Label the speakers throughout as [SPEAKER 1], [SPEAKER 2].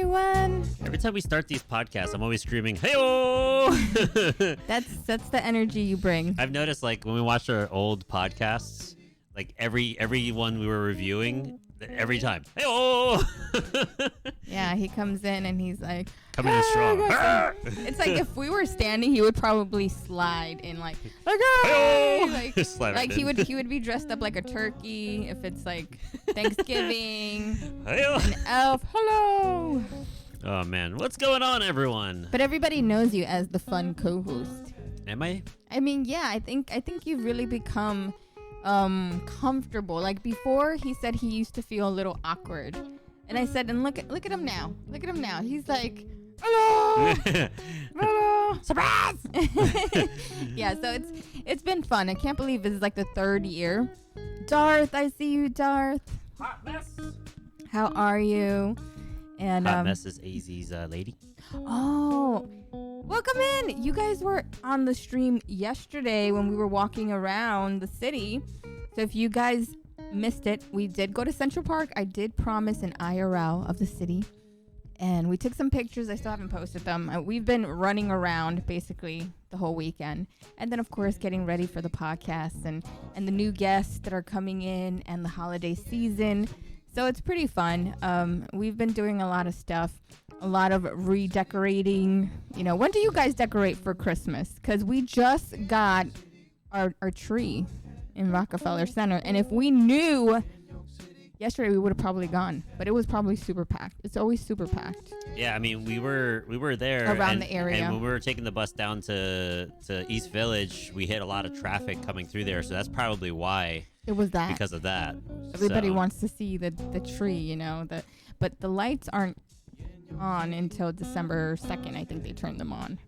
[SPEAKER 1] everyone.
[SPEAKER 2] Every time we start these podcasts, I'm always screaming, "Hey-oh!"
[SPEAKER 1] That's the energy you bring.
[SPEAKER 2] I've noticed, like, when we watch our old podcasts, like every one we were reviewing, every time, "Hey-oh!"
[SPEAKER 1] Yeah, he comes in and he's like,
[SPEAKER 2] coming in strong.
[SPEAKER 1] It's like if we were standing, he would probably slide in like
[SPEAKER 2] Slide right
[SPEAKER 1] he
[SPEAKER 2] in.
[SPEAKER 1] would be dressed up like a turkey if it's like Thanksgiving.
[SPEAKER 2] Hey-oh.
[SPEAKER 1] An elf. Hello.
[SPEAKER 2] Oh man, what's going on, everyone?
[SPEAKER 1] But everybody knows you as the fun co-host.
[SPEAKER 2] Am I?
[SPEAKER 1] I mean, yeah, I think you've really become comfortable. Like before, he said he used to feel a little awkward, and I said, and look at him now. Look at him now. He's like, hello, hello, surprise. Yeah, so it's been fun. I can't believe this is like the third year. Darth, I see you, Darth.
[SPEAKER 2] Hot mess.
[SPEAKER 1] How are you? And
[SPEAKER 2] Hot mess is AZ's lady.
[SPEAKER 1] Oh, welcome in. You guys were on the stream yesterday when we were walking around the city. So if you guys missed it, we did go to Central Park. I did promise an IRL of the city. And we took some pictures. I still haven't posted them. We've been running around basically the whole weekend. And then, of course, getting ready for the podcast and the new guests that are coming in and the holiday season. So it's pretty fun. We've been doing a lot of stuff, a lot of redecorating. You know, when do you guys decorate for Christmas? Because we just got our tree in Rockefeller Center. And if we knew yesterday, we would have probably gone. But it was probably super packed. It's always super packed.
[SPEAKER 2] Yeah, I mean, we were there
[SPEAKER 1] around the area.
[SPEAKER 2] And when we were taking the bus down to East Village, we hit a lot of traffic coming through there. So that's probably why.
[SPEAKER 1] It was that.
[SPEAKER 2] Because of that.
[SPEAKER 1] Everybody wants to see the tree, you know. But the lights aren't on until December 2nd. I think they turned them on,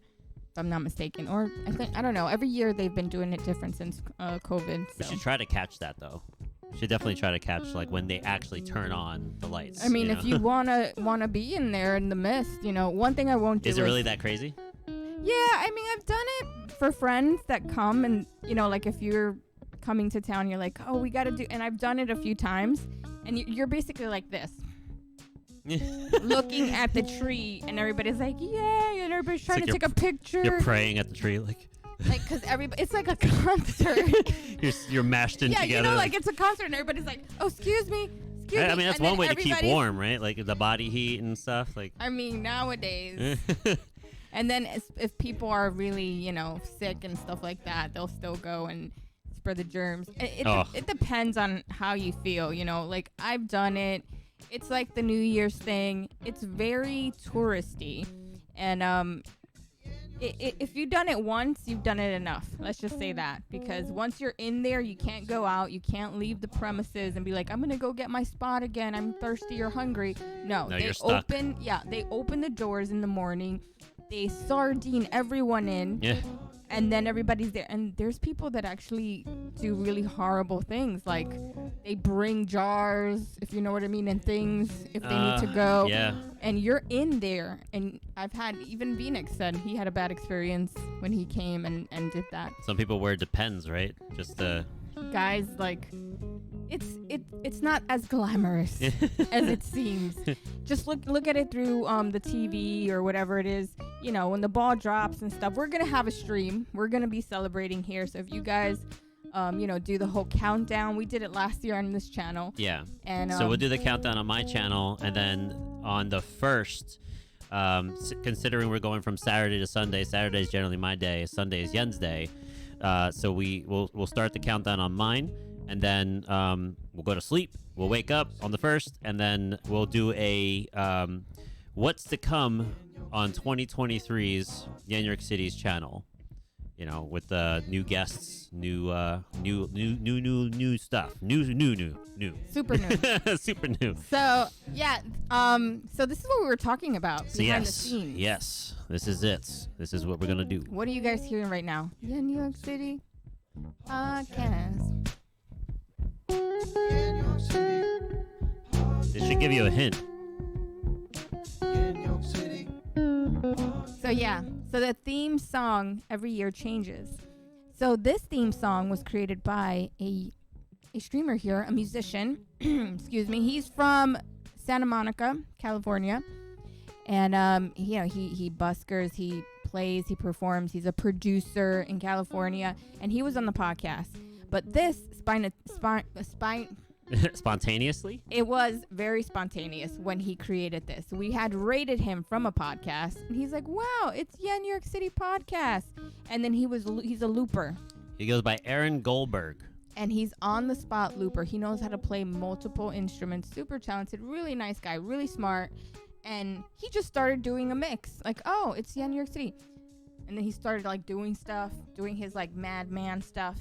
[SPEAKER 1] if I'm not mistaken. Or I don't know. Every year they've been doing it different since COVID. So.
[SPEAKER 2] We should try to catch that, though. We should definitely try to catch, like, when they actually turn on the lights.
[SPEAKER 1] I mean,
[SPEAKER 2] you know?
[SPEAKER 1] if you wanna be in there in the mist, you know, one thing I won't do
[SPEAKER 2] Is it really that crazy?
[SPEAKER 1] Yeah, I mean, I've done it for friends that come and, you know, like if you're coming to town, you're like, oh, we got to do, and I've done it a few times, and you're basically like this, looking at the tree, and everybody's like, yay, and everybody's trying to take a picture.
[SPEAKER 2] You're praying at the tree, like,
[SPEAKER 1] because it's like a concert.
[SPEAKER 2] you're mashed in together.
[SPEAKER 1] Yeah, you know, like it's a concert, and everybody's like, oh, excuse me.
[SPEAKER 2] I mean, that's one way to keep warm, right? Like the body heat and stuff. Like,
[SPEAKER 1] I mean, nowadays. And then if people are really, you know, sick and stuff like that, they'll still go and spread the germs. It depends on how you feel, you know. Like, I've done it. It's like the New Year's thing. It's very touristy. And if you've done it once, you've done it enough. Let's just say that. Because once you're in there, you can't go out. You can't leave the premises and be like, I'm going to go get my spot again. I'm thirsty or hungry. No,
[SPEAKER 2] you're stuck.
[SPEAKER 1] They open the doors in the morning. They sardine everyone in.
[SPEAKER 2] Yeah.
[SPEAKER 1] And then everybody's there. And there's people that actually do really horrible things. Like, they bring jars, if you know what I mean, and things if they need to go.
[SPEAKER 2] Yeah.
[SPEAKER 1] And you're in there. And I've had, even Phoenix said he had a bad experience when he came and did that.
[SPEAKER 2] Some people wear Depends, right? Just
[SPEAKER 1] guys, like, it's not as glamorous as it seems. Just look at it through the TV or whatever it is. You know, when the ball drops and stuff, we're gonna have a stream. We're gonna be celebrating here. So if you guys, you know, do the whole countdown. We did it last year on this channel.
[SPEAKER 2] Yeah.
[SPEAKER 1] And
[SPEAKER 2] so we'll do the countdown on my channel, and then on the first, considering we're going from Saturday to Sunday. Saturday is generally my day. Sunday is Yen's day. So we'll start the countdown on mine, and then we'll go to sleep. We'll wake up on the first, and then we'll do a what's to come on 2023's YenYorkCity's channel. You know, with the new guests, new stuff, new,
[SPEAKER 1] super new,
[SPEAKER 2] super new.
[SPEAKER 1] So yeah, so this is what we were talking about behind the scenes.
[SPEAKER 2] Yes, this is it. This is what we're gonna do.
[SPEAKER 1] What are you guys hearing right now? YenYorkCity Podcast.
[SPEAKER 2] This should give you a hint.
[SPEAKER 1] So yeah, so the theme song every year changes. So this theme song was created by a streamer here, a musician. Excuse me. He's from Santa Monica, California. And he buskers, he plays, he performs. He's a producer in California, and he was on the podcast. But this
[SPEAKER 2] Spontaneously?
[SPEAKER 1] it was very spontaneous when he created this. We had rated him from a podcast, and he's like, "Wow, it's YenYorkCity Podcast." And then he's a looper.
[SPEAKER 2] He goes by Aaron Goldberg.
[SPEAKER 1] And he's on the spot looper. He knows how to play multiple instruments. Super talented, really nice guy, really smart. And he just started doing a mix. Like, oh, it's YenYorkCity. And then he started like doing stuff, doing his like madman stuff.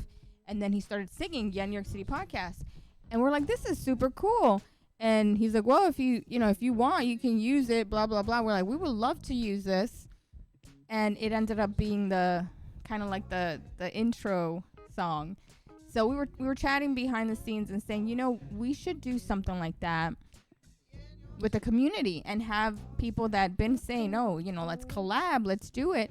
[SPEAKER 1] And then he started singing YenYorkCity Podcast. And we're like, this is super cool. And he's like, well, if you want, you can use it, blah, blah, blah. We're like, we would love to use this. And it ended up being the kind of like the intro song. So we were chatting behind the scenes and saying, we should do something like that with the community and have people that been saying, oh, let's collab, let's do it.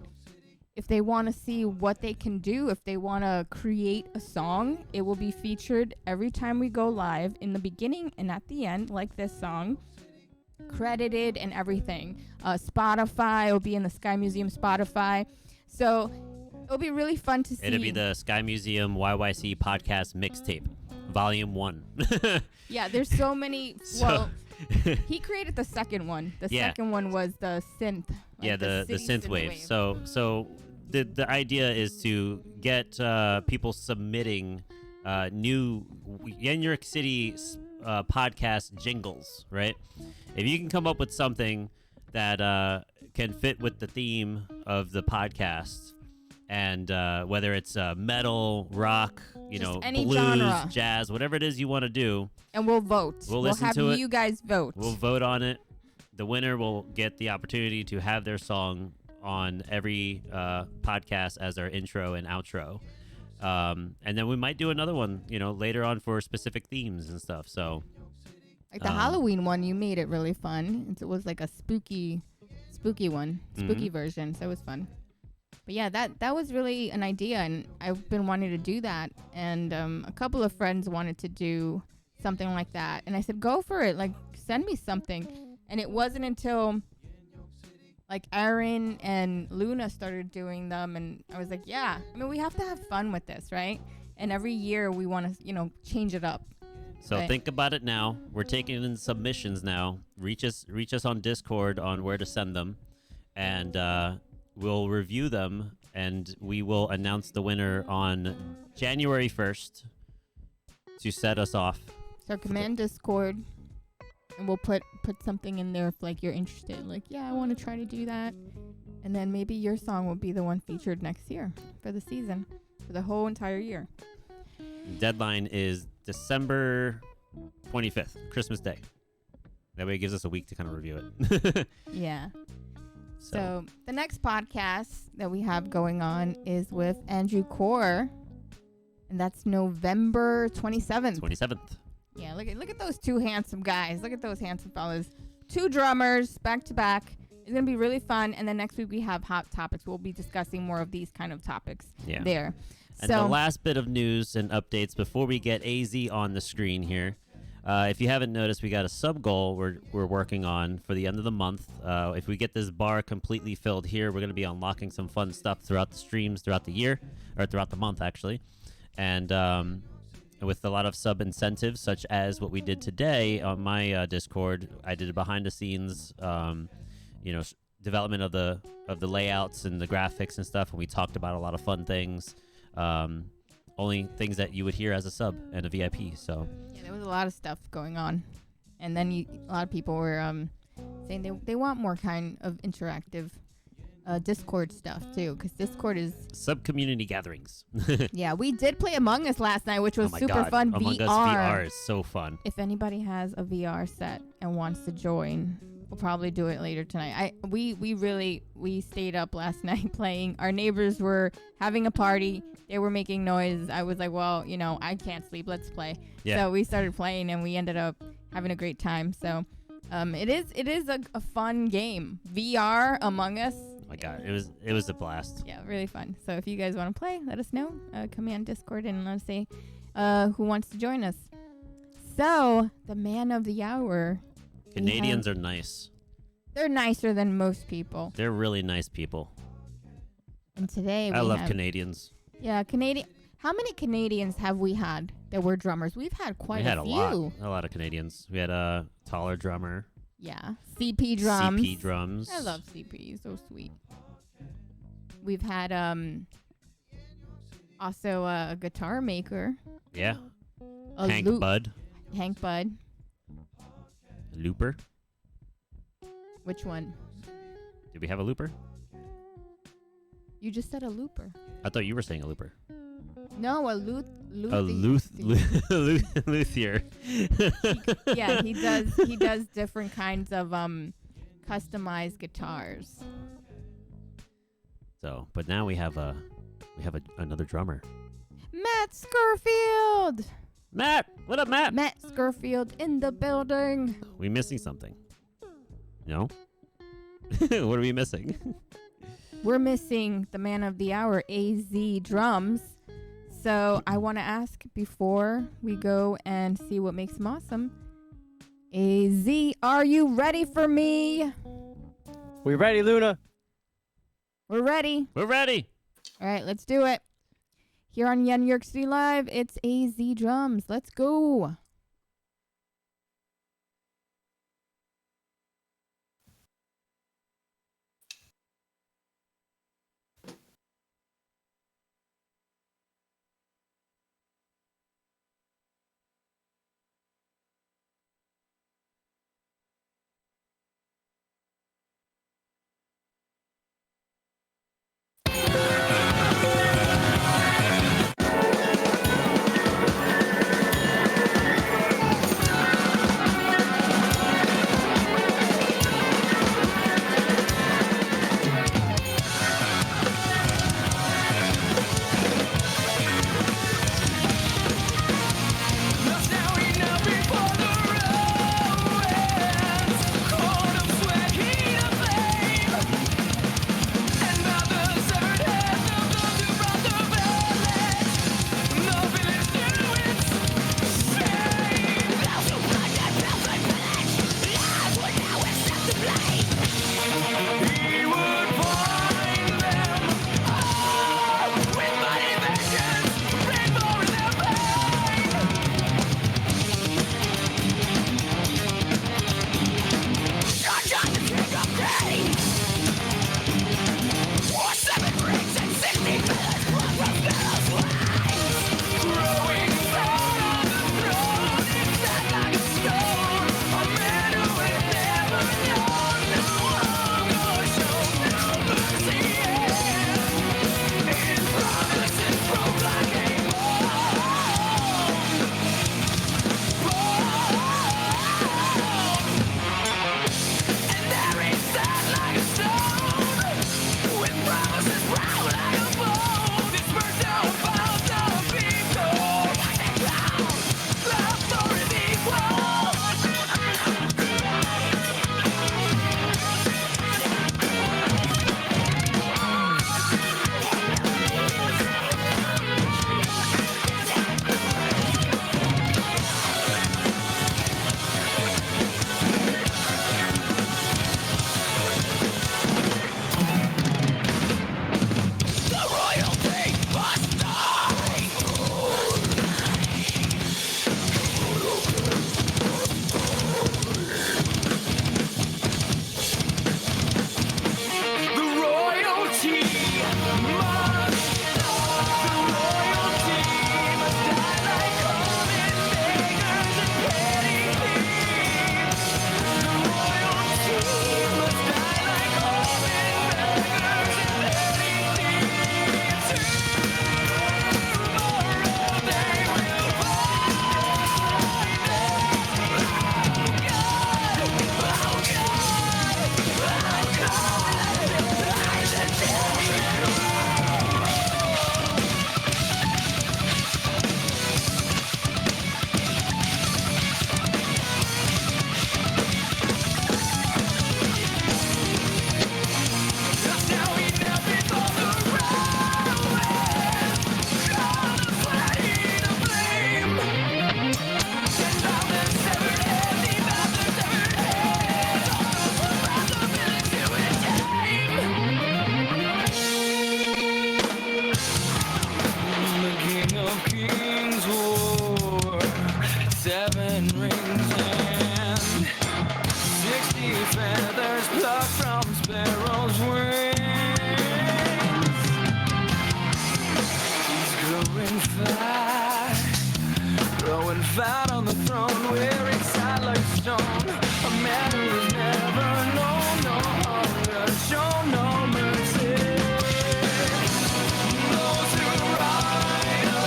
[SPEAKER 1] If they want to see what they can do, if they want to create a song, it will be featured every time we go live, in the beginning and at the end, like this song, credited and everything. Spotify will be in the Sky Museum Spotify. So it'll be really fun to see.
[SPEAKER 2] It'll be the Sky Museum YYC Podcast Mixtape, Volume 1.
[SPEAKER 1] Yeah, there's so many. Well, he created the second one. The second one was the synth.
[SPEAKER 2] The synth wave. So the idea is to get people submitting new YenYorkCity podcast jingles, right? If you can come up with something that can fit with the theme of the podcast, and whether it's metal, rock,
[SPEAKER 1] any
[SPEAKER 2] blues,
[SPEAKER 1] genre,
[SPEAKER 2] jazz, whatever it is you want to do.
[SPEAKER 1] And we'll vote.
[SPEAKER 2] We'll listen
[SPEAKER 1] have
[SPEAKER 2] to it.
[SPEAKER 1] You guys vote.
[SPEAKER 2] We'll vote on it. The winner will get the opportunity to have their song on every podcast as our intro and outro. And then we might do another one, later on for specific themes and stuff. So,
[SPEAKER 1] like the Halloween one, you made it really fun. It was like a spooky one, spooky version. So it was fun. But yeah, that was really an idea, and I've been wanting to do that. And a couple of friends wanted to do something like that, and I said, go for it. Like, send me something. And it wasn't until like Aaron and Luna started doing them, and I was like, yeah, I mean, we have to have fun with this, right? And every year we want to, change it up.
[SPEAKER 2] So right? Think about it now. We're taking in submissions now. Reach us on Discord on where to send them, and we'll review them, and we will announce the winner on January 1st to set us off.
[SPEAKER 1] So command Discord, and we'll put something in there if like you're interested. Like, yeah, I want to try to do that. And then maybe your song will be the one featured next year for the season, for the whole entire year.
[SPEAKER 2] Deadline is December 25th, Christmas Day. That way it gives us a week to kind of review it.
[SPEAKER 1] Yeah. So the next podcast that we have going on is with Andrew Core, and that's November 27th.
[SPEAKER 2] 27th.
[SPEAKER 1] Yeah, look at those two handsome guys. Look at those handsome fellas. 2 drummers back to back. It's going to be really fun. And then next week we have hot topics. We'll be discussing more of these kind of topics there.
[SPEAKER 2] And the last bit of news and updates before we get AZ on the screen here. If you haven't noticed, we got a sub goal we're working on for the end of the month. If we get this bar completely filled here, we're going to be unlocking some fun stuff throughout the streams throughout the year, or throughout the month, actually. And with a lot of sub incentives, such as what we did today on my Discord. I did a behind the scenes, development of the layouts and the graphics and stuff, and we talked about a lot of fun things. Only things that you would hear as a sub and a VIP. So
[SPEAKER 1] yeah, there was a lot of stuff going on, and then a lot of people were saying they want more kind of interactive Discord stuff too, because Discord is
[SPEAKER 2] sub community gatherings.
[SPEAKER 1] Yeah, we did play Among Us last night, which was super fun.
[SPEAKER 2] Among Us VR is so fun.
[SPEAKER 1] If anybody has a VR set and wants to join, we'll probably do it later tonight. We stayed up last night playing. Our neighbors were having a party. They were making noise. I was like, well, I can't sleep. Let's play. Yeah. So we started playing, and we ended up having a great time. So it is a fun game. VR Among Us.
[SPEAKER 2] Oh my God, it was a blast.
[SPEAKER 1] Yeah, really fun. So if you guys want to play, let us know. Command Discord and let us say who wants to join us. So the man of the hour.
[SPEAKER 2] Canadians are nice.
[SPEAKER 1] They're nicer than most people.
[SPEAKER 2] They're really nice people.
[SPEAKER 1] And today
[SPEAKER 2] I love Canadians.
[SPEAKER 1] Yeah, Canadian. How many Canadians have we had that were drummers? We've had quite a few.
[SPEAKER 2] A lot of Canadians. We had a taller drummer.
[SPEAKER 1] Yeah, CP drums.
[SPEAKER 2] CP drums.
[SPEAKER 1] I love CP. So sweet. We've had also a guitar maker.
[SPEAKER 2] Yeah.
[SPEAKER 1] Hank
[SPEAKER 2] Bud.
[SPEAKER 1] Hank Bud.
[SPEAKER 2] Looper.
[SPEAKER 1] Which one?
[SPEAKER 2] Did we have a looper?
[SPEAKER 1] You just said a looper.
[SPEAKER 2] I thought you were saying a looper.
[SPEAKER 1] No, a
[SPEAKER 2] luthier.
[SPEAKER 1] Yeah, he does different kinds of customized guitars.
[SPEAKER 2] So, but now we have another drummer.
[SPEAKER 1] Matt Scurfield.
[SPEAKER 2] Matt, what up, Matt?
[SPEAKER 1] Matt Scurfield in the building.
[SPEAKER 2] We missing something? No. What are we missing?
[SPEAKER 1] We're missing the man of the hour, AZ Drums. So I want to ask before we go and see what makes him awesome. AZ, are you ready for me?
[SPEAKER 3] We ready, Luna?
[SPEAKER 1] We're ready.
[SPEAKER 2] We're ready.
[SPEAKER 1] All right, let's do it. Here on YenYorkCity Live, it's AZ Drums. Let's go.
[SPEAKER 4] manners never know no hunger, show no mercy. Those who rise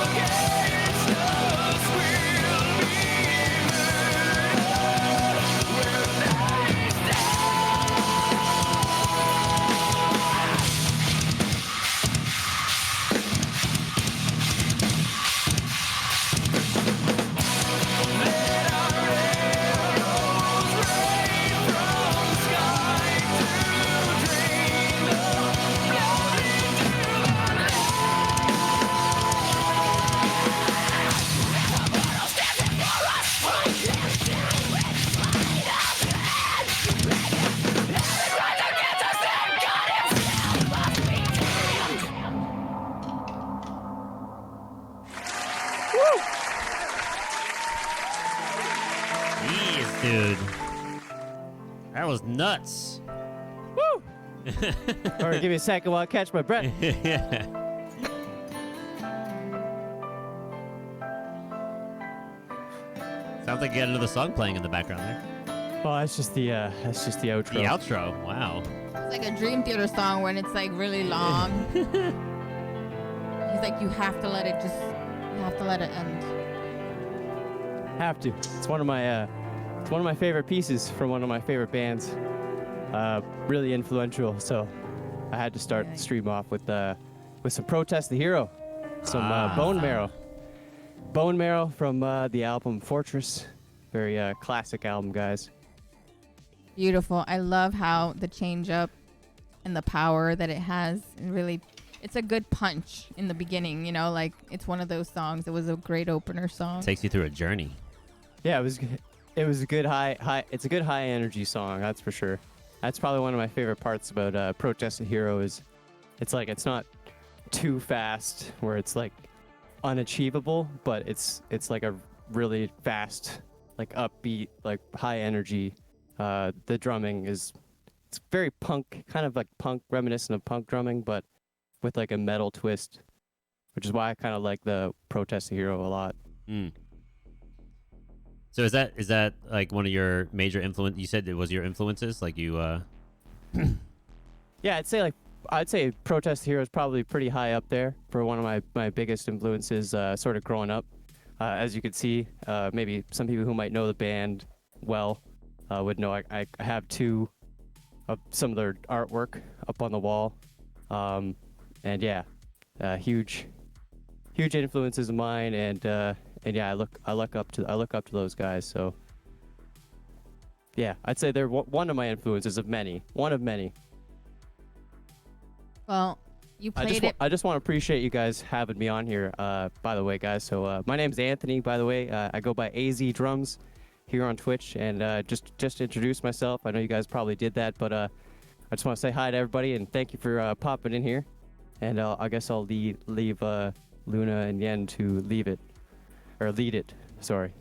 [SPEAKER 4] against us will be murdered where they stand. Let our arrows rain from sky to drain the blood into the land.
[SPEAKER 2] Jeez, dude. That was nuts.
[SPEAKER 3] Woo! All right, give me a second while I catch my breath.
[SPEAKER 2] Yeah. Sounds like you got another song playing in the background there.
[SPEAKER 3] Oh, that's just the outro.
[SPEAKER 2] The outro. Wow.
[SPEAKER 1] It's like a Dream Theater song when it's like really long. He's like, you have to let it end.
[SPEAKER 3] Have to. It's one of my favorite pieces from one of my favorite bands. Really influential. So I had to start the stream off with some Protest the Hero, some Bone Marrow. Bone Marrow from the album Fortress. Very classic album, guys.
[SPEAKER 1] Beautiful. I love how the change up and the power that it has. And really, it's a good punch in the beginning, you know, like it's one of those songs. It was a great opener song.
[SPEAKER 2] Takes you through a journey.
[SPEAKER 3] Yeah, it was a good high. It's a good high energy song, that's for sure. That's probably one of my favorite parts about Protest the Hero is it's like it's not too fast where it's like unachievable, but it's like a really fast, like upbeat, like high energy. The drumming it's very punk, kind of like punk, reminiscent of punk drumming, but with like a metal twist, which is why I kind of like the Protest the Hero a lot.
[SPEAKER 2] Mm. So is that like one of your major influence? You said it was your influences, like you.
[SPEAKER 3] Yeah, I'd say Protest the Hero is probably pretty high up there for one of my biggest influences, sort of growing up. As you can see, maybe some people who might know the band well would know I have two of some of their artwork up on the wall, and yeah, huge influences of mine, and yeah, I look up to those guys. So yeah, I'd say they're one of my influences of many, one of many.
[SPEAKER 1] Well, you played it.
[SPEAKER 3] I just want to appreciate you guys having me on here, by the way, guys. So my name's Anthony, by the way. I go by AZ Drums here on Twitch, and just to introduce myself. I know you guys probably did that, but I just want to say hi to everybody and thank you for popping in here. And I guess I'll leave Luna and Yen to lead it. Sorry.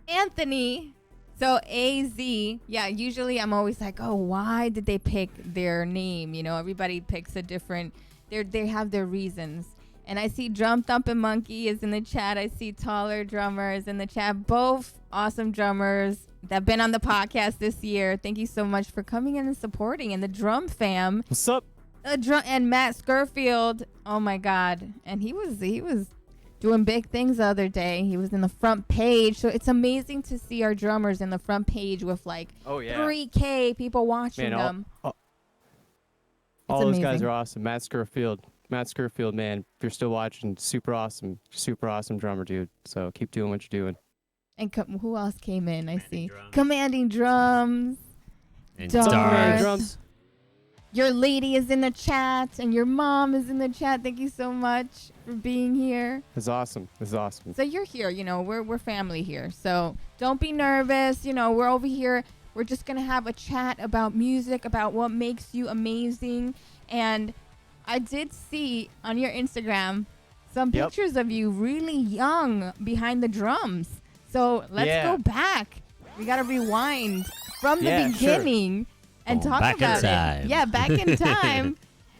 [SPEAKER 1] Anthony. So AZ, yeah, usually I'm always like, oh, why did they pick their name? You know, everybody picks a different, they have their reasons. And I see Drum Thumpin' Monkey is in the chat. I see Taller Drummers in the chat. Both awesome drummers that have been on the podcast this year. Thank you so much for coming in and supporting. And the Drum Fam.
[SPEAKER 3] What's up?
[SPEAKER 1] And Matt Scurfield. Oh my God. And he was doing big things the other day. He was in the front page. So it's amazing to see our drummers in the front page with like 3K people watching them.
[SPEAKER 3] All
[SPEAKER 1] It's
[SPEAKER 3] those
[SPEAKER 1] amazing.
[SPEAKER 3] guys are awesome. Matt Scurfield, man, if you're still watching, super awesome drummer, dude. So keep doing what you're doing.
[SPEAKER 1] And who else came in? I see.
[SPEAKER 2] Drums.
[SPEAKER 1] Commanding Drums.
[SPEAKER 2] And
[SPEAKER 1] Doris.
[SPEAKER 2] Stars.
[SPEAKER 3] Drums.
[SPEAKER 1] Your lady is in the chat, and your mom is in the chat. Thank you so much for being here.
[SPEAKER 3] It's awesome.
[SPEAKER 1] So you're here, you know, we're family here. So don't be nervous. You know, we're over here. We're just going to have a chat about music, about what makes you amazing. And I did see on your Instagram some pictures of you really young behind the drums. So let's go back. We got to rewind from the beginning and talk
[SPEAKER 2] back
[SPEAKER 1] about
[SPEAKER 2] in time.
[SPEAKER 1] it. Yeah, back in time.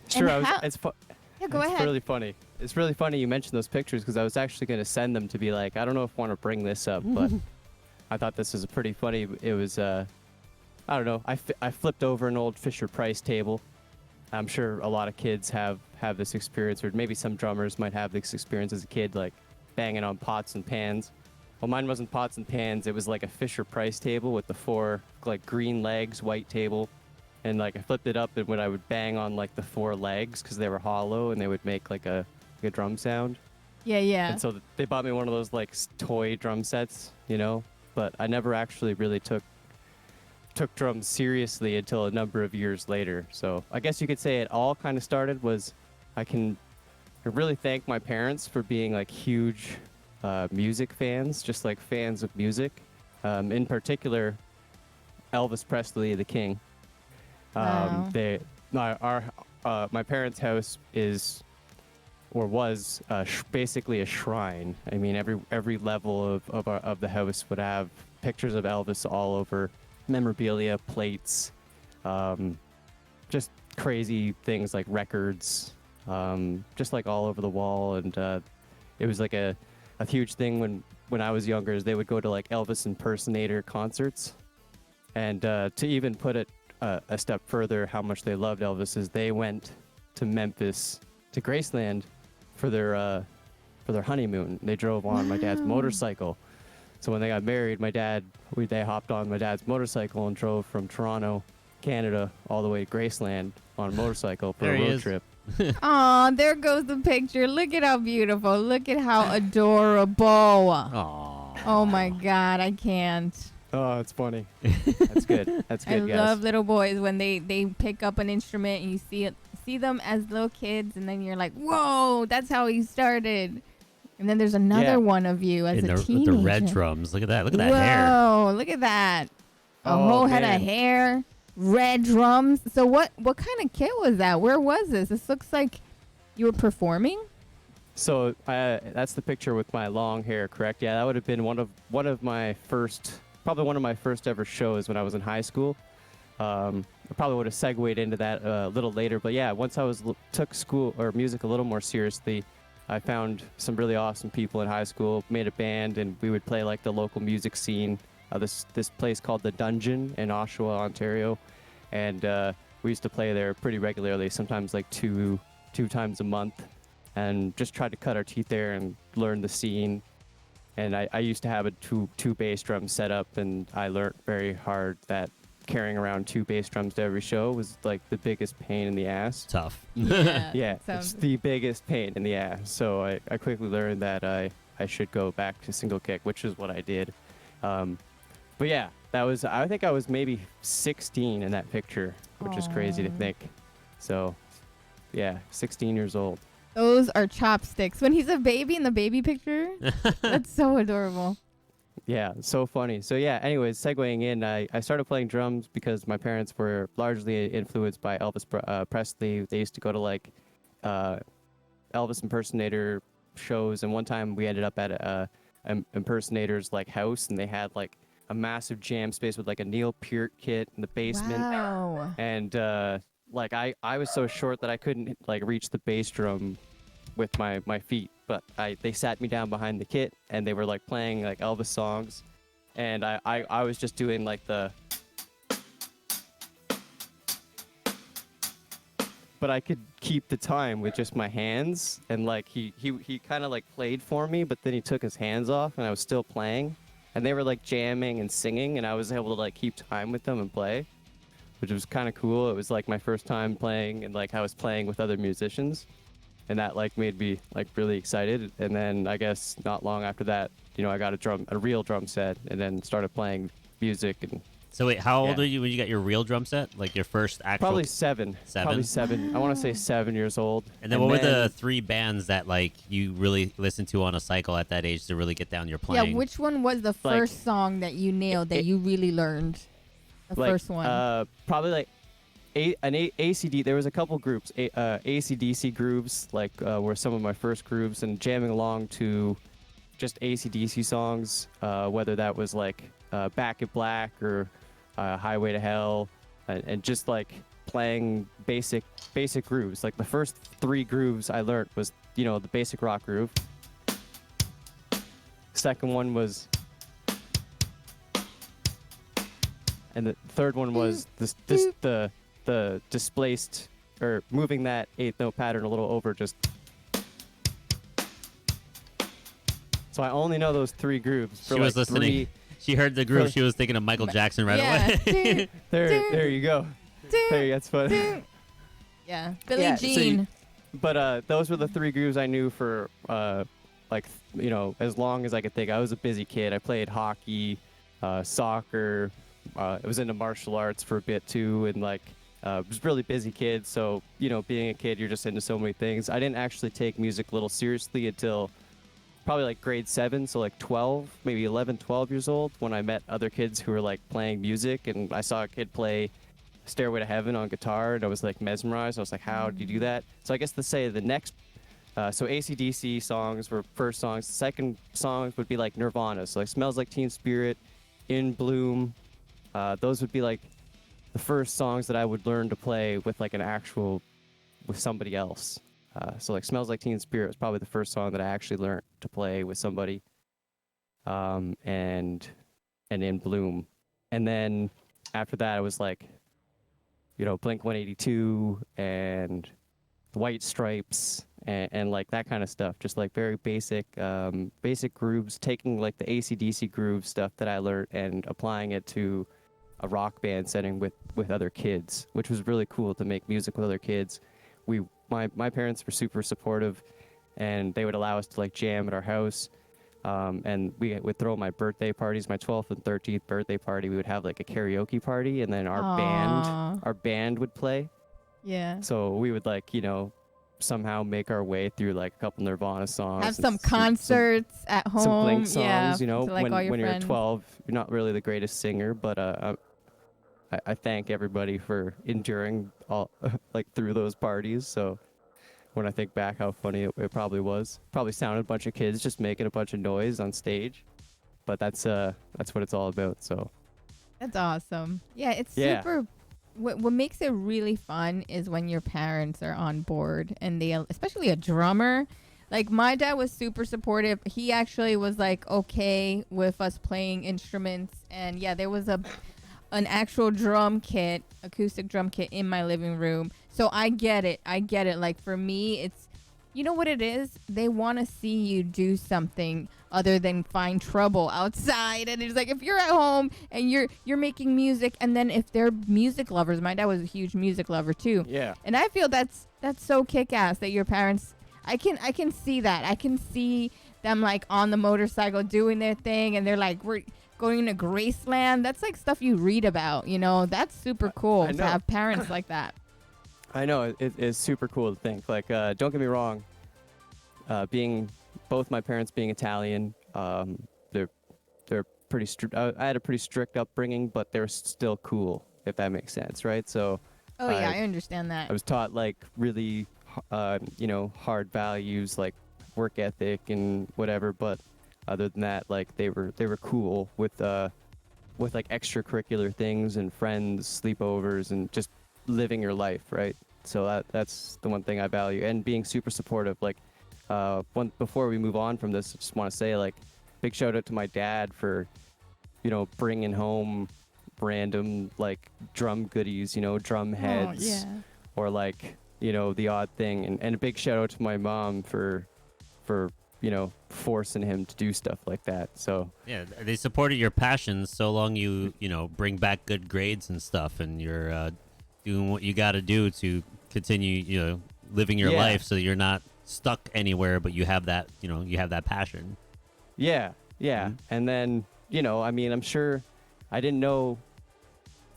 [SPEAKER 3] Sure,
[SPEAKER 1] And
[SPEAKER 3] it's
[SPEAKER 1] go
[SPEAKER 3] it's
[SPEAKER 1] ahead.
[SPEAKER 3] really funny. It's really funny you mentioned those pictures because I was actually going to send them to be like, I don't know if I want to bring this up, but I thought this was pretty funny. It was, I don't know, I flipped over an old Fisher-Price table. I'm sure a lot of kids have this experience, or maybe some drummers might have this experience as a kid, like banging on pots and pans. Well, mine wasn't pots and pans. It was like a Fisher-Price table with the 4 like green legs, white table. And like I flipped it up, and when I would bang on like the 4 legs, because they were hollow and they would make like a drum sound.
[SPEAKER 1] Yeah.
[SPEAKER 3] And so they bought me one of those like toy drum sets, you know. But I never actually really took drums seriously until a number of years later. So I guess you could say it all kind of started was I really thank my parents for being like huge music fans, just like fans of music. In particular, Elvis Presley, the King.
[SPEAKER 1] Wow.
[SPEAKER 3] My parents' house is or was basically a shrine. I mean, every level of the house would have pictures of Elvis all over, memorabilia, plates, just crazy things like records, just like all over the wall. And it was like a huge thing when I was younger, is they would go to like Elvis impersonator concerts. And to even put it a step further, how much they loved Elvis is they went to Memphis, to Graceland, for their honeymoon. They drove on my dad's motorcycle. So when they got married, they hopped on my dad's motorcycle and drove from Toronto, Canada, all the way to Graceland on a motorcycle for
[SPEAKER 2] There
[SPEAKER 3] a
[SPEAKER 2] he
[SPEAKER 3] road
[SPEAKER 2] is.
[SPEAKER 3] trip.
[SPEAKER 1] Aw, there goes the picture. Look at how beautiful. Look at how adorable.
[SPEAKER 2] Aww.
[SPEAKER 1] Oh my God, I can't.
[SPEAKER 3] Oh, it's funny. That's good. That's
[SPEAKER 1] I
[SPEAKER 3] good, guys.
[SPEAKER 1] love little boys when they pick up an instrument and you see them as little kids, and then you're like, whoa, that's how he started. And then there's another one of you as a teenager.
[SPEAKER 2] The red drums. Look at that. Look at that
[SPEAKER 1] Whoa,
[SPEAKER 2] hair.
[SPEAKER 1] look at that. A
[SPEAKER 3] Oh,
[SPEAKER 1] whole head
[SPEAKER 3] man.
[SPEAKER 1] of hair, red drums. So what kind of kit was that? Where was this? This looks like you were performing.
[SPEAKER 3] So that's the picture with my long hair, correct? Yeah, that would have been one of my first, probably one of my first ever shows when I was in high school. I probably would have segued into that a little later, but yeah, once I took school or music a little more seriously, I found some really awesome people in high school, made a band, and we would play like the local music scene. This place called The Dungeon in Oshawa, Ontario, and we used to play there pretty regularly, sometimes like two times a month, and just tried to cut our teeth there and learn the scene. And I used to have a two bass drum set up, and I learned very hard that carrying around 2 bass drums to every show was like the biggest pain in the ass.
[SPEAKER 2] Tough.
[SPEAKER 1] Yeah.
[SPEAKER 3] Yeah,
[SPEAKER 1] Sounds
[SPEAKER 3] it's the biggest pain in the ass. So I quickly learned that I should go back to single kick, which is what I did. But yeah, I think I was maybe 16 in that picture, which is crazy to
[SPEAKER 1] Aw.
[SPEAKER 3] think. So yeah, 16 years old.
[SPEAKER 1] Those are chopsticks. When he's a baby in the baby picture, that's so adorable.
[SPEAKER 3] Yeah, so funny. So yeah, anyways, segueing in, I started playing drums because my parents were largely influenced by Elvis Presley. They used to go to like Elvis impersonator shows, and one time we ended up at a impersonator's like house, and they had like a massive jam space with like a Neil Peart kit in the basement.
[SPEAKER 1] Wow.
[SPEAKER 3] And like I was so short that I couldn't like reach the bass drum with my feet, but they sat me down behind the kit, and they were like playing like Elvis songs, and I was just doing like but I could keep the time with just my hands, and like he kind of like played for me, but then he took his hands off, and I was still playing, and they were like jamming and singing, and I was able to like keep time with them and play, which was kind of cool. It was like my first time playing, and like I was playing with other musicians. And that like made me like really excited. And then I guess not long after that, you know, I got a real drum set, and then started playing music. And
[SPEAKER 2] So wait, how old
[SPEAKER 3] Yeah.
[SPEAKER 2] are you when you got your real drum set? Like your first actual?
[SPEAKER 3] probably 7.
[SPEAKER 2] 7?
[SPEAKER 3] Probably 7. I want to say 7 years old.
[SPEAKER 2] And then what were the 3 bands that like you really listened to on a cycle at that age to really get down your playing?
[SPEAKER 1] Yeah, which one was the
[SPEAKER 3] Like-
[SPEAKER 1] first song that you nailed that you really learned? The first one.
[SPEAKER 3] Probably like ACD. There was a couple groups. ACDC grooves like were some of my first grooves, and jamming along to just ACDC songs, whether that was like Back in Black or Highway to Hell, and just like playing basic grooves. Like the first 3 grooves I learned was, you know, the basic rock groove. Second one was And the third one was the displaced, or moving that eighth note pattern a little over, just. So I only know those 3 grooves. For
[SPEAKER 2] She was
[SPEAKER 3] like
[SPEAKER 2] listening. She heard the groove. She was thinking of Michael Jackson right away.
[SPEAKER 3] There you go. Hey, that's funny.
[SPEAKER 1] Yeah, Billie
[SPEAKER 3] Yeah,
[SPEAKER 1] Jean.
[SPEAKER 3] But those were the 3 grooves I knew for as long as I could think. I was a busy kid. I played hockey, soccer. I was into martial arts for a bit too, and was a really busy kid. So being a kid, you're just into so many things. I didn't actually take music a little seriously until probably like grade 7, so like 12, maybe 11, 12 years old, when I met other kids who were like playing music, and I saw a kid play Stairway to Heaven on guitar, and I was like mesmerized. I was like, how do you do that? So I guess to say the next, so AC/DC songs were first songs. The second songs would be like Nirvana, so like Smells Like Teen Spirit, In Bloom. Those would be like the first songs that I would learn to play with like with somebody else. So like Smells Like Teen Spirit was probably the first song that I actually learned to play with somebody. And In Bloom. And then after that, it was like, Blink 182 and the White Stripes and like that kind of stuff. Just like very basic grooves, taking like the AC/DC groove stuff that I learned and applying it to a rock band setting with other kids, which was really cool to make music with other kids. My parents were super supportive, and they would allow us to like jam at our house. And we would throw my birthday parties, my 12th and 13th birthday party. We would have like a karaoke party, and then our band would play.
[SPEAKER 1] Yeah.
[SPEAKER 3] So we would somehow make our way through like a couple Nirvana songs.
[SPEAKER 1] Have some concerts at home.
[SPEAKER 3] Some Blink songs,
[SPEAKER 1] to, like, all your
[SPEAKER 3] when
[SPEAKER 1] friends.
[SPEAKER 3] you're 12, you're not really the greatest singer, but I thank everybody for enduring all through those parties. So when I think back how funny it probably was, probably sounded a bunch of kids just making a bunch of noise on stage, but that's what it's all about. So
[SPEAKER 1] that's awesome. Yeah, it's super. What makes it really fun is when your parents are on board, and especially a drummer. Like, my dad was super supportive. He actually was like okay with us playing instruments, and there was an actual acoustic drum kit in my living room. So I get it. Like, for me, it's, you know what it is? They want to see you do something other than find trouble outside. And it's like, if you're at home and you're making music, and then if they're music lovers, my dad was a huge music lover too.
[SPEAKER 3] Yeah.
[SPEAKER 1] And I feel that's so kick-ass that your parents, I can see that. I can see them like on the motorcycle doing their thing, and they're like, we're going to Graceland. That's like stuff you read about, That's super cool to have parents like that.
[SPEAKER 3] I know, it's super cool to think. Like, don't get me wrong, both my parents being Italian, they're pretty strict. I had a pretty strict upbringing, but they're still cool, if that makes sense, right? So
[SPEAKER 1] I understand that.
[SPEAKER 3] I was taught like really hard values like work ethic and whatever, but other than that, like they were cool with like extracurricular things and friends, sleepovers, and just living your life, right? So that's the one thing I value, and being super supportive. Like, before we move on from this, I just want to say, like, big shout out to my dad for, bringing home random like drum goodies, drum heads, or like, the odd thing, and a big shout out to my mom for forcing him to do stuff like that. So
[SPEAKER 2] yeah, they supported your passions so long you bring back good grades and stuff, and you're doing what you got to do to continue living your life, so that you're not stuck anywhere, but you have that passion. And then I'm sure I didn't know,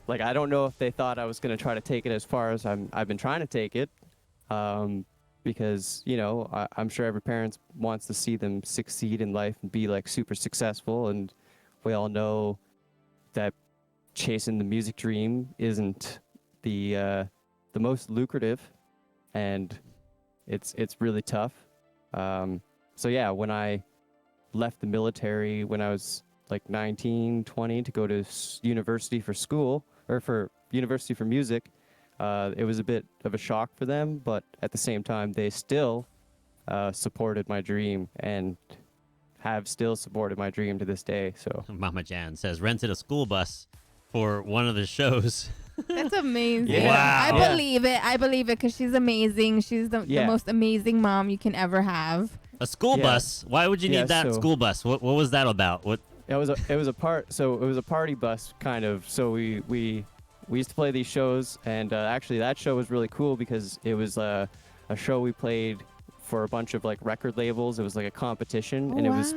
[SPEAKER 2] like, I don't know if they thought I was going to try to take it as far as I've been trying to take it, because I'm sure every parent wants to see them succeed in life and be like super successful, and we all know that chasing the music dream isn't the most lucrative, and it's really tough. So yeah, when I left the military when I was like 19, 20 to go to university for school, or for university for music, it was a bit of a shock for them, but at the same time, they still supported my dream and have still supported my dream to this day. So Mama Jan says, rented a school bus for one of the shows.
[SPEAKER 1] That's amazing.
[SPEAKER 3] Yeah.
[SPEAKER 2] Wow.
[SPEAKER 1] I
[SPEAKER 3] Yeah.
[SPEAKER 1] believe it. I believe it because she's amazing. She's the
[SPEAKER 3] Yeah.
[SPEAKER 1] most amazing mom you can ever have.
[SPEAKER 2] A school
[SPEAKER 3] Yeah.
[SPEAKER 2] bus? Why would you need
[SPEAKER 3] Yeah,
[SPEAKER 2] that
[SPEAKER 3] so-
[SPEAKER 2] school bus? What was that about? What?
[SPEAKER 3] It was a party bus kind of. So we used to play these shows, and actually that show was really cool because it was a show we played for a bunch of like record labels. It was like a competition, and it was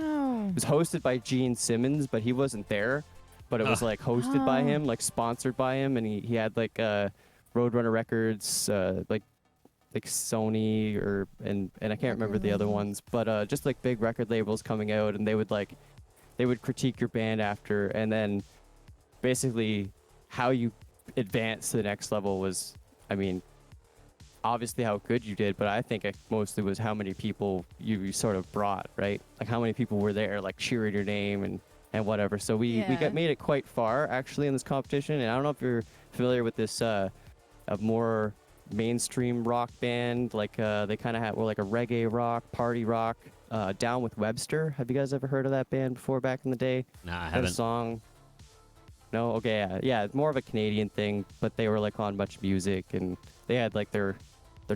[SPEAKER 3] hosted by Gene Simmons, but he wasn't there. But it was like hosted by him, like sponsored by him, and he had like Roadrunner Records, like Sony and I can't remember the other ones, but just like big record labels coming out, and they would critique your band after, and then basically how you advance to the next level was, I mean, obviously how good you did, but I think it mostly was how many people you sort of brought, right? Like how many people were there, like cheering your name and whatever. So we made it quite far actually in this competition, and I don't know if you're familiar with this a more mainstream rock band, like they kind of were like a reggae rock, party rock. Down with Webster. Have you guys ever heard of that band before back in the day?
[SPEAKER 2] Nah, I
[SPEAKER 3] Had
[SPEAKER 2] haven't.
[SPEAKER 3] a song. No, okay, yeah, it's more of a Canadian thing, but they were like on Much Music, and they had like their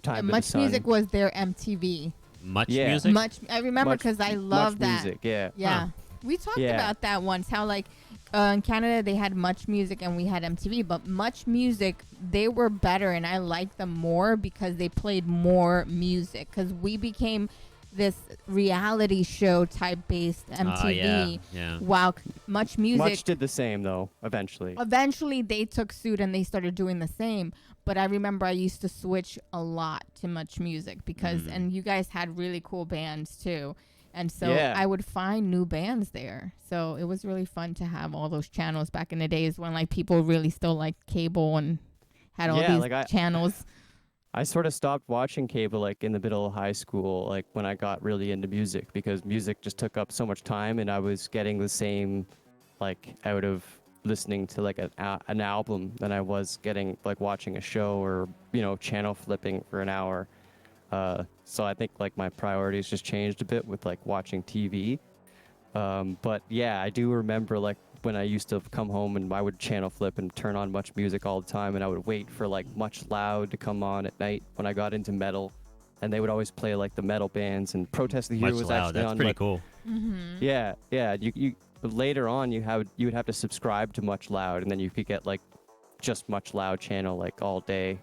[SPEAKER 3] time in the
[SPEAKER 1] Much
[SPEAKER 3] sun.
[SPEAKER 1] Music was their MTV.
[SPEAKER 2] Much
[SPEAKER 3] Yeah.
[SPEAKER 2] music?
[SPEAKER 1] I remember
[SPEAKER 3] Much-
[SPEAKER 1] because I love
[SPEAKER 3] Much
[SPEAKER 1] that.
[SPEAKER 3] Music, yeah.
[SPEAKER 1] Yeah.
[SPEAKER 2] Huh.
[SPEAKER 1] We talked
[SPEAKER 3] Yeah.
[SPEAKER 1] about that once, how like in Canada they had Much Music and we had MTV, but Much Music, they were better and I liked them more because they played more music, because we became this reality show type based MTV.
[SPEAKER 2] Yeah.
[SPEAKER 1] While Much Music,
[SPEAKER 3] Much did the same though.
[SPEAKER 1] eventually they took suit and they started doing the same. But I remember I used to switch a lot to Much Music because, and you guys had really cool bands too. And so
[SPEAKER 3] Yeah.
[SPEAKER 1] I would find new bands there. So it was really fun to have all those channels back in the days when like people really still liked cable and had all
[SPEAKER 3] Yeah,
[SPEAKER 1] these
[SPEAKER 3] like
[SPEAKER 1] channels.
[SPEAKER 3] I sort of stopped watching cable like in the middle of high school, like when I got really into music, because music just took up so much time, and I was getting the same like out of listening to like an album than I was getting like watching a show or channel flipping for an hour. So I think like my priorities just changed a bit with like watching TV. But yeah, I do remember like when I used to come home and I would channel flip and turn on Much Music all the time, and I would wait for like Much Loud to come on at night when I got into metal, and they would always play like the metal bands, and Protest of the Year
[SPEAKER 2] Much
[SPEAKER 3] was
[SPEAKER 2] loud.
[SPEAKER 3] actually
[SPEAKER 2] That's
[SPEAKER 3] on.
[SPEAKER 2] pretty
[SPEAKER 3] like,
[SPEAKER 2] cool.
[SPEAKER 3] Yeah. You later on you would have to subscribe to Much Loud, and then you could get like just Much Loud channel like all day,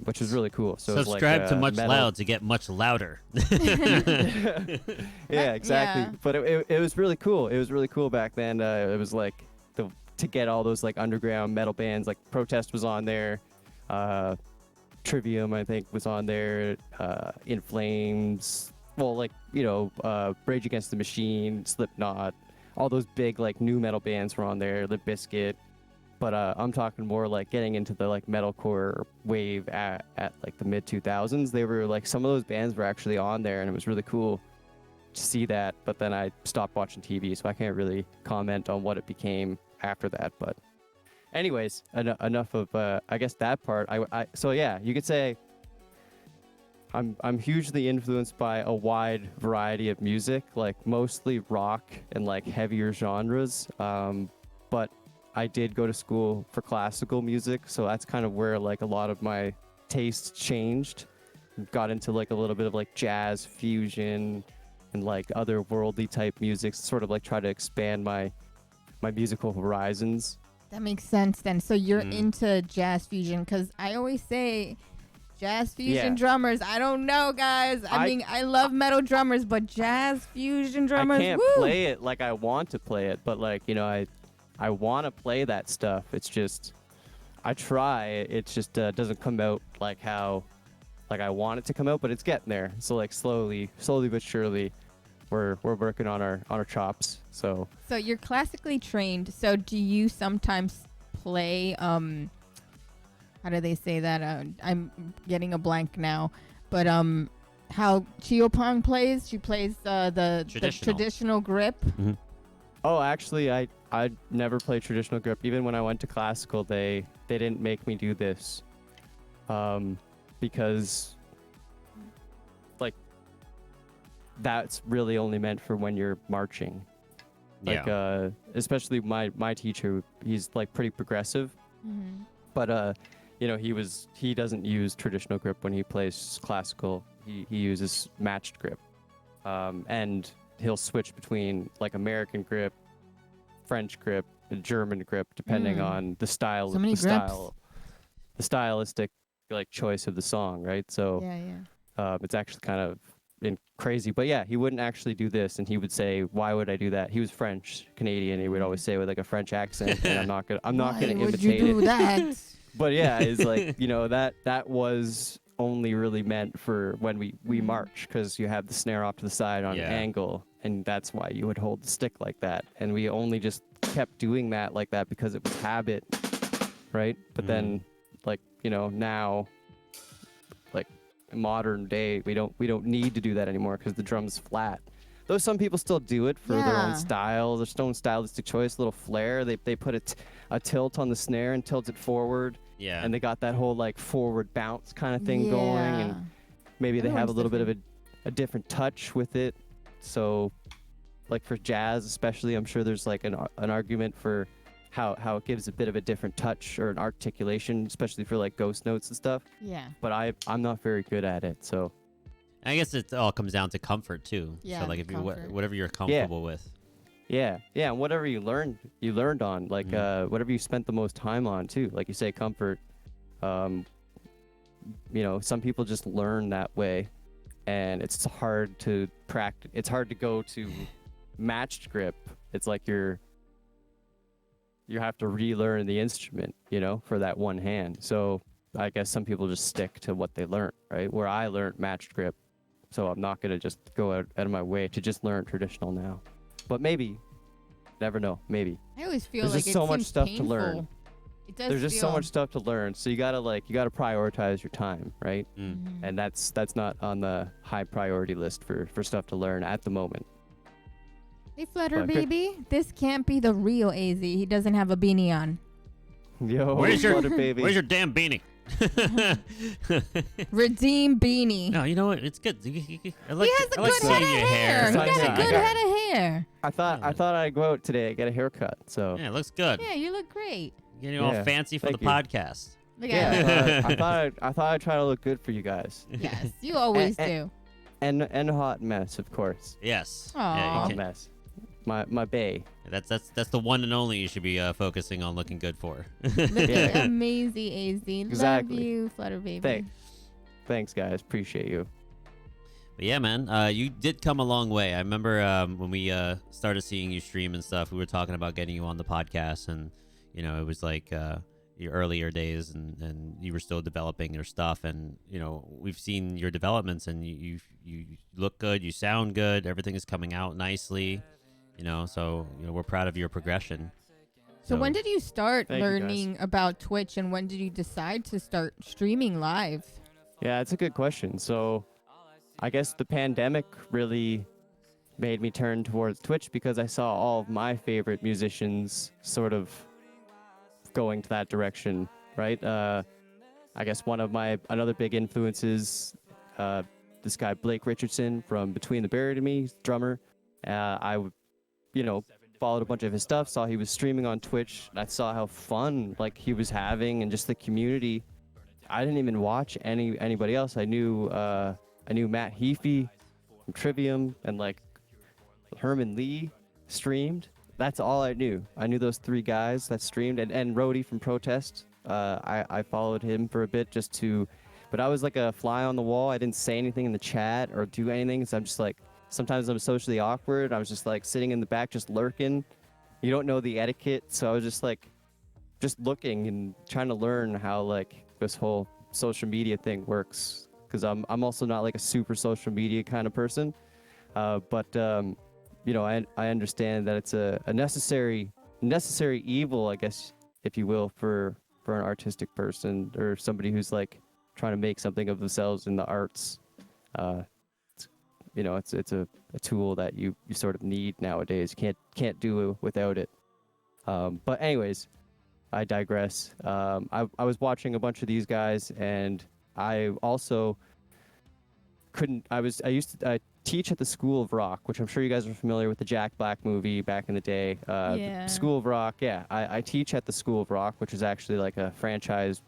[SPEAKER 3] which was really cool. So it was,
[SPEAKER 2] Subscribe
[SPEAKER 3] like,
[SPEAKER 2] to Much
[SPEAKER 3] metal.
[SPEAKER 2] Loud to get much louder.
[SPEAKER 3] Yeah, exactly.
[SPEAKER 1] Yeah.
[SPEAKER 3] But it was really cool. It was really cool back then. It was like to get all those like underground metal bands. Like Protest was on there. Trivium, I think, was on there. In Flames. Well, like Rage Against the Machine, Slipknot, all those big like new metal bands were on there. Limp Bizkit. But I'm talking more like getting into the like metalcore wave at like the mid 2000s. They were like, some of those bands were actually on there, and it was really cool to see that. But then I stopped watching TV, so I can't really comment on what it became after that. But anyways, enough of I guess that part. So yeah, you could say I'm hugely influenced by a wide variety of music, like mostly rock and like heavier genres. But I did go to school for classical music, so that's kind of where like a lot of my tastes changed. Got into like a little bit of like jazz fusion and like other worldly type music, sort of like try to expand my musical horizons.
[SPEAKER 1] That makes sense then. So you're into jazz fusion, because I always say jazz fusion drummers. I don't know, guys. I mean, I love metal drummers, but jazz fusion drummers.
[SPEAKER 3] I can't
[SPEAKER 1] woo!
[SPEAKER 3] play it like I want to play it, but like I want to play that stuff. It's just I try. It just doesn't come out like how like I want it to come out, but it's getting there. So like slowly but surely, we're working on our chops. So
[SPEAKER 1] you're classically trained. So do you sometimes play how do they say that? I'm getting a blank now. But how Chiopong plays? She plays the traditional grip.
[SPEAKER 3] oh, actually, I never played traditional grip. Even when I went to classical, they didn't make me do this, because like that's really only meant for when you're marching. Like especially my teacher, he's like pretty progressive.
[SPEAKER 1] Mm-hmm.
[SPEAKER 3] But he doesn't use traditional grip when he plays classical. He uses matched grip. And he'll switch between like American grip, French grip, and German grip depending on the style
[SPEAKER 1] So many
[SPEAKER 3] the stylistic like choice of the song, right? So it's actually kind of crazy. But yeah, he wouldn't actually do this, and he would say, "Why would I do that?" He was French Canadian. He would always say with like a French accent, and I'm not gonna imitate
[SPEAKER 1] you do
[SPEAKER 3] it.
[SPEAKER 1] that?
[SPEAKER 3] But yeah, it's like that was only really meant for when we march, because you have the snare off to the side on an angle, and that's why you would hold the stick like that. And we only just kept doing that like that because it was habit, right? But then like now, like in modern day, we don't need to do that anymore because the drum's flat. Though some people still do it for their own style, their own stylistic choice, a little flair. They put a tilt on the snare and tilt it forward.
[SPEAKER 2] Yeah.
[SPEAKER 3] And they got that whole like forward bounce kind of thing going, and maybe they have a little bit of a different touch with it. So like for jazz especially, I'm sure there's like an argument for how it gives a bit of a different touch or an articulation, especially for like ghost notes and stuff.
[SPEAKER 1] Yeah.
[SPEAKER 3] But I'm not very good at it, so
[SPEAKER 2] I guess it all comes down to comfort too.
[SPEAKER 1] Yeah,
[SPEAKER 2] So like if you
[SPEAKER 1] comfort.
[SPEAKER 2] whatever you're comfortable with.
[SPEAKER 3] yeah, and whatever you learned on, like whatever you spent the most time on too. Like you say, comfort. Some people just learn that way, and it's hard to practice. It's hard to go to matched grip. It's like you have to relearn the instrument, for that one hand. So I guess some people just stick to what they learned, right? Where I learned matched grip, so I'm not gonna just go out of my way to just learn traditional now. But maybe, never know. Maybe
[SPEAKER 1] I always feel
[SPEAKER 3] there's
[SPEAKER 1] like
[SPEAKER 3] just
[SPEAKER 1] it
[SPEAKER 3] so much
[SPEAKER 1] seems
[SPEAKER 3] stuff
[SPEAKER 1] painful.
[SPEAKER 3] to learn.
[SPEAKER 1] It does.
[SPEAKER 3] There's just so
[SPEAKER 1] feel-
[SPEAKER 3] much stuff to learn, so you gotta prioritize your time, right?
[SPEAKER 1] Mhm.
[SPEAKER 3] And that's not on the high priority list for stuff to learn at the moment.
[SPEAKER 1] Hey, Flutter
[SPEAKER 3] But good-
[SPEAKER 1] baby, this can't be the real AZ. He doesn't have a beanie on.
[SPEAKER 3] Yo,
[SPEAKER 2] Where's your
[SPEAKER 3] Flutter baby?
[SPEAKER 2] Where's your damn beanie?
[SPEAKER 1] Redeem beanie.
[SPEAKER 2] No, you know what? It's good. I like,
[SPEAKER 1] He has a
[SPEAKER 2] I like
[SPEAKER 1] good
[SPEAKER 2] seeing
[SPEAKER 1] head of
[SPEAKER 2] your
[SPEAKER 1] hair. He
[SPEAKER 3] It's
[SPEAKER 1] got
[SPEAKER 3] nice.
[SPEAKER 1] a
[SPEAKER 3] I
[SPEAKER 1] good
[SPEAKER 3] got-
[SPEAKER 1] head of hair.
[SPEAKER 3] I thought I'd go out today and get a haircut. So
[SPEAKER 2] Yeah, it looks good.
[SPEAKER 1] Yeah, you look great.
[SPEAKER 2] Getting all
[SPEAKER 3] Yeah,
[SPEAKER 2] fancy for
[SPEAKER 3] thank
[SPEAKER 2] the
[SPEAKER 3] you.
[SPEAKER 2] podcast.
[SPEAKER 1] Look
[SPEAKER 3] yeah,
[SPEAKER 1] at
[SPEAKER 3] I thought I'd try to look good for you guys.
[SPEAKER 1] Yes, you always
[SPEAKER 3] And-
[SPEAKER 1] do.
[SPEAKER 3] And a hot mess, of course.
[SPEAKER 2] Yes.
[SPEAKER 1] Aw.
[SPEAKER 2] Yeah, you
[SPEAKER 3] Hot
[SPEAKER 2] can-
[SPEAKER 3] mess. My bae.
[SPEAKER 2] that's the one and only you should be focusing on looking good for.
[SPEAKER 1] Look
[SPEAKER 3] Yeah.
[SPEAKER 1] at amazing AZ.
[SPEAKER 3] Exactly.
[SPEAKER 1] Love you, Flutter baby.
[SPEAKER 3] Thanks, guys. Appreciate you.
[SPEAKER 2] But yeah, man, you did come a long way. I remember when we started seeing you stream and stuff, we were talking about getting you on the podcast, and it was like your earlier days, and you were still developing your stuff, and we've seen your developments, and you look good, you sound good, everything is coming out nicely, so we're proud of your progression.
[SPEAKER 1] So when did you start
[SPEAKER 3] Thank you, guys.
[SPEAKER 1] learning about Twitch, and when did you decide to start streaming live?
[SPEAKER 3] Yeah, it's a good question. So I guess the pandemic really made me turn towards Twitch because I saw all of my favorite musicians sort of going to that direction, right? I guess one of another big influences, this guy Blake Richardson from Between the Buried and Me, drummer. Followed a bunch of his stuff, saw he was streaming on Twitch. I saw how fun he was having and just the community. I didn't even watch anybody else. I knew Matt Heafy from Trivium and Herman Lee streamed. That's all I knew. I knew those three guys that streamed, and Rhodey from Protest. I followed him for a bit but I was like a fly on the wall. I didn't say anything in the chat or do anything. So I'm just sometimes I'm socially awkward. I was just sitting in the back, just lurking. You don't know the etiquette, so I was just looking and trying to learn how this whole social media thing works. Because I'm also not a super social media kind of person, but I understand that it's a necessary evil, I guess, if you will, for an artistic person or somebody who's trying to make something of themselves in the arts. It's a tool that you sort of need nowadays. You can't do without it. But anyways, I digress. I was watching a bunch of these guys, and I also couldn't. I used to teach at the School of Rock, which I'm sure you guys are familiar with the Jack Black movie back in the day.
[SPEAKER 1] Yeah.
[SPEAKER 3] The School of Rock, yeah. I teach at the School of Rock, which is actually like a franchise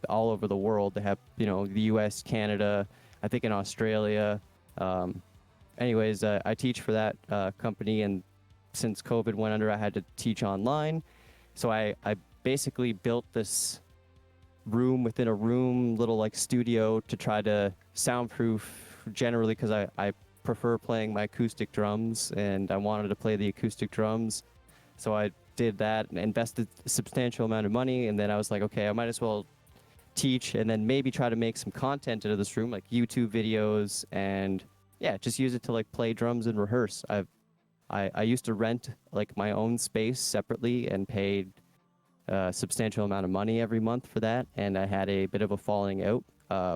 [SPEAKER 3] all over the world. They have, the U.S., Canada, I think in Australia. Anyways, I teach for that company, and since COVID went under, I had to teach online. So I basically built this room within a room, little like studio to try to soundproof generally, because I prefer playing my acoustic drums, and I wanted to play the acoustic drums. So I did that and invested a substantial amount of money, and then I was like, okay, I might as well teach and then maybe try to make some content into this room, like YouTube videos, and yeah, just use it to like play drums and rehearse. I used to rent like my own space separately and paid a substantial amount of money every month for that, and I had a bit of a falling out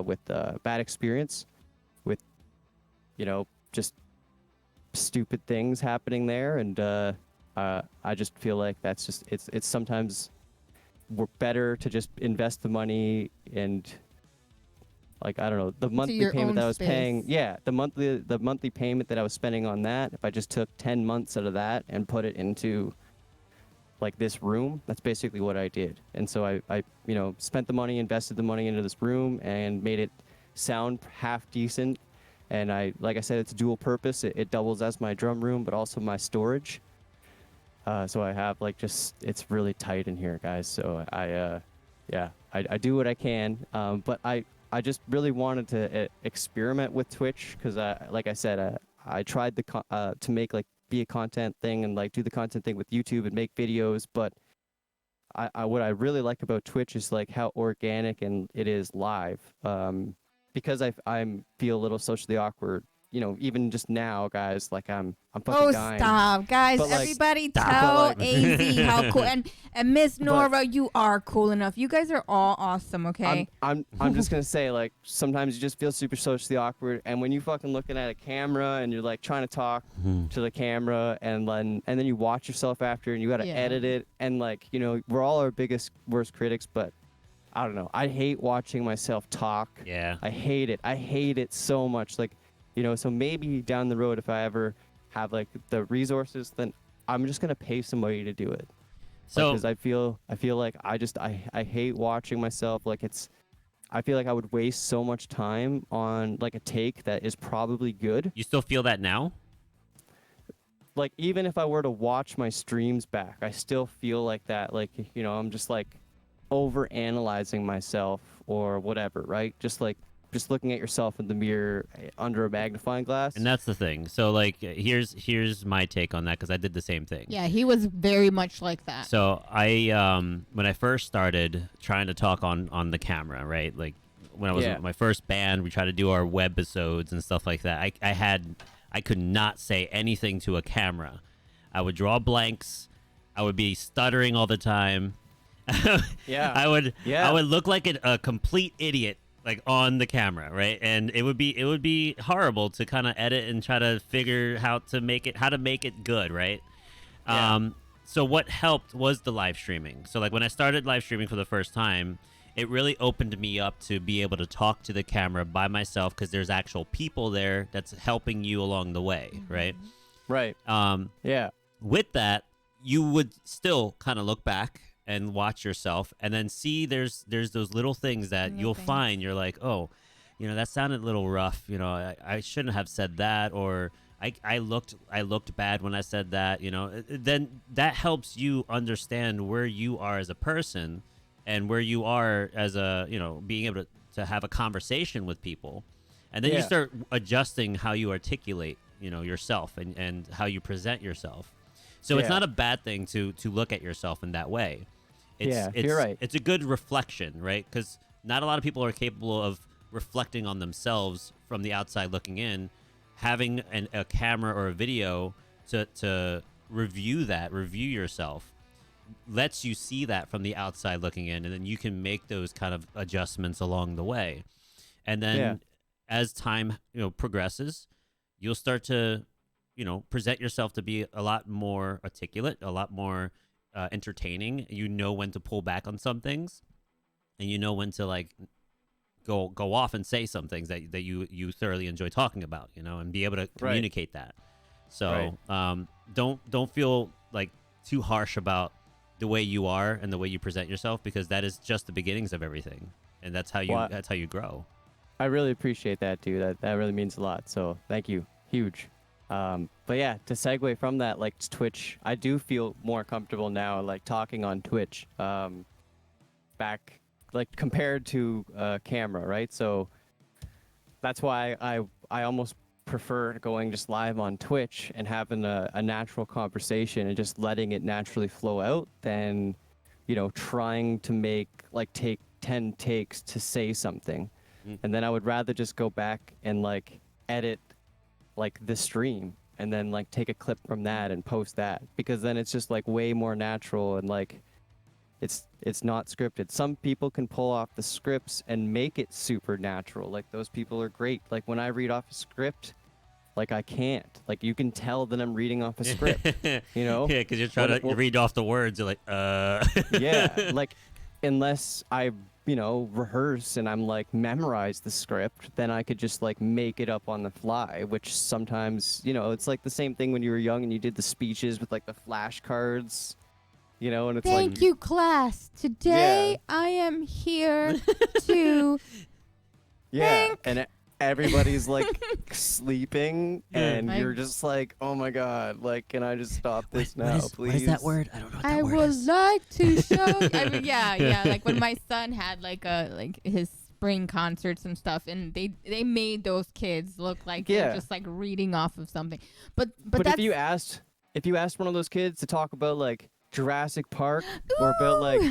[SPEAKER 3] with bad experience with just stupid things happening there, and I just feel like that's just it's sometimes better to just invest the money and, like, I don't know, the monthly
[SPEAKER 1] your
[SPEAKER 3] payment
[SPEAKER 1] own
[SPEAKER 3] that I was
[SPEAKER 1] space.
[SPEAKER 3] paying. Yeah, the monthly payment that I was spending on that, if I just took 10 months out of that and put it into like this room, that's basically what I did. And so I spent the money, invested the money into this room, and made it sound half decent. And like I said, it's dual purpose. It doubles as my drum room, but also my storage. So I have it's really tight in here, guys. So I do what I can. But I just really wanted to experiment with Twitch, because like I said, I tried to make be a content thing and like do the content thing with YouTube and make videos. But what I really like about Twitch is like how organic and it is live. Because I feel a little socially awkward, even just now, guys, like I'm fucking dying.
[SPEAKER 1] Stop, guys!
[SPEAKER 3] But, like,
[SPEAKER 1] Everybody
[SPEAKER 3] stop.
[SPEAKER 1] tell
[SPEAKER 3] But, like-
[SPEAKER 1] AZ how cool and Miss Nora, you are cool enough. You guys are all awesome. Okay.
[SPEAKER 3] I'm just gonna say, like, sometimes you just feel super socially awkward, and when you fucking looking at a camera and you're like trying to talk to the camera, and then you watch yourself after, and you gotta
[SPEAKER 1] Yeah.
[SPEAKER 3] edit it, and like, we're all our worst critics, but I don't know, I hate watching myself talk.
[SPEAKER 2] Yeah.
[SPEAKER 3] I hate it so much. Like, so maybe down the road, if I ever have like the resources, then I'm just gonna pay somebody to do it.
[SPEAKER 2] So
[SPEAKER 3] Because I feel like I hate watching myself. Like, I feel like I would waste so much time on like a take that is probably good.
[SPEAKER 2] you still feel that now?
[SPEAKER 3] Like, even if I were to watch my streams back, I still feel like that. Like, I'm just like over analyzing myself or whatever, right? Just looking at yourself in the mirror under a magnifying glass.
[SPEAKER 2] And that's the thing. So like, here's my take on that, because I did the same thing.
[SPEAKER 1] Yeah, he was very much like that.
[SPEAKER 2] So I when I first started trying to talk on the camera, right? Like when I was with my first band, we tried to do our webisodes and stuff like that. I could not say anything to a camera. I would draw blanks. I would be stuttering all the time.
[SPEAKER 3] Yeah.
[SPEAKER 2] I would look like a complete idiot, like on the camera, right? And it would be horrible to kind of edit and try to figure how to make it good, right?
[SPEAKER 3] Yeah.
[SPEAKER 2] So what helped was the live streaming. So like when I started live streaming for the first time, it really opened me up to be able to talk to the camera by myself, because there's actual people there that's helping you along the way, right?
[SPEAKER 3] Right. Yeah.
[SPEAKER 2] With that, you would still kind of look back and watch yourself, and then see there's those little things that
[SPEAKER 1] New
[SPEAKER 2] you'll
[SPEAKER 1] things.
[SPEAKER 2] find. You're like, oh, that sounded a little rough. I shouldn't have said that, or I looked bad when I said that. Then that helps you understand where you are as a person, and where you are as a being able to have a conversation with people, and then you
[SPEAKER 3] Yeah.
[SPEAKER 2] start adjusting how you articulate yourself and how you present yourself. So it's
[SPEAKER 3] Yeah.
[SPEAKER 2] not a bad thing to look at yourself in that way.
[SPEAKER 3] You're right.
[SPEAKER 2] It's a good reflection, right? Because not a lot of people are capable of reflecting on themselves from the outside looking in. Having a camera or a video to review yourself lets you see that from the outside looking in, and then you can make those kind of adjustments along the way. And then as time progresses, you'll start to present yourself to be a lot more articulate, a lot more entertaining. You know when to pull back on some things, and you know when to like go off and say some things that you thoroughly enjoy talking about, and be able to communicate that. So don't feel like too harsh about the way you are and the way you present yourself, because that is just the beginnings of everything, and that's how you grow.
[SPEAKER 3] I really appreciate that, dude. That really means a lot. So thank you. Huge. But yeah, to segue from that, like Twitch, I do feel more comfortable now, like talking on Twitch, back, like compared to camera, right? So that's why I almost prefer going just live on Twitch and having a natural conversation and just letting it naturally flow out than, trying to take 10 takes to say something. And then I would rather just go back and like edit like the stream and then like take a clip from that and post that, because then it's just like way more natural and like it's not scripted. Some people can pull off the scripts and make it super natural. Like those people are great. Like when I read off a script, like I can't. Like you can tell that I'm reading off a script,
[SPEAKER 2] Yeah, because you're trying to read off the words. You're like,
[SPEAKER 3] Yeah, like unless I, rehearse and I'm like memorize the script, then I could just like make it up on the fly, which sometimes, it's like the same thing when you were young and you did the speeches with like the flashcards. And it's
[SPEAKER 1] Thank you, class. Today I am here to thank.
[SPEAKER 3] And everybody's like sleeping, and
[SPEAKER 1] Like-
[SPEAKER 3] you're just like, oh my god, like, can I just stop this now, please?
[SPEAKER 2] What is that word? I don't know what that
[SPEAKER 1] I
[SPEAKER 2] word
[SPEAKER 1] would
[SPEAKER 2] is.
[SPEAKER 1] like to show. I mean, yeah. Like when my son had like his spring concerts and stuff, and they made those kids look like they're just like reading off of something. But that's,
[SPEAKER 3] if you asked one of those kids to talk about like Jurassic Park or about like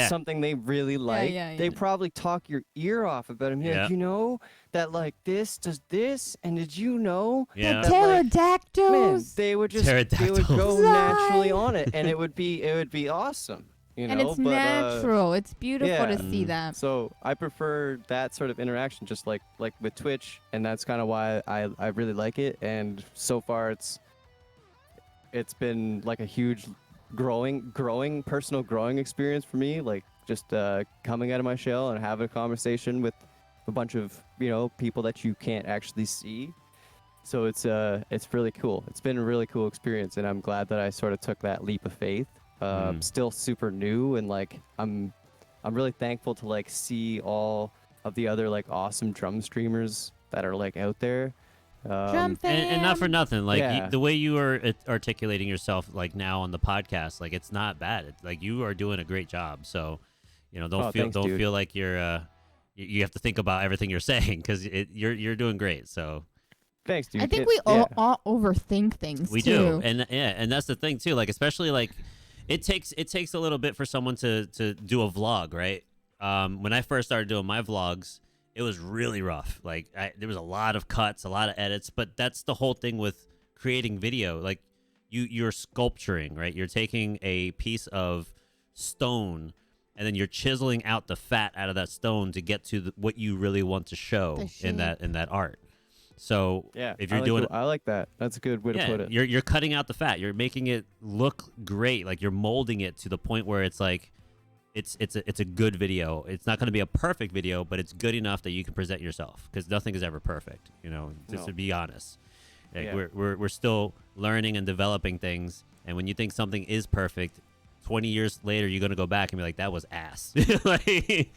[SPEAKER 3] something they really like, they probably talk your ear off about him. Like, that like this does this, and did you know
[SPEAKER 2] Yeah.
[SPEAKER 1] the
[SPEAKER 3] that, like,
[SPEAKER 1] pterodactyls.
[SPEAKER 3] they would go
[SPEAKER 2] Pterodactyls.
[SPEAKER 3] naturally on it, and it would be awesome.
[SPEAKER 1] And it's natural. It's beautiful to see that.
[SPEAKER 3] So I prefer that sort of interaction, just like with Twitch, and that's kind of why I really like it. And so far, it's been like a huge personal growing experience for me. Like just coming out of my shell and having a conversation with a bunch of people that you can't actually see. So it's really cool. It's been a really cool experience, and I'm glad that I sort of took that leap of faith. Still super new, and like I'm really thankful to like see all of the other like awesome drum streamers that are like out there.
[SPEAKER 1] Drum fam.
[SPEAKER 2] And not for nothing, like
[SPEAKER 3] Yeah.
[SPEAKER 2] the way you are articulating yourself, like now on the podcast, like it's not bad. It's like you are doing a great job. So, don't feel like you're you have to think about everything you're saying, because you're doing great. So
[SPEAKER 3] Thanks, dude.
[SPEAKER 1] I think we all overthink things.
[SPEAKER 2] we
[SPEAKER 1] too.
[SPEAKER 2] do, and that's the thing too. Like especially like it takes a little bit for someone to do a vlog, right? When I first started doing my vlogs, it was really rough. Like there was a lot of cuts, a lot of edits, but that's the whole thing with creating video. Like you're sculpturing, right? You're taking a piece of stone and then you're chiseling out the fat out of that stone to get to what you really want to show in that art. So if you're doing,
[SPEAKER 3] I like that. That's a good way to put it.
[SPEAKER 2] You're cutting out the fat. You're making it look great. Like you're molding it to the point where it's like it's a good video. It's not going to be a perfect video, but it's good enough that you can present yourself, because nothing is ever perfect. Just to be honest. Like we're still learning and developing things, and when you think something is perfect, 20 years later you're going to go back and be like, that was ass. Like,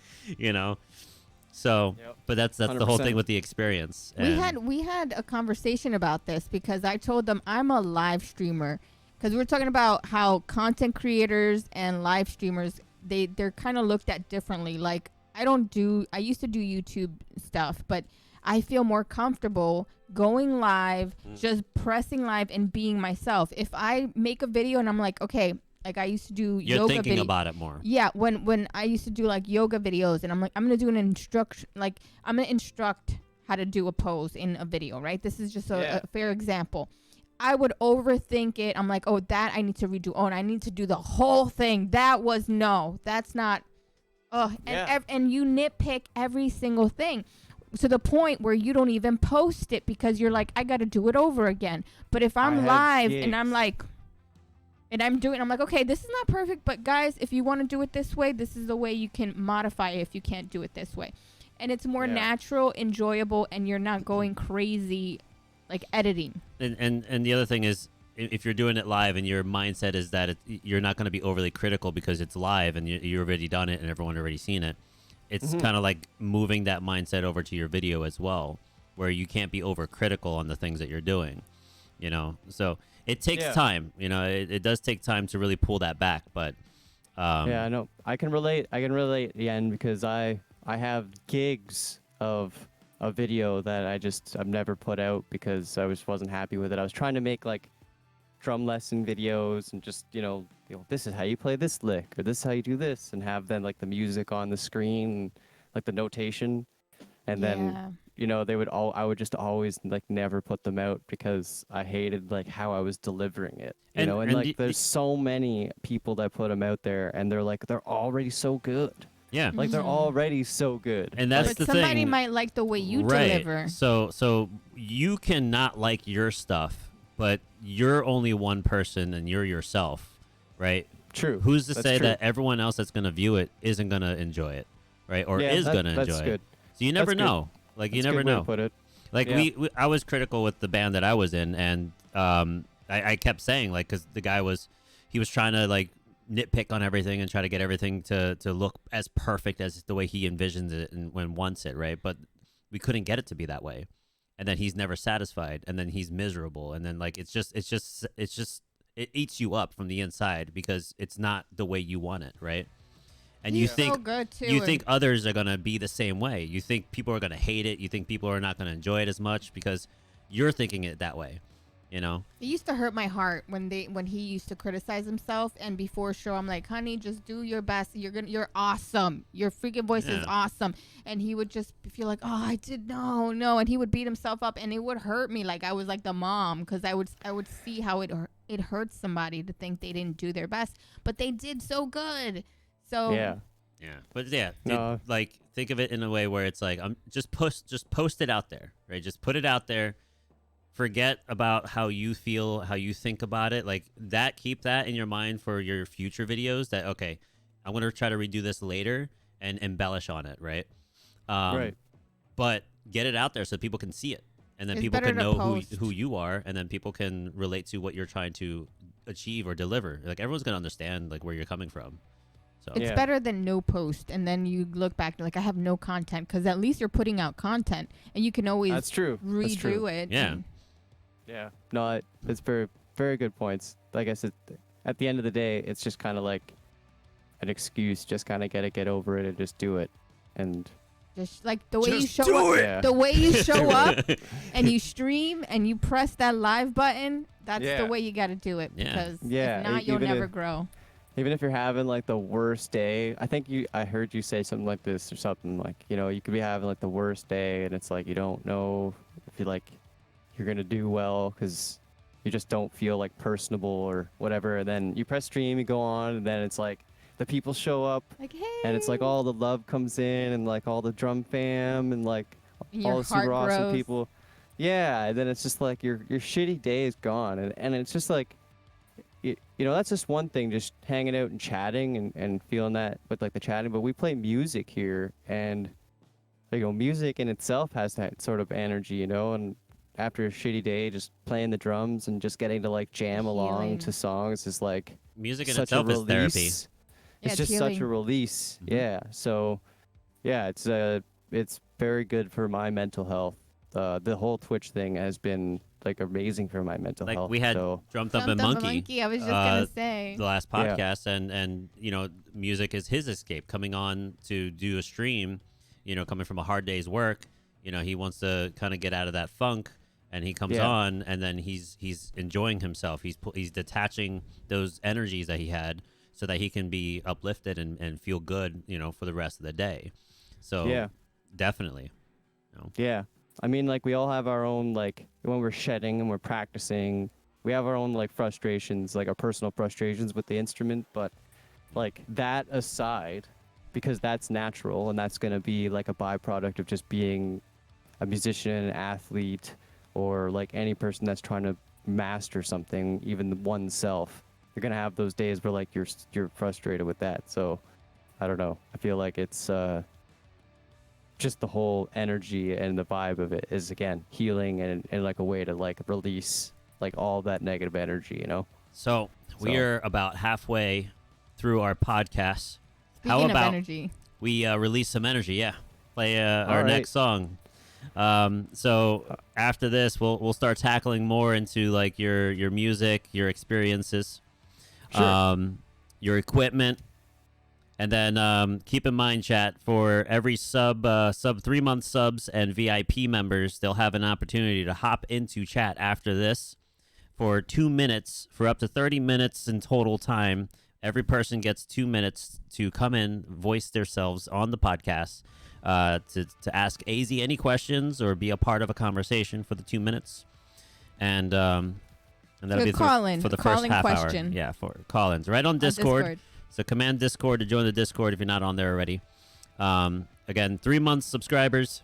[SPEAKER 2] So, but that's 100%. The whole thing with the experience.
[SPEAKER 1] We had a conversation about this, because I told them I'm a live streamer, because we were talking about how content creators and live streamers, they're kind of looked at differently. Like I used to do YouTube stuff, but I feel more comfortable going live, just pressing live and being myself. If I make a video and I'm like, okay, like I used to do
[SPEAKER 2] You're
[SPEAKER 1] yoga
[SPEAKER 2] thinking about it more.
[SPEAKER 1] Yeah, when I used to do like yoga videos, and I'm like, I'm gonna do I'm gonna instruct how to do a pose in a video, right? This is just a fair example. I would overthink it. I'm like, oh, that I need to redo. Oh, and I need to do the whole thing. That's not. And you nitpick every single thing, to the point where you don't even post it, because you're like, I got to do it over again. But if I'm live and I'm like. And I'm like, okay, this is not perfect, but guys, if you want to do it this way, this is the way you can modify it if you can't do it this way. and it's more
[SPEAKER 3] Yeah.
[SPEAKER 1] natural, enjoyable, and you're not going crazy like editing.
[SPEAKER 2] And the other thing is, if you're doing it live and your mindset is that you're not going to be overly critical because it's live and you've already done it and everyone already seen it, it's kind of like moving that mindset over to your video as well, where you can't be overcritical on the things that you're doing, you know. So it takes time, you know. It does take time to really pull that back, but
[SPEAKER 3] yeah, I know. I can relate, Yen, because I have gigs of a video that I've never put out because I wasn't happy with it. I was trying to make like drum lesson videos and just, this is how you play this lick, or this is how you do this, and have then like the music on the screen, like the notation, and then I would just always like never put them out because I hated like how I was delivering it, and like there's so many people that put them out there and they're already so good.
[SPEAKER 2] Yeah.
[SPEAKER 3] Like they're already so good.
[SPEAKER 2] And that's
[SPEAKER 1] But
[SPEAKER 2] the
[SPEAKER 1] somebody
[SPEAKER 2] thing.
[SPEAKER 1] might like the way you
[SPEAKER 2] Right.
[SPEAKER 1] deliver.
[SPEAKER 2] So you cannot like your stuff, but you're only one person and you're yourself, right?
[SPEAKER 3] True.
[SPEAKER 2] Who's to
[SPEAKER 3] That's
[SPEAKER 2] say
[SPEAKER 3] true.
[SPEAKER 2] that everyone else that's going to view it isn't going to enjoy it, right? Or is going to enjoy
[SPEAKER 3] that's
[SPEAKER 2] it.
[SPEAKER 3] good.
[SPEAKER 2] So you never
[SPEAKER 3] That's good.
[SPEAKER 2] know. Like you
[SPEAKER 3] That's a
[SPEAKER 2] never
[SPEAKER 3] good way to
[SPEAKER 2] know.
[SPEAKER 3] put it.
[SPEAKER 2] Like
[SPEAKER 3] Yeah.
[SPEAKER 2] I was critical with the band that I was in, and I kept saying like, because the guy was trying to like nitpick on everything and try to get everything to look as perfect as the way he envisions it and when wants it, right? But we couldn't get it to be that way, and then he's never satisfied, and then he's miserable, and then like it eats you up from the inside because it's not the way you want it, right? And you
[SPEAKER 1] He's
[SPEAKER 2] think
[SPEAKER 1] so good too.
[SPEAKER 2] you think others are going to be the same way. You think people are going to hate it. You think people are not going to enjoy it as much because you're thinking it that way, you know?
[SPEAKER 1] It used to hurt my heart when he used to criticize himself, and before show I'm like, honey, just do your best. You're awesome. Your freaking voice is
[SPEAKER 2] Yeah.
[SPEAKER 1] awesome. And he would just feel like, oh, I did no, and he would beat himself up, and it would hurt me like I was like the mom, because I would see how it hurts somebody to think they didn't do their best, but they did so good. So
[SPEAKER 3] Yeah.
[SPEAKER 2] Yeah, but yeah,
[SPEAKER 3] No.
[SPEAKER 2] like think of it in a way where it's like just post it out there, right? Just put it out there. Forget about how you feel, how you think about it. Like that, keep that in your mind for your future videos. That okay, I'm gonna try to redo this later and embellish on it, right?
[SPEAKER 3] Right.
[SPEAKER 2] But get it out there so people can see it, and then
[SPEAKER 1] It's
[SPEAKER 2] people
[SPEAKER 1] better
[SPEAKER 2] can
[SPEAKER 1] to
[SPEAKER 2] know
[SPEAKER 1] post.
[SPEAKER 2] who you are, and then people can relate to what you're trying to achieve or deliver. Like everyone's gonna understand like where you're coming from. So
[SPEAKER 1] it's
[SPEAKER 3] Yeah.
[SPEAKER 1] better than no post, and then you look back like I have no content, because at least you're putting out content, and you can always
[SPEAKER 3] That's true. That's
[SPEAKER 1] redo
[SPEAKER 3] true.
[SPEAKER 1] it.
[SPEAKER 2] Yeah.
[SPEAKER 1] and-
[SPEAKER 3] Yeah. No, it's very, very good points. Like I said, at the end of the day, it's just kind of like an excuse. Just kind of get over it and just do it. And
[SPEAKER 1] Just like the way you
[SPEAKER 2] Just
[SPEAKER 1] show
[SPEAKER 2] do
[SPEAKER 1] up,
[SPEAKER 2] it!
[SPEAKER 3] Yeah.
[SPEAKER 1] the way you show up, and you stream and you press that live button. That's
[SPEAKER 3] Yeah.
[SPEAKER 1] the way you got to do it,
[SPEAKER 2] Yeah.
[SPEAKER 1] because
[SPEAKER 3] Yeah,
[SPEAKER 1] if not, you'll
[SPEAKER 3] even
[SPEAKER 1] never
[SPEAKER 3] if-
[SPEAKER 1] grow.
[SPEAKER 3] even if you're having like the worst day, I heard you say something like this or something like, you could be having like the worst day and it's like you don't know if you're going to do well because you just don't feel like personable or whatever. And then you press stream, you go on, and then it's like the people show up
[SPEAKER 1] Like, hey,
[SPEAKER 3] and it's like all the love comes in and like all the drum fam and like
[SPEAKER 1] and
[SPEAKER 3] all
[SPEAKER 1] your
[SPEAKER 3] the
[SPEAKER 1] heart
[SPEAKER 3] super awesome
[SPEAKER 1] grows.
[SPEAKER 3] people. Yeah, and then it's just like your shitty day is gone, and it's just like, that's just one thing, just hanging out and chatting and feeling that with like the chatting. But we play music here, and music in itself has that sort of energy, and after a shitty day, just playing the drums and just getting to like jam along
[SPEAKER 1] Healing.
[SPEAKER 3] to songs is like
[SPEAKER 2] music in
[SPEAKER 3] such
[SPEAKER 2] itself
[SPEAKER 3] a
[SPEAKER 2] is therapy.
[SPEAKER 3] release.
[SPEAKER 1] Yeah,
[SPEAKER 3] It's
[SPEAKER 1] it's
[SPEAKER 3] just such a
[SPEAKER 1] healing.
[SPEAKER 3] release.
[SPEAKER 2] Mhm.
[SPEAKER 3] Yeah. So, yeah, it's very good for my mental health. The whole Twitch thing has been like amazing for my mental
[SPEAKER 2] Like
[SPEAKER 3] health.
[SPEAKER 2] we had
[SPEAKER 3] so,
[SPEAKER 2] Drummed Up
[SPEAKER 1] Jumped
[SPEAKER 2] and
[SPEAKER 1] Up a
[SPEAKER 2] Monkey.
[SPEAKER 1] I was just gonna
[SPEAKER 2] uh,
[SPEAKER 1] say.
[SPEAKER 2] The last
[SPEAKER 3] Yeah.
[SPEAKER 2] podcast, and music is his escape. Coming on to do a stream, coming from a hard day's work, he wants to kind of get out of that funk, and he comes
[SPEAKER 3] Yeah.
[SPEAKER 2] on, and then he's enjoying himself. He's detaching those energies that he had, so that he can be uplifted and feel good, for the rest of the day. So
[SPEAKER 3] yeah.
[SPEAKER 2] definitely,
[SPEAKER 3] Yeah. I mean, like, we all have our own, like, when we're shedding and we're practicing, we have our own, like, frustrations, like, our personal frustrations with the instrument. But, like, that aside, because that's natural and that's going to be, like, a byproduct of just being a musician, an athlete, or, like, any person that's trying to master something, even oneself. You're going to have those days where, like, you're frustrated with that. So, I don't know. I feel like it's just the whole energy and the vibe of it is, again, healing and like a way to like release like all that negative energy, you know?
[SPEAKER 2] So we are about halfway through our podcast. How
[SPEAKER 1] Speaking of
[SPEAKER 2] about
[SPEAKER 1] energy.
[SPEAKER 2] we release some energy? Yeah, play our
[SPEAKER 3] right.
[SPEAKER 2] next song. So after this, we'll start tackling more into like your music, your experiences,
[SPEAKER 3] Sure.
[SPEAKER 2] your equipment, and then keep in mind, chat, for every sub 3-month subs and VIP members, they'll have an opportunity to hop into chat after this for 2 minutes, for up to 30 minutes in total time. Every person gets 2 minutes to come in, voice themselves on the podcast, to ask AZ any questions or be a part of a conversation for the 2 minutes, and that'll be for the first half
[SPEAKER 1] question.
[SPEAKER 2] hour. Yeah, for call-ins right on Discord. So command Discord to join the Discord if you're not on there already. Again, 3-month subscribers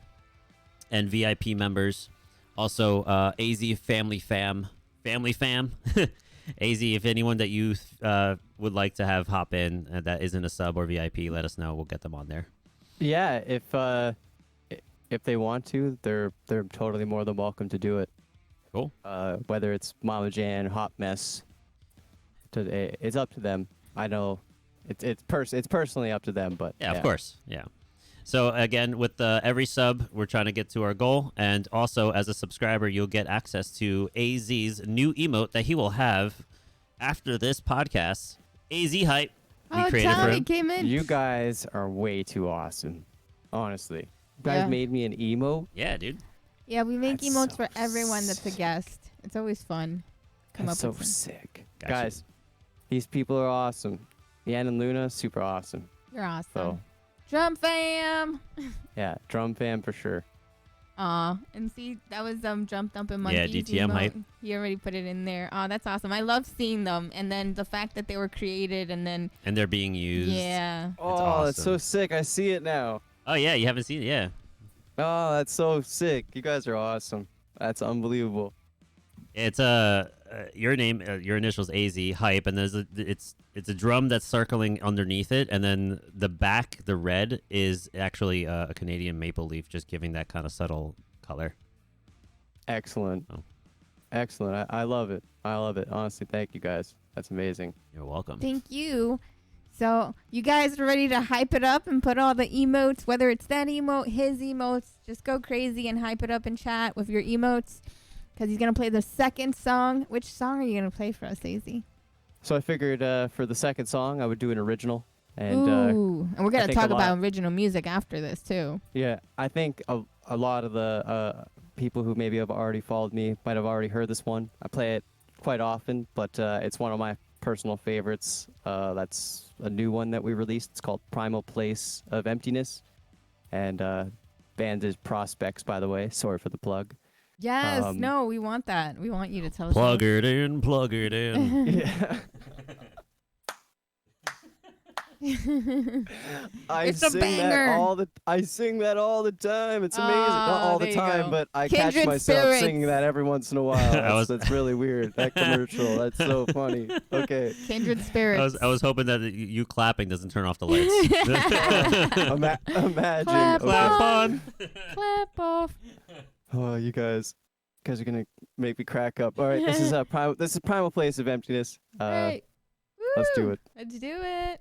[SPEAKER 2] and VIP members. Also, AZ Family Fam. AZ, if anyone that you would like to have hop in that isn't a sub or VIP, let us know. We'll get them on there.
[SPEAKER 3] Yeah, if they want to, they're totally more than welcome to do it.
[SPEAKER 2] Cool.
[SPEAKER 3] Whether it's Mama Jan, Hot Mess, it's up to them. I know it's personally up to them, but
[SPEAKER 2] Yeah, of course. Yeah. So again, with every sub, we're trying to get to our goal, and also as a subscriber, you'll get access to AZ's new emote that he will have after this podcast. AZ Hype. We created for
[SPEAKER 1] Charlie
[SPEAKER 2] him.
[SPEAKER 1] came in.
[SPEAKER 3] You guys are way too awesome. Honestly, you guys
[SPEAKER 1] Yeah.
[SPEAKER 3] made me an emote.
[SPEAKER 2] Yeah, dude.
[SPEAKER 1] Yeah, we make
[SPEAKER 3] That's
[SPEAKER 1] emotes
[SPEAKER 3] so
[SPEAKER 1] for everyone that's a guest. It's always fun. Come
[SPEAKER 3] That's
[SPEAKER 1] up
[SPEAKER 3] so
[SPEAKER 1] with some.
[SPEAKER 3] sick,
[SPEAKER 2] Gotcha.
[SPEAKER 3] guys. These people are awesome. Yan and Luna, super awesome.
[SPEAKER 1] You're awesome.
[SPEAKER 3] So
[SPEAKER 1] Drum fam.
[SPEAKER 3] yeah, drum fam for sure.
[SPEAKER 1] Aw, and see, that was Jump Dump and Monkeys.
[SPEAKER 2] DTM
[SPEAKER 1] emote.
[SPEAKER 2] hype.
[SPEAKER 1] He already put it in there. Oh, that's awesome. I love seeing them, and then the fact that they were created, and then
[SPEAKER 2] And they're being used.
[SPEAKER 1] yeah.
[SPEAKER 3] Oh, that's so
[SPEAKER 2] awesome.
[SPEAKER 3] sick. I see it now.
[SPEAKER 2] Oh, yeah, you haven't seen it? Yeah.
[SPEAKER 3] Oh, that's so sick. You guys are awesome. That's unbelievable.
[SPEAKER 2] It's your name, your initials AZ Hype, and it's a drum that's circling underneath it, and then the back, the red, is actually a Canadian maple leaf, just giving that kind of subtle color.
[SPEAKER 3] Excellent.
[SPEAKER 2] Oh.
[SPEAKER 3] Excellent. I love it. I love it. Honestly, thank you guys. That's amazing.
[SPEAKER 2] You're welcome.
[SPEAKER 1] Thank you. So you guys are ready to hype it up and put all the emotes, whether it's that emote, his emotes, just go crazy and hype it up in chat with your emotes, because he's gonna play the second song. Which song are you gonna play for us, Daisy?
[SPEAKER 3] So I figured for the second song, I would do an original. And
[SPEAKER 1] Ooh, and we're gonna
[SPEAKER 3] think a
[SPEAKER 1] talk
[SPEAKER 3] lot-
[SPEAKER 1] about original music after this too.
[SPEAKER 3] yeah, I think a lot of the people who maybe have already followed me might have already heard this one. I play it quite often, but it's one of my personal favorites. That's a new one that we released. It's called Primal Place of Emptiness. And band is Prospects, by the way. Sorry for the plug.
[SPEAKER 1] Yes, no, we want that. We want you to tell us.
[SPEAKER 2] Plug it in, plug it in.
[SPEAKER 3] Yeah. I
[SPEAKER 1] It's a
[SPEAKER 3] sing
[SPEAKER 1] banger.
[SPEAKER 3] I sing that all the time. It's amazing. Not
[SPEAKER 1] Ah,
[SPEAKER 3] all
[SPEAKER 1] there
[SPEAKER 3] the
[SPEAKER 1] you
[SPEAKER 3] time,
[SPEAKER 1] go.
[SPEAKER 3] but I
[SPEAKER 1] Kindred
[SPEAKER 3] catch myself
[SPEAKER 1] spirits.
[SPEAKER 3] singing that every once in a while. That's really weird. That commercial. That's so funny. Okay.
[SPEAKER 1] Kindred spirits.
[SPEAKER 2] I was hoping that you clapping doesn't turn off the lights.
[SPEAKER 3] Imagine.
[SPEAKER 1] Clap
[SPEAKER 3] Okay.
[SPEAKER 2] on.
[SPEAKER 1] Clap off.
[SPEAKER 3] Oh, you guys are gonna make me crack up. All right, this is Primal Place of Emptiness.
[SPEAKER 1] Right.
[SPEAKER 3] Let's do
[SPEAKER 1] Woo!
[SPEAKER 3] it.
[SPEAKER 1] Let's do it.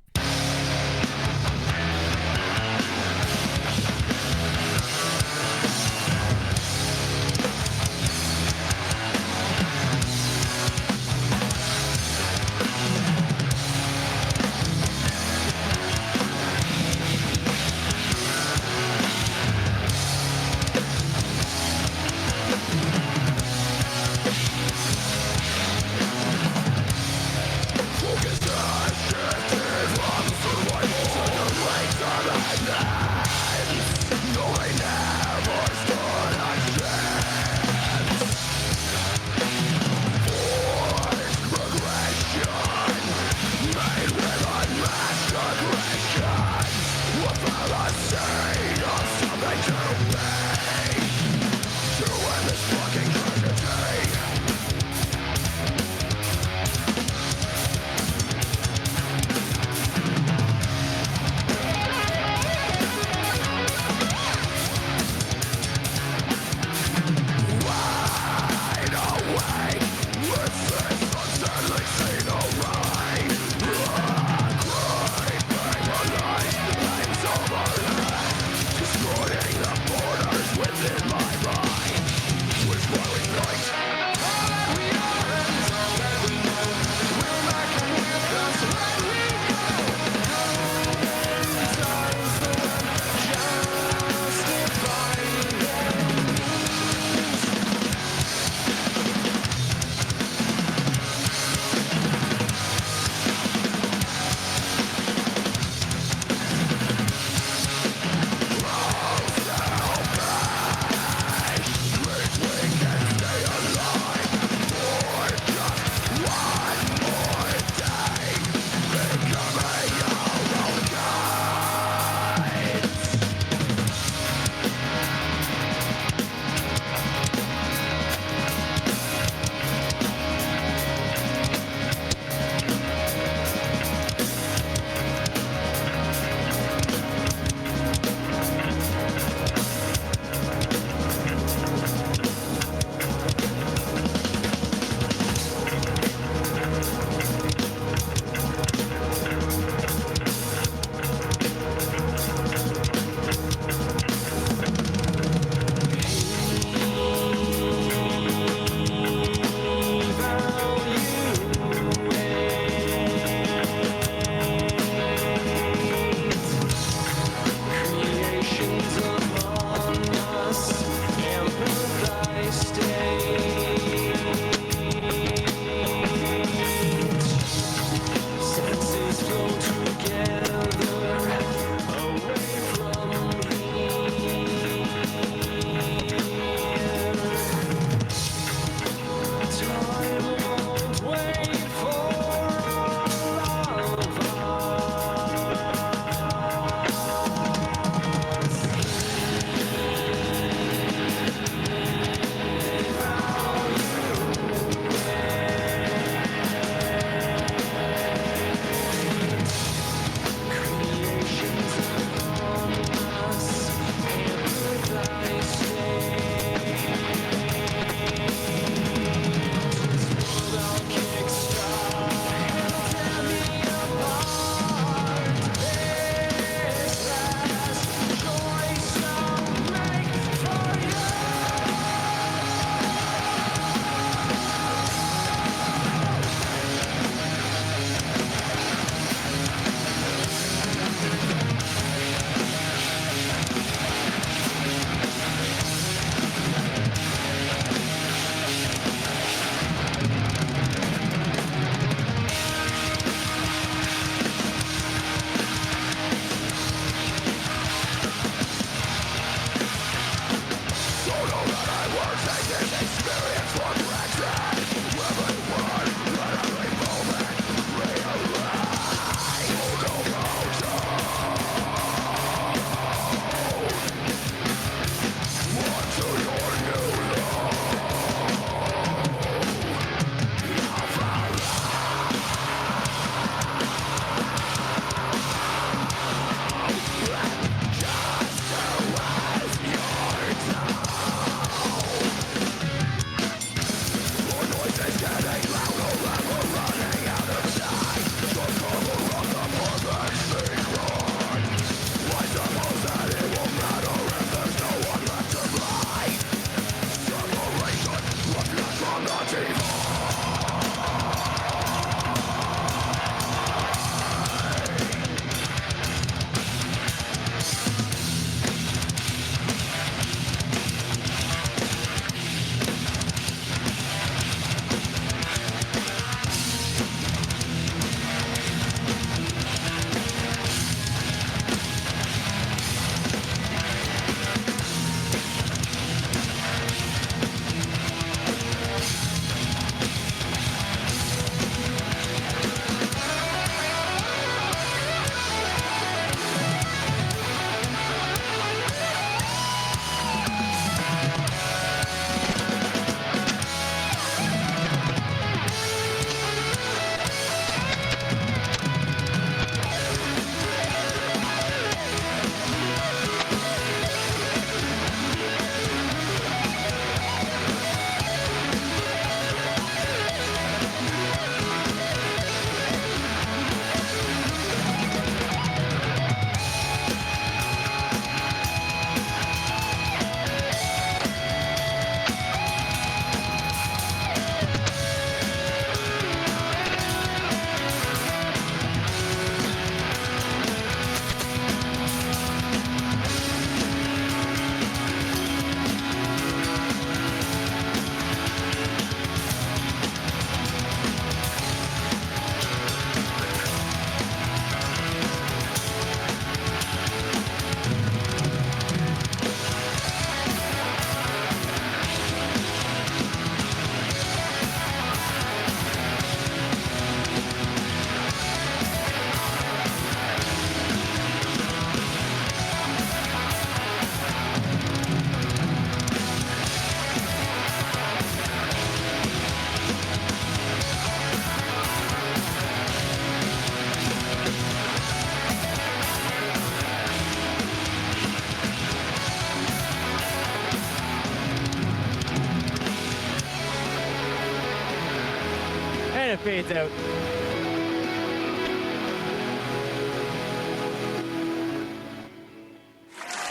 [SPEAKER 3] it fades out.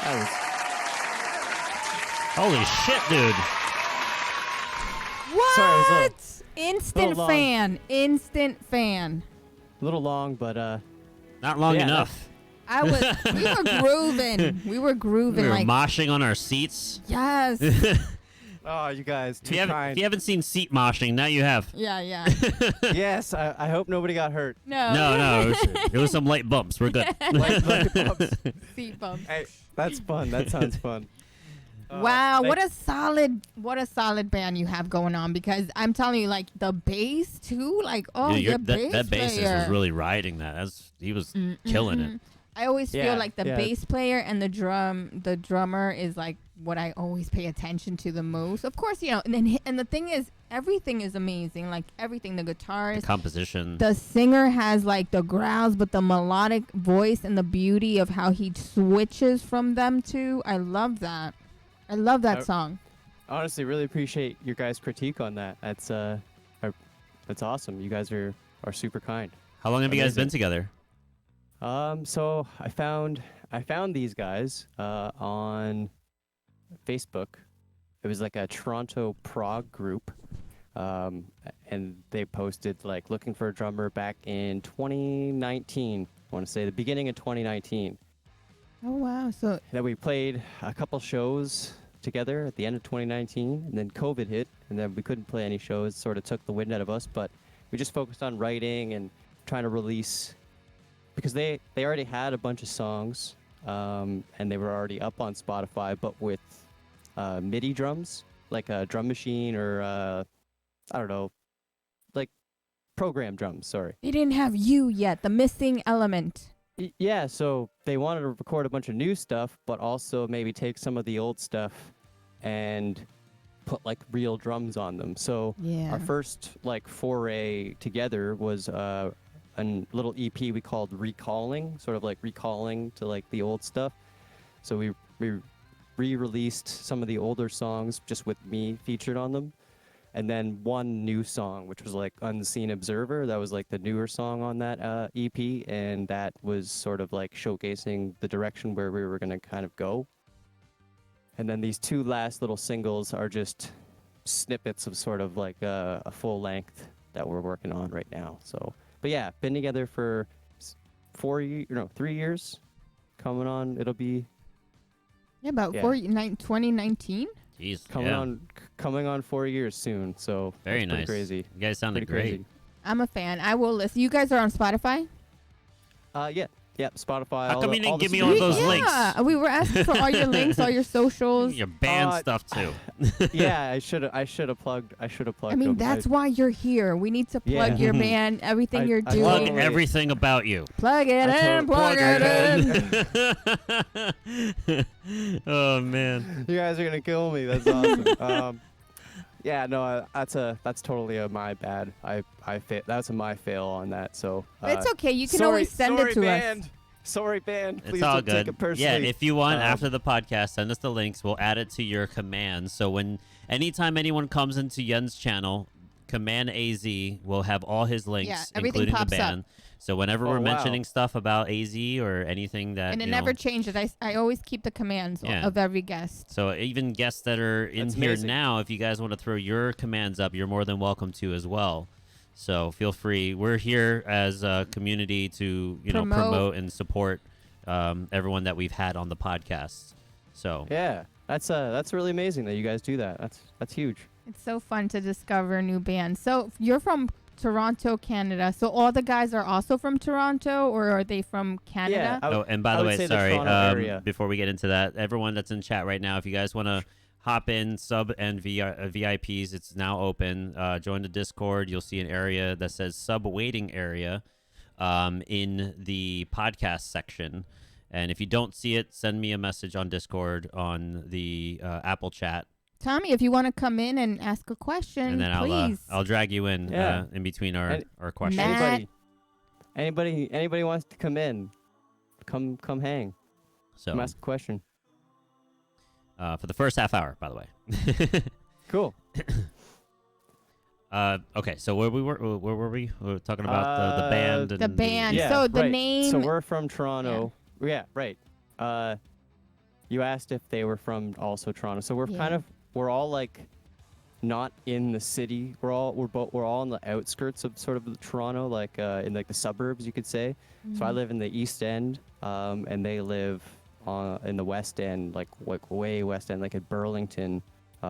[SPEAKER 3] That was
[SPEAKER 2] Holy shit, dude.
[SPEAKER 1] What?
[SPEAKER 3] Sorry, it was
[SPEAKER 1] Instant
[SPEAKER 3] long.
[SPEAKER 1] fan. Instant fan.
[SPEAKER 3] a little long, but
[SPEAKER 2] Not long
[SPEAKER 3] Yeah,
[SPEAKER 2] enough.
[SPEAKER 1] We were grooving. We were grooving
[SPEAKER 2] We were
[SPEAKER 1] like,
[SPEAKER 2] moshing on our seats.
[SPEAKER 1] yes.
[SPEAKER 3] oh, you guys,
[SPEAKER 2] If you haven't seen seat moshing, now you have.
[SPEAKER 1] Yeah.
[SPEAKER 3] Yes, I hope nobody got hurt.
[SPEAKER 1] No.
[SPEAKER 2] No, it was some light bumps. We're good.
[SPEAKER 3] Like bumps.
[SPEAKER 1] Seat bumps.
[SPEAKER 3] Hey, that's fun. That sounds fun.
[SPEAKER 1] Wow, what
[SPEAKER 3] thanks.
[SPEAKER 1] a solid band you have going on, because I'm telling you, like, the bass too, like, oh,
[SPEAKER 2] Dude,
[SPEAKER 1] your
[SPEAKER 2] that bassist
[SPEAKER 1] player.
[SPEAKER 2] was really riding that. He was killing it.
[SPEAKER 1] I always feel
[SPEAKER 3] Yeah,
[SPEAKER 1] like the
[SPEAKER 3] yeah.
[SPEAKER 1] bass player and the drummer is like what I always pay attention to the most. Of course, you know, and the thing is, everything is amazing. Like everything, the
[SPEAKER 2] The
[SPEAKER 1] guitars,
[SPEAKER 2] composition.
[SPEAKER 1] the singer has like the growls, but the melodic voice and the beauty of how he switches from them two. I love that. I love that song.
[SPEAKER 3] Honestly, really appreciate your guys' critique on that. That's awesome. You guys are super kind.
[SPEAKER 2] How long have you guys been
[SPEAKER 3] Amazing.
[SPEAKER 2] together?
[SPEAKER 3] So I found these guys on Facebook. It was like a Toronto prog group, and they posted like looking for a drummer back in 2019. I want to say the beginning of 2019.
[SPEAKER 1] Oh wow! So
[SPEAKER 3] Then we played a couple shows together at the end of 2019, and then COVID hit, and then we couldn't play any shows. Sort of took the wind out of us, but we just focused on writing and trying to release, because they already had a bunch of songs, and they were already up on Spotify, but with MIDI drums, like a drum machine or I don't know, like program drums. Sorry.
[SPEAKER 1] they didn't have you yet, the missing element.
[SPEAKER 3] Yeah, so they wanted to record a bunch of new stuff, but also maybe take some of the old stuff and put like real drums on them. So
[SPEAKER 1] Yeah.
[SPEAKER 3] our first like foray together was a little EP we called Recalling, sort of like recalling to like the old stuff. So we re-released some of the older songs just with me featured on them. And then one new song, which was like Unseen Observer. That was like the newer song on that EP. And that was sort of like showcasing the direction where we were going to kind of go. And then these two last little singles are just snippets of sort of like a full length that we're working on right now. So, but yeah, been together for 3 years. Coming on, it'll be
[SPEAKER 1] Yeah, about
[SPEAKER 3] Yeah.
[SPEAKER 1] 2019.
[SPEAKER 2] Jeez.
[SPEAKER 3] coming on 4 years soon. So
[SPEAKER 2] Very
[SPEAKER 3] that's pretty
[SPEAKER 2] nice.
[SPEAKER 3] crazy.
[SPEAKER 2] You guys sounded
[SPEAKER 3] Pretty
[SPEAKER 2] great.
[SPEAKER 3] crazy.
[SPEAKER 1] I'm a fan. I will listen. You guys are on Spotify?
[SPEAKER 3] Yeah, Spotify.
[SPEAKER 2] How come you didn't give me
[SPEAKER 3] all
[SPEAKER 2] all
[SPEAKER 3] the
[SPEAKER 2] those
[SPEAKER 3] streaming
[SPEAKER 2] links?
[SPEAKER 1] Yeah, we were asking for all your links, all your socials.
[SPEAKER 2] Your band
[SPEAKER 3] Uh,
[SPEAKER 2] stuff too.
[SPEAKER 3] Yeah, I should have plugged. I should have plugged.
[SPEAKER 1] I mean,
[SPEAKER 3] them.
[SPEAKER 1] that's why you're here. We need to plug
[SPEAKER 3] Yeah.
[SPEAKER 1] your band, everything
[SPEAKER 3] I-
[SPEAKER 1] you're
[SPEAKER 3] I
[SPEAKER 1] doing.
[SPEAKER 2] Plug
[SPEAKER 3] totally-
[SPEAKER 2] everything about you.
[SPEAKER 1] Plug it
[SPEAKER 3] I
[SPEAKER 1] in, plug it in.
[SPEAKER 2] Oh man.
[SPEAKER 3] You guys are gonna kill me. That's awesome. Yeah, no, that's totally my bad. That's my fail on that. So
[SPEAKER 1] It's okay. You can
[SPEAKER 3] sorry,
[SPEAKER 1] always send
[SPEAKER 3] sorry,
[SPEAKER 1] it to
[SPEAKER 3] band.
[SPEAKER 1] us.
[SPEAKER 3] Sorry, band. Please
[SPEAKER 2] It's all
[SPEAKER 3] don't
[SPEAKER 2] good.
[SPEAKER 3] take it personally.
[SPEAKER 2] Yeah, if you want,
[SPEAKER 3] Um,
[SPEAKER 2] after the podcast, send us the links. We'll add it to your commands. So anytime anyone comes into Yen's channel, Command AZ will have all his links,
[SPEAKER 1] Yeah, everything
[SPEAKER 2] including the
[SPEAKER 1] pops up.
[SPEAKER 2] band. So whenever
[SPEAKER 3] Oh,
[SPEAKER 2] we're
[SPEAKER 3] wow.
[SPEAKER 2] mentioning stuff about AZ or anything that
[SPEAKER 1] And it
[SPEAKER 2] you
[SPEAKER 1] never
[SPEAKER 2] know,
[SPEAKER 1] changes. I always keep the commands
[SPEAKER 2] Yeah.
[SPEAKER 1] of every guest.
[SPEAKER 2] so even guests that are in
[SPEAKER 3] That's
[SPEAKER 2] here
[SPEAKER 3] amazing.
[SPEAKER 2] now, if you guys want to throw your commands up, you're more than welcome to as well. So feel free. We're here as a community to promote and support everyone that we've had on the podcast. So
[SPEAKER 3] Yeah, that's really amazing that you guys do that. That's huge.
[SPEAKER 1] It's so fun to discover new bands. So you're from Toronto, Canada. So all the guys are also from Toronto, or are they from Canada?
[SPEAKER 3] Yeah,
[SPEAKER 2] Oh, and by
[SPEAKER 3] I
[SPEAKER 2] the
[SPEAKER 3] would
[SPEAKER 2] way,
[SPEAKER 3] say the
[SPEAKER 2] sorry,
[SPEAKER 3] Toronto area.
[SPEAKER 2] before we get into that, everyone that's in chat right now, if you guys want to hop in, sub and VIPs, it's now open. Join the Discord. You'll see an area that says sub waiting area in the podcast section. And if you don't see it, send me a message on Discord on the Apple chat,
[SPEAKER 1] Tommy, if you want to come in and ask a question,
[SPEAKER 2] and then
[SPEAKER 1] please.
[SPEAKER 2] I'll drag you in
[SPEAKER 3] Yeah.
[SPEAKER 2] in between our
[SPEAKER 3] And-
[SPEAKER 2] questions.
[SPEAKER 1] Matt-
[SPEAKER 3] Anybody wants to come in, come hang.
[SPEAKER 2] So
[SPEAKER 3] Come ask a question.
[SPEAKER 2] for the first half hour, by the way.
[SPEAKER 3] Cool.
[SPEAKER 2] Okay, so where were we? We were talking about the band. And
[SPEAKER 1] The band.
[SPEAKER 3] Yeah,
[SPEAKER 1] So the
[SPEAKER 3] right.
[SPEAKER 1] name.
[SPEAKER 3] So we're from Toronto. Yeah, right. You asked if they were from also Toronto. So we're all like not in the city. We're all on the outskirts of sort of the Toronto, like in like the suburbs, you could say. So I live in the East End, and they live in the West End, like way West End, like at Burlington,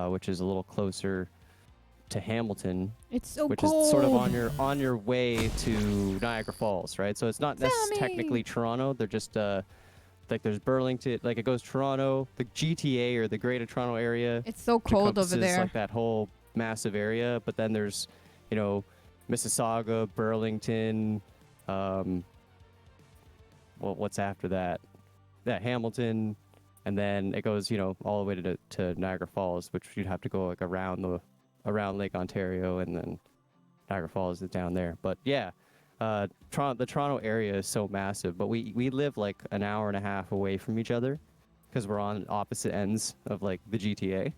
[SPEAKER 3] which is a little closer to Hamilton,
[SPEAKER 1] It's so
[SPEAKER 3] which
[SPEAKER 1] cold.
[SPEAKER 3] is sort of on your way to Niagara Falls, right? So it's not technically Toronto. They're just like there's Burlington, like it goes Toronto, the GTA or the Greater Toronto Area.
[SPEAKER 1] It's so cold over
[SPEAKER 3] encompasses,
[SPEAKER 1] there.
[SPEAKER 3] like that whole massive area. But then there's, Mississauga, Burlington. What's after that? Yeah, Hamilton, and then it goes, all the way to Niagara Falls, which you'd have to go like around Lake Ontario, and then Niagara Falls is down there. But yeah, the Toronto area is so massive, but we live like an hour and a half away from each other because we're on opposite ends of like the GTA,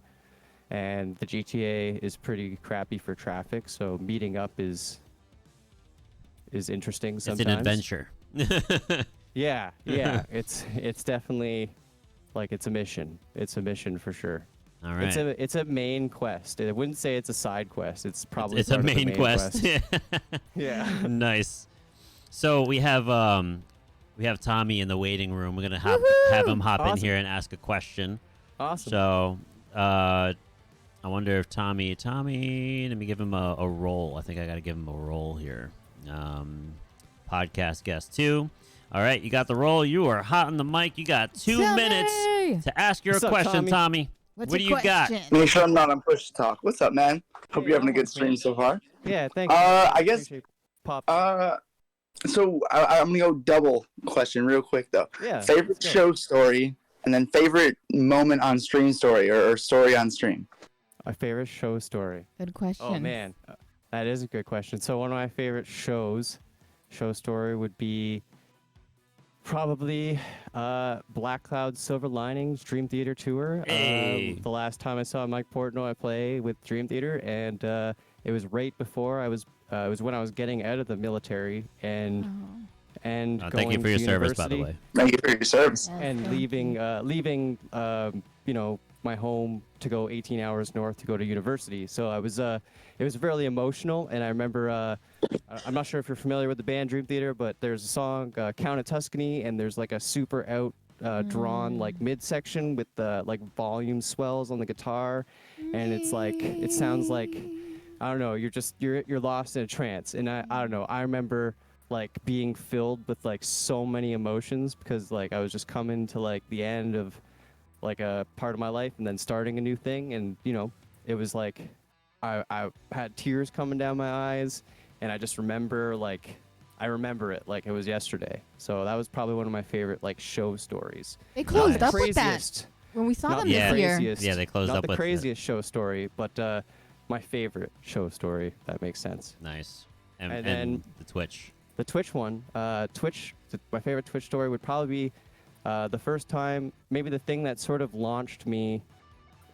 [SPEAKER 3] and the GTA is pretty crappy for traffic, so meeting up is interesting sometimes.
[SPEAKER 2] It's an adventure.
[SPEAKER 3] Yeah, it's definitely like it's a mission. It's a mission for sure.
[SPEAKER 2] All right.
[SPEAKER 3] It's a main quest. I wouldn't say it's a side quest. It's probably
[SPEAKER 2] It's a
[SPEAKER 3] part of the
[SPEAKER 2] main quest.
[SPEAKER 3] Yeah.
[SPEAKER 2] Nice. So we have Tommy in the waiting room. We're gonna have him hop in
[SPEAKER 3] Awesome.
[SPEAKER 2] here and ask a question.
[SPEAKER 3] Awesome.
[SPEAKER 2] So I wonder if Tommy, let me give him a role. I think I got to give him a role here. Podcast guest 2. All right, you got the role. You are hot on the mic. You got 2 minutes to ask your
[SPEAKER 3] What's up,
[SPEAKER 2] question, Tommy.
[SPEAKER 1] What's
[SPEAKER 2] What do
[SPEAKER 1] your
[SPEAKER 2] you got?
[SPEAKER 1] question?
[SPEAKER 5] Make sure I'm not on push to talk. What's up, man? Hope
[SPEAKER 3] Hey,
[SPEAKER 5] you're having a
[SPEAKER 3] I'm
[SPEAKER 5] good
[SPEAKER 3] on
[SPEAKER 5] stream
[SPEAKER 3] push.
[SPEAKER 5] so far.
[SPEAKER 3] Yeah, thank you.
[SPEAKER 5] I guess.
[SPEAKER 3] Appreciate pop.
[SPEAKER 5] So I'm gonna go double question real quick though.
[SPEAKER 3] Yeah.
[SPEAKER 5] Favorite
[SPEAKER 3] let's go.
[SPEAKER 5] show story, and then favorite moment on stream story or story on stream.
[SPEAKER 3] My favorite show story.
[SPEAKER 1] Good question.
[SPEAKER 3] Oh man, that is a good question. So one of my favorite show story would be probably Black Cloud Silver Linings Dream Theater Tour.
[SPEAKER 2] Hey.
[SPEAKER 3] The last time I saw Mike Portnoy play with Dream Theater, and it was right before it was when I was getting out of the military and going
[SPEAKER 2] Thank you for
[SPEAKER 3] to
[SPEAKER 2] your service, by the
[SPEAKER 3] university
[SPEAKER 2] way.
[SPEAKER 5] Thank you for your service.
[SPEAKER 3] and leaving my home to go 18 hours north to go to university. So it was really emotional, and I remember I'm not sure if you're familiar with the band Dream Theater, but there's a song Count of Tuscany, and there's like a super drawn like midsection with the like volume swells on the guitar, and it's like it sounds like I don't know, you're lost in a trance, and I don't know, I remember like being filled with like so many emotions because like I was just coming to like the end of like a part of my life and then starting a new thing, and it was like I had tears coming down my eyes, and I just remember I remember it like it was yesterday. So that was probably one of my favorite like show stories.
[SPEAKER 1] They closed
[SPEAKER 3] Not
[SPEAKER 1] up
[SPEAKER 3] the
[SPEAKER 1] with that
[SPEAKER 3] craziest-
[SPEAKER 1] when we saw
[SPEAKER 3] not
[SPEAKER 1] them
[SPEAKER 3] the
[SPEAKER 1] this year.
[SPEAKER 3] craziest,
[SPEAKER 2] Yeah, they closed
[SPEAKER 3] not
[SPEAKER 2] up
[SPEAKER 3] the
[SPEAKER 2] with it.
[SPEAKER 3] craziest show story, but my favorite show story. If that makes sense.
[SPEAKER 2] Nice.
[SPEAKER 3] And
[SPEAKER 2] And
[SPEAKER 3] then-
[SPEAKER 2] the Twitch.
[SPEAKER 3] The Twitch one, my favorite Twitch story would probably be the first time, maybe the thing that sort of launched me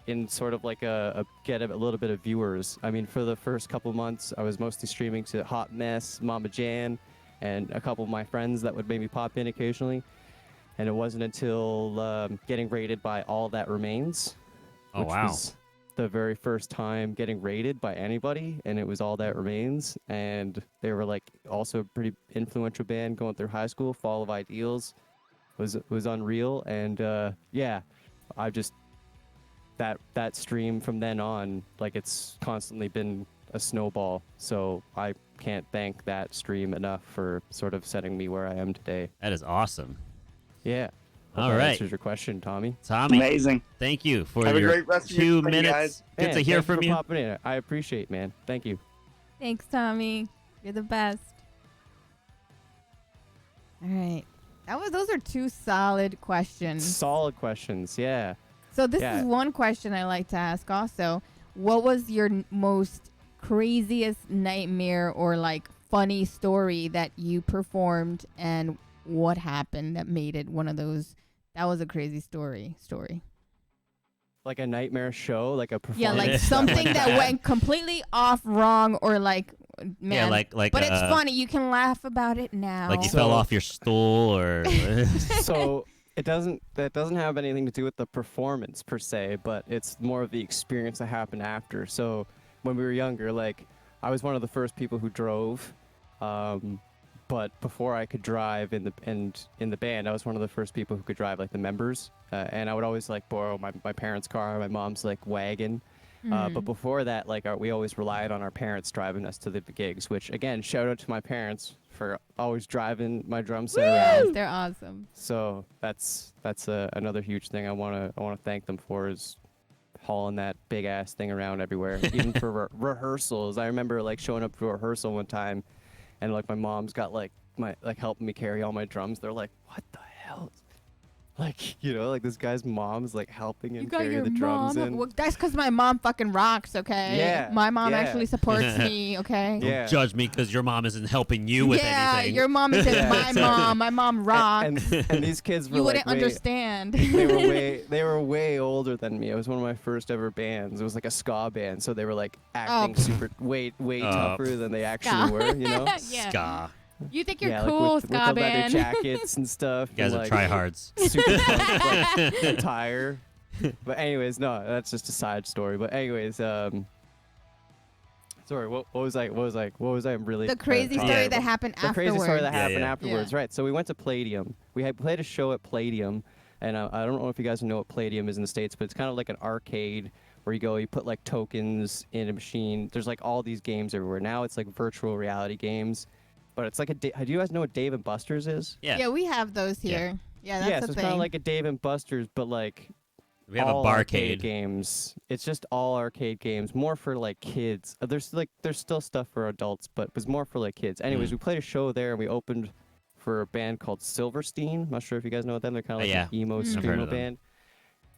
[SPEAKER 3] in sort of like get a little bit of viewers. I mean, for the first couple months, I was mostly streaming to Hot Mess, Mama Jan, and a couple of my friends that would maybe pop in occasionally. And it wasn't until getting rated by All That Remains,
[SPEAKER 2] Oh,
[SPEAKER 3] which
[SPEAKER 2] wow.
[SPEAKER 3] was the very first time getting rated by anybody, and it was All That Remains, and they were like also a pretty influential band going through high school. Fall of Ideals was unreal, and yeah, I just that stream from then on, like it's constantly been a snowball. So I can't thank that stream enough for sort of setting me where I am today.
[SPEAKER 2] That is awesome.
[SPEAKER 3] Yeah. Hope
[SPEAKER 2] All
[SPEAKER 3] that
[SPEAKER 2] right.
[SPEAKER 3] answers your question, Tommy.
[SPEAKER 2] Tommy,
[SPEAKER 5] Amazing.
[SPEAKER 2] thank you for
[SPEAKER 5] Have a
[SPEAKER 2] your
[SPEAKER 5] great rest of
[SPEAKER 2] 2
[SPEAKER 5] your day,
[SPEAKER 2] minutes.
[SPEAKER 5] guys.
[SPEAKER 2] Good
[SPEAKER 3] Man,
[SPEAKER 2] to hear
[SPEAKER 3] thank
[SPEAKER 2] from
[SPEAKER 3] for
[SPEAKER 2] you.
[SPEAKER 3] popping in. I appreciate, man. Thank you.
[SPEAKER 1] Thanks, Tommy. You're the best. All right. Those are 2 solid questions.
[SPEAKER 3] Solid questions. Yeah.
[SPEAKER 1] So this
[SPEAKER 3] Yeah.
[SPEAKER 1] is one question I like to ask also. What was your most craziest nightmare or like funny story that you performed, and what happened that made it one of those that was a crazy story?
[SPEAKER 3] Like a nightmare show, like a performance.
[SPEAKER 1] Yeah, like something that went completely off wrong, or like, man.
[SPEAKER 2] Yeah, like.
[SPEAKER 1] But it's funny. You can laugh about it now.
[SPEAKER 2] Like you fell off your stool, or.
[SPEAKER 3] So that doesn't have anything to do with the performance per se, but it's more of the experience that happened after. So when we were younger, like I was one of the first people who drove, but before I could drive in the band, I was one of the first people who could drive, like the members, and I would always like borrow my parents' car, my mom's like wagon. But before that, like we always relied on our parents driving us to the gigs. Which again, shout out to my parents for always driving my drum set around.
[SPEAKER 1] They're awesome.
[SPEAKER 3] So that's another huge thing I wanna thank them for, is hauling that big ass thing around everywhere, even for rehearsals. I remember like showing up to a rehearsal one time, and like my mom's got like helping me carry all my drums. They're like, "What the hell?" Like, you know, like this guy's mom's like helping him carry the drums in.
[SPEAKER 1] Well, that's because my mom fucking rocks, okay?
[SPEAKER 3] Yeah,
[SPEAKER 1] My mom
[SPEAKER 3] yeah.
[SPEAKER 1] actually supports me, okay?
[SPEAKER 3] Yeah.
[SPEAKER 2] Don't judge me because your mom isn't helping you with anything.
[SPEAKER 1] Your mom isn't
[SPEAKER 3] Yeah.
[SPEAKER 1] my mom. My mom rocks.
[SPEAKER 3] And these kids were
[SPEAKER 1] You
[SPEAKER 3] like
[SPEAKER 1] wouldn't understand.
[SPEAKER 3] they were way older than me. It was one of my first ever bands. It was like a ska band, so they were like acting super way tougher than they actually were, you know?
[SPEAKER 1] Yeah.
[SPEAKER 2] Ska.
[SPEAKER 1] You think you're
[SPEAKER 3] Yeah,
[SPEAKER 1] cool,
[SPEAKER 3] like with
[SPEAKER 1] ska
[SPEAKER 3] the leather
[SPEAKER 1] band.
[SPEAKER 3] jackets and stuff.
[SPEAKER 2] You guys
[SPEAKER 3] and
[SPEAKER 2] are
[SPEAKER 3] like
[SPEAKER 2] tryhards.
[SPEAKER 3] super punk, like, attire. But anyways, no, that's just a side story. But anyways, sorry, what was I really
[SPEAKER 1] The crazy
[SPEAKER 3] talking
[SPEAKER 1] story
[SPEAKER 3] about?
[SPEAKER 1] that happened
[SPEAKER 3] The
[SPEAKER 1] afterwards.
[SPEAKER 3] crazy story that
[SPEAKER 2] Yeah,
[SPEAKER 3] happened
[SPEAKER 2] yeah.
[SPEAKER 3] afterwards, right? So we went to Palladium. We had played a show at Palladium, and I don't know if you guys know what Palladium is in the States, but it's kind of like an arcade where you go, you put like tokens in a machine. There's like all these games everywhere. Now it's like virtual reality games, but it's like do you guys know what Dave and Buster's is?
[SPEAKER 2] Yeah.
[SPEAKER 1] Yeah, we have those
[SPEAKER 2] Yeah.
[SPEAKER 1] here. Yeah, that's
[SPEAKER 3] Yeah,
[SPEAKER 1] the
[SPEAKER 3] so it's
[SPEAKER 1] thing.
[SPEAKER 3] kind of like a Dave and Buster's, but like
[SPEAKER 2] We have a
[SPEAKER 3] all arcade
[SPEAKER 2] barcade.
[SPEAKER 3] games. It's just all arcade games, more for like kids. There's still stuff for adults, but it was more for like kids. Anyways, we played a show there, and we opened for a band called Silverstein. I'm not sure if you guys know them. They're kind of like an emo
[SPEAKER 2] I've heard
[SPEAKER 3] screamo
[SPEAKER 2] of them.
[SPEAKER 3] band.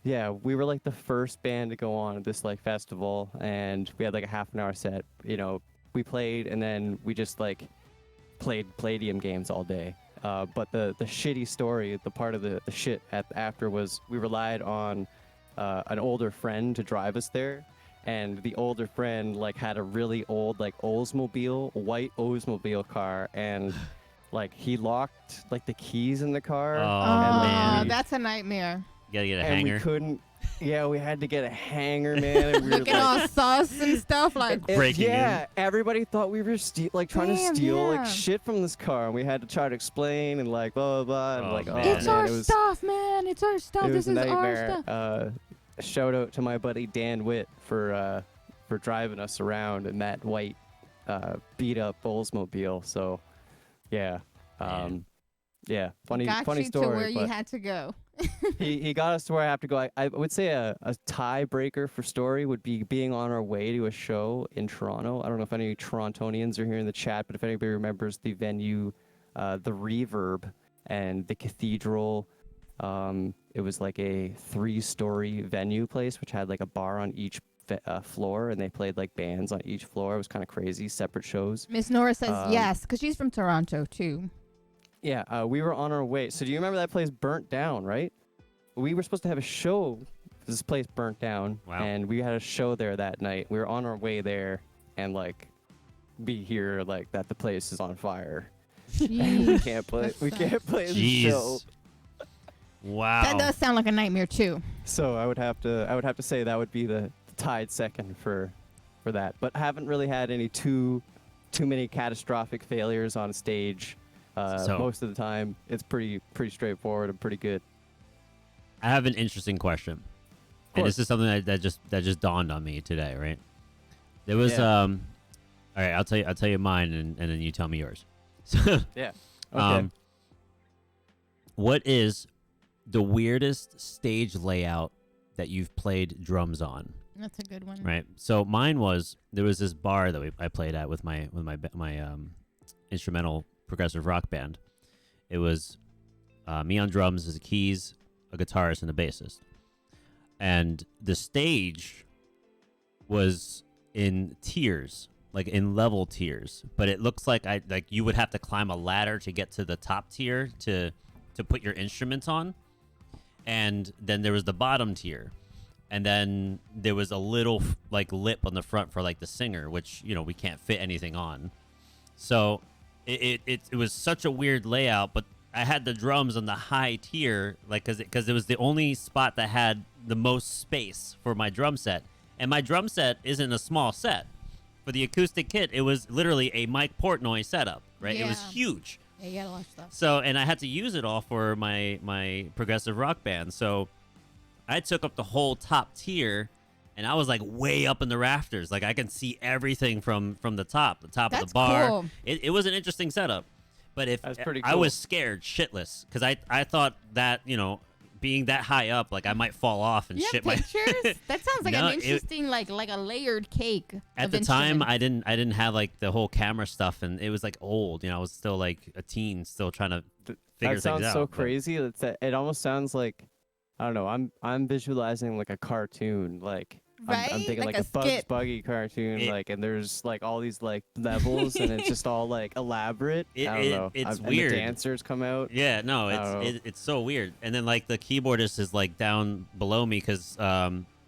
[SPEAKER 3] Yeah, we were like the first band to go on at this like festival, and we had like a half an hour set. You know, we played, and then we just like played Palladium games all day. But the shitty story, the part of the shit after was we relied on an older friend to drive us there, and the older friend like had a really old like white Oldsmobile car, and like he locked like the keys in the car.
[SPEAKER 2] Oh,
[SPEAKER 1] Oh,
[SPEAKER 2] man.
[SPEAKER 1] that's a nightmare.
[SPEAKER 2] You gotta get a
[SPEAKER 3] and
[SPEAKER 2] hanger.
[SPEAKER 3] we couldn't. Yeah, we had to get a hanger, man. And we were
[SPEAKER 1] Looking
[SPEAKER 3] like,
[SPEAKER 1] all sus and stuff like.
[SPEAKER 2] breaking in.
[SPEAKER 3] yeah, everybody thought we were trying to
[SPEAKER 1] Damn,
[SPEAKER 3] steal
[SPEAKER 1] yeah.
[SPEAKER 3] like shit from this car, and we had to try to explain and like blah blah blah. And
[SPEAKER 2] Oh,
[SPEAKER 3] like,
[SPEAKER 2] man.
[SPEAKER 1] It's
[SPEAKER 3] man,
[SPEAKER 1] our
[SPEAKER 3] it was,
[SPEAKER 1] stuff, man. It's our stuff.
[SPEAKER 3] It
[SPEAKER 1] This
[SPEAKER 3] was a
[SPEAKER 1] is our
[SPEAKER 3] nightmare.
[SPEAKER 1] stuff.
[SPEAKER 3] Shout out to my buddy Dan Witt for driving us around in that white beat up Oldsmobile. So yeah,
[SPEAKER 2] Man.
[SPEAKER 3] yeah, funny
[SPEAKER 1] Got
[SPEAKER 3] funny
[SPEAKER 1] you
[SPEAKER 3] story.
[SPEAKER 1] to where you
[SPEAKER 3] but
[SPEAKER 1] had to go.
[SPEAKER 3] he got us to where I have to go. I would say a tiebreaker for story would be being on our way to a show in Toronto. I don't know if any Torontonians are here in the chat, but if anybody remembers the venue, the Reverb and the Cathedral. It was like a 3-story venue place, which had like a bar on each floor, and they played like bands on each floor. It was kind of crazy, separate shows.
[SPEAKER 1] Miss Nora says yes, because she's from Toronto too.
[SPEAKER 3] Yeah, we were on our way. So do you remember that place burnt down, right? We were supposed to have a show. This place burnt down,
[SPEAKER 2] Wow.
[SPEAKER 3] and we had a show there that night. We were on our way there, and like we hear like that the place is on fire. we
[SPEAKER 1] Jeez.
[SPEAKER 3] can't play.
[SPEAKER 1] That
[SPEAKER 3] We can't play the
[SPEAKER 2] Jeez.
[SPEAKER 3] show.
[SPEAKER 2] Wow.
[SPEAKER 1] That does sound like a nightmare too.
[SPEAKER 3] So I would have to say that would be the tied second for that. But haven't really had any too many catastrophic failures on stage.
[SPEAKER 2] So-
[SPEAKER 3] Most of the time, it's pretty straightforward and pretty good.
[SPEAKER 2] I have an interesting question, and this is something that just dawned on me today. Right? There was
[SPEAKER 3] Yeah.
[SPEAKER 2] All right, I'll tell you mine, and then you tell me yours. So,
[SPEAKER 3] Yeah. Okay.
[SPEAKER 2] What is the weirdest stage layout that you've played drums on?
[SPEAKER 1] That's a good one.
[SPEAKER 2] Right. So mine was, there was this bar that I played at with my instrumental progressive rock band. It was me on drums, as a keys, a guitarist, and a bassist. And the stage was in tiers, like in level tiers, but it looks like you would have to climb a ladder to get to the top tier to put your instruments on. And then there was the bottom tier. and then there was a little like lip on the front for like the singer, which we can't fit anything on. So it was such a weird layout, but I had the drums on the high tier, like because it was the only spot that had the most space for my drum set, and my drum set isn't a small set. For the acoustic kit, it was literally a Mike Portnoy setup, right? It was huge.
[SPEAKER 1] Yeah, you got a lot of stuff.
[SPEAKER 2] So, and I had to use it all for my progressive rock band. So I took up the whole top tier, and I was like way up in the rafters. Like I can see everything from the top of the bar.
[SPEAKER 1] Cool.
[SPEAKER 2] It was an interesting setup. But
[SPEAKER 3] That's pretty
[SPEAKER 2] I
[SPEAKER 3] cool.
[SPEAKER 2] was scared shitless because I thought that, being that high up, like I might fall off and
[SPEAKER 1] You
[SPEAKER 2] shit
[SPEAKER 1] have pictures? That sounds like
[SPEAKER 2] No,
[SPEAKER 1] an interesting, like a layered cake.
[SPEAKER 2] At
[SPEAKER 1] of
[SPEAKER 2] the time,
[SPEAKER 1] instruments.
[SPEAKER 2] I didn't have like the whole camera stuff, and it was like old. I was still like a teen, still trying to figure
[SPEAKER 3] That
[SPEAKER 2] things
[SPEAKER 3] sounds
[SPEAKER 2] out.
[SPEAKER 3] so
[SPEAKER 2] but-
[SPEAKER 3] crazy. It almost sounds like, I don't know. I'm visualizing like a cartoon. Like I'm
[SPEAKER 1] Right?
[SPEAKER 3] thinking
[SPEAKER 1] Like
[SPEAKER 3] like
[SPEAKER 1] a
[SPEAKER 3] a Bugs
[SPEAKER 1] skit.
[SPEAKER 3] Bunny cartoon.
[SPEAKER 2] It-
[SPEAKER 3] Like, and there's like all these like levels, and it's just all like elaborate. I don't know.
[SPEAKER 2] It's
[SPEAKER 3] And
[SPEAKER 2] weird.
[SPEAKER 3] the dancers come out.
[SPEAKER 2] Yeah, no,
[SPEAKER 3] I don't know.
[SPEAKER 2] it's so weird. And then like the keyboardist is like down below me because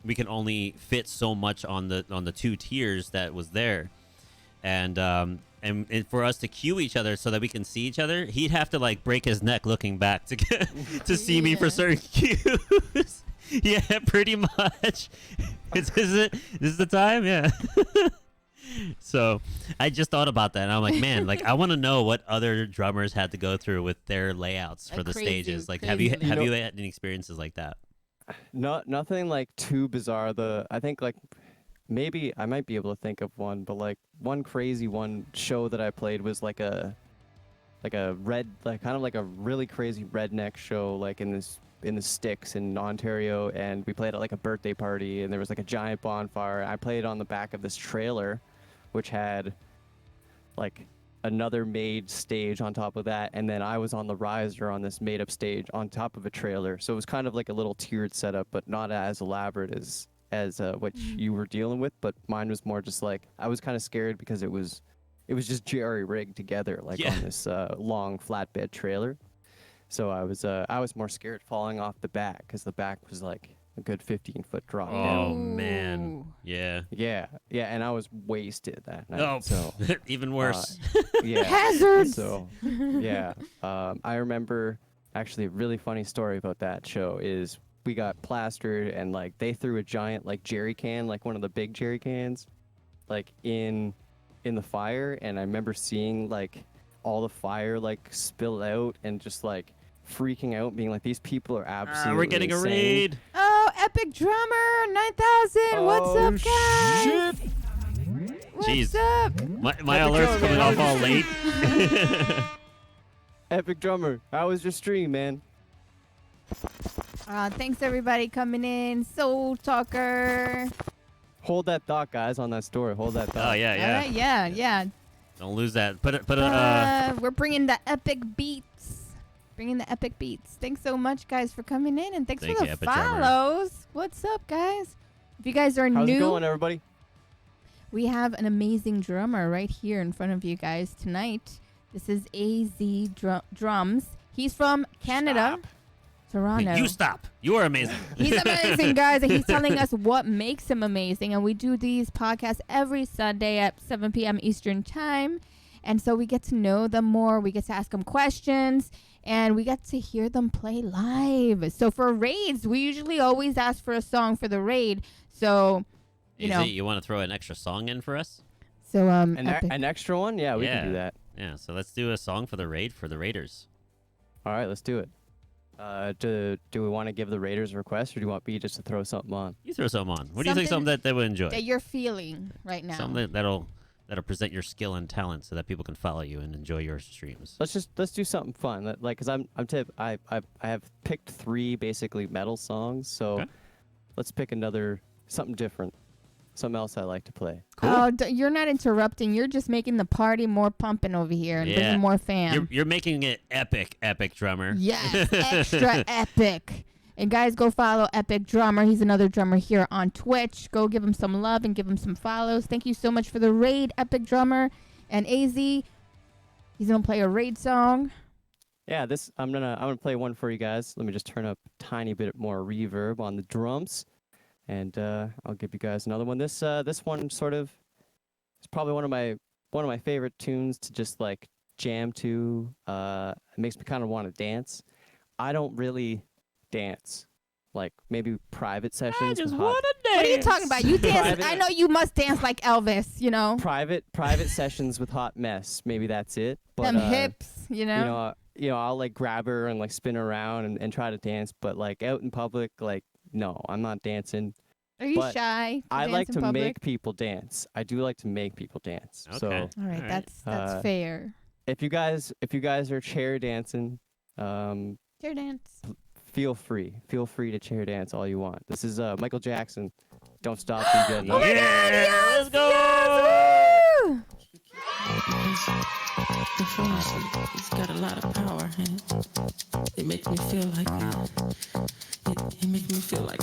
[SPEAKER 2] we can only fit so much on the two tiers that was there, and for us to cue each other so that we can see each other, he'd have to like break his neck looking back to get, to see me for
[SPEAKER 1] Yeah.
[SPEAKER 2] certain cues. Yeah, pretty much. Is this the time? Yeah. So I just thought about that, and I'm like, man, like I want to know what other drummers had to go through with their layouts for
[SPEAKER 1] Like
[SPEAKER 2] the
[SPEAKER 1] crazy,
[SPEAKER 2] stages. Like,
[SPEAKER 1] crazy.
[SPEAKER 2] have you had any experiences like that?
[SPEAKER 3] Nothing like too bizarre. I think like maybe I might be able to think of one, but like one crazy one show that I played was like a red, like kind of like a really crazy redneck show, like in the sticks in Ontario, and we played at like a birthday party, and there was like a giant bonfire. I played on the back of this trailer, which had like another made stage on top of that, and then I was on the riser on this made up stage on top of a trailer. So it was kind of like a little tiered setup, but not as elaborate as what you were dealing with. But mine was more just like I was kind of scared because it was just jerry rigged together like
[SPEAKER 2] Yeah.
[SPEAKER 3] on this long flatbed trailer. So I was more scared falling off the back because the back was like a good 15-foot drop
[SPEAKER 2] Oh
[SPEAKER 3] down.
[SPEAKER 2] man,
[SPEAKER 1] Ooh.
[SPEAKER 2] yeah.
[SPEAKER 3] Yeah, and I was wasted that night.
[SPEAKER 2] Oh,
[SPEAKER 3] So
[SPEAKER 2] even worse.
[SPEAKER 3] yeah.
[SPEAKER 1] Hazards.
[SPEAKER 3] So yeah, I remember actually a really funny story about that show is we got plastered and like they threw a giant like jerry can, like one of the big jerry cans, like in the fire, and I remember seeing like all the fire like spill out and just like freaking out, being like, these people are absolutely
[SPEAKER 2] We're getting a
[SPEAKER 3] insane.
[SPEAKER 2] raid.
[SPEAKER 1] Oh, Epic Drummer 9000. What's
[SPEAKER 3] Oh,
[SPEAKER 1] up, guys?
[SPEAKER 3] shit.
[SPEAKER 1] What's
[SPEAKER 2] Jeez.
[SPEAKER 1] up?
[SPEAKER 2] My
[SPEAKER 3] Epic
[SPEAKER 2] alert's
[SPEAKER 3] drummer,
[SPEAKER 2] coming
[SPEAKER 3] man.
[SPEAKER 2] off all late.
[SPEAKER 3] Epic Drummer, how was your stream, man?
[SPEAKER 1] Thanks everybody coming in. Soul Talker.
[SPEAKER 3] Hold that thought, guys, on that story. Hold that thought.
[SPEAKER 2] Oh yeah, yeah.
[SPEAKER 1] All right, yeah.
[SPEAKER 2] Don't lose that. Put a
[SPEAKER 1] We're bringing the epic beats. Bringing the epic beats. Thanks so much, guys, for coming in, and thanks
[SPEAKER 2] Thank
[SPEAKER 1] for
[SPEAKER 2] you,
[SPEAKER 1] the
[SPEAKER 2] Epic Drummer.
[SPEAKER 1] follows. What's up, guys? If you guys are
[SPEAKER 3] How's
[SPEAKER 1] new,
[SPEAKER 3] it going, everybody?
[SPEAKER 1] we have an amazing drummer right here in front of you guys tonight. This is AZ Drums. He's from Canada, Toronto.
[SPEAKER 2] you stop. You are amazing.
[SPEAKER 1] He's amazing, guys, and he's telling us what makes him amazing. And we do these podcasts every Sunday at 7 p.m. Eastern Time. And so we get to know them more. We get to ask them questions, and we get to hear them play live. So for raids, we usually always ask for a song for the raid. So,
[SPEAKER 2] You want to throw an extra song in for us?
[SPEAKER 1] so
[SPEAKER 3] An extra one? Yeah, we can do that.
[SPEAKER 2] Yeah. So let's do a song for the raid for the Raiders.
[SPEAKER 3] All right, let's do it. Do we want to give the Raiders a request, or do you want me just to throw something on?
[SPEAKER 2] You throw something on. What do you think?
[SPEAKER 1] Something
[SPEAKER 2] Something that they would enjoy.
[SPEAKER 1] that you're feeling right now.
[SPEAKER 2] Something that'll present your skill and talent, so that people can follow you and enjoy your streams.
[SPEAKER 3] Let's do something fun. Like, cause I have picked 3 basically metal songs, so
[SPEAKER 2] Okay.
[SPEAKER 3] let's pick something different, something else I like to play.
[SPEAKER 2] Cool.
[SPEAKER 1] Oh, you're not interrupting. You're just making the party more pumping over here and
[SPEAKER 2] Yeah.
[SPEAKER 1] bringing more fans.
[SPEAKER 2] You're making it epic, drummer.
[SPEAKER 1] Yes, extra epic. And guys, go follow Epic Drummer. He's another drummer here on Twitch. Go give him some love and give him some follows. Thank you so much for the raid, Epic Drummer. And AZ, he's gonna play a raid song.
[SPEAKER 3] Yeah, I'm gonna play one for you guys. Let me just turn up a tiny bit more reverb on the drums, and I'll give you guys another one. This one sort of is probably one of my favorite tunes to just like jam to. It makes me kind of want to dance. I don't really dance. Like maybe private sessions.
[SPEAKER 2] I just
[SPEAKER 3] with
[SPEAKER 2] want to dance.
[SPEAKER 1] What are you talking about? You dance.
[SPEAKER 3] Private-
[SPEAKER 1] I know you must dance like Elvis. You know,
[SPEAKER 3] private sessions with hot mess. Maybe that's it. But
[SPEAKER 1] them hips. You know.
[SPEAKER 3] I'll like grab her and like spin her around and try to dance. But like out in public, like no, I'm not dancing.
[SPEAKER 1] Are you
[SPEAKER 3] but
[SPEAKER 1] shy? To
[SPEAKER 3] I
[SPEAKER 1] dance
[SPEAKER 3] like
[SPEAKER 1] in
[SPEAKER 3] to
[SPEAKER 1] public?
[SPEAKER 3] make people dance. I do like to make people dance.
[SPEAKER 2] Okay.
[SPEAKER 3] So
[SPEAKER 1] All right,
[SPEAKER 2] All right.
[SPEAKER 1] that's fair.
[SPEAKER 3] if you guys are chair dancing,
[SPEAKER 1] Chair dance.
[SPEAKER 3] feel free to chair dance all you want. This is Michael Jackson. Don't stop till you get enough.
[SPEAKER 2] Yeah, let's go.
[SPEAKER 1] Woo!
[SPEAKER 6] The force, it's got a lot of power, and it makes me feel like it makes me feel like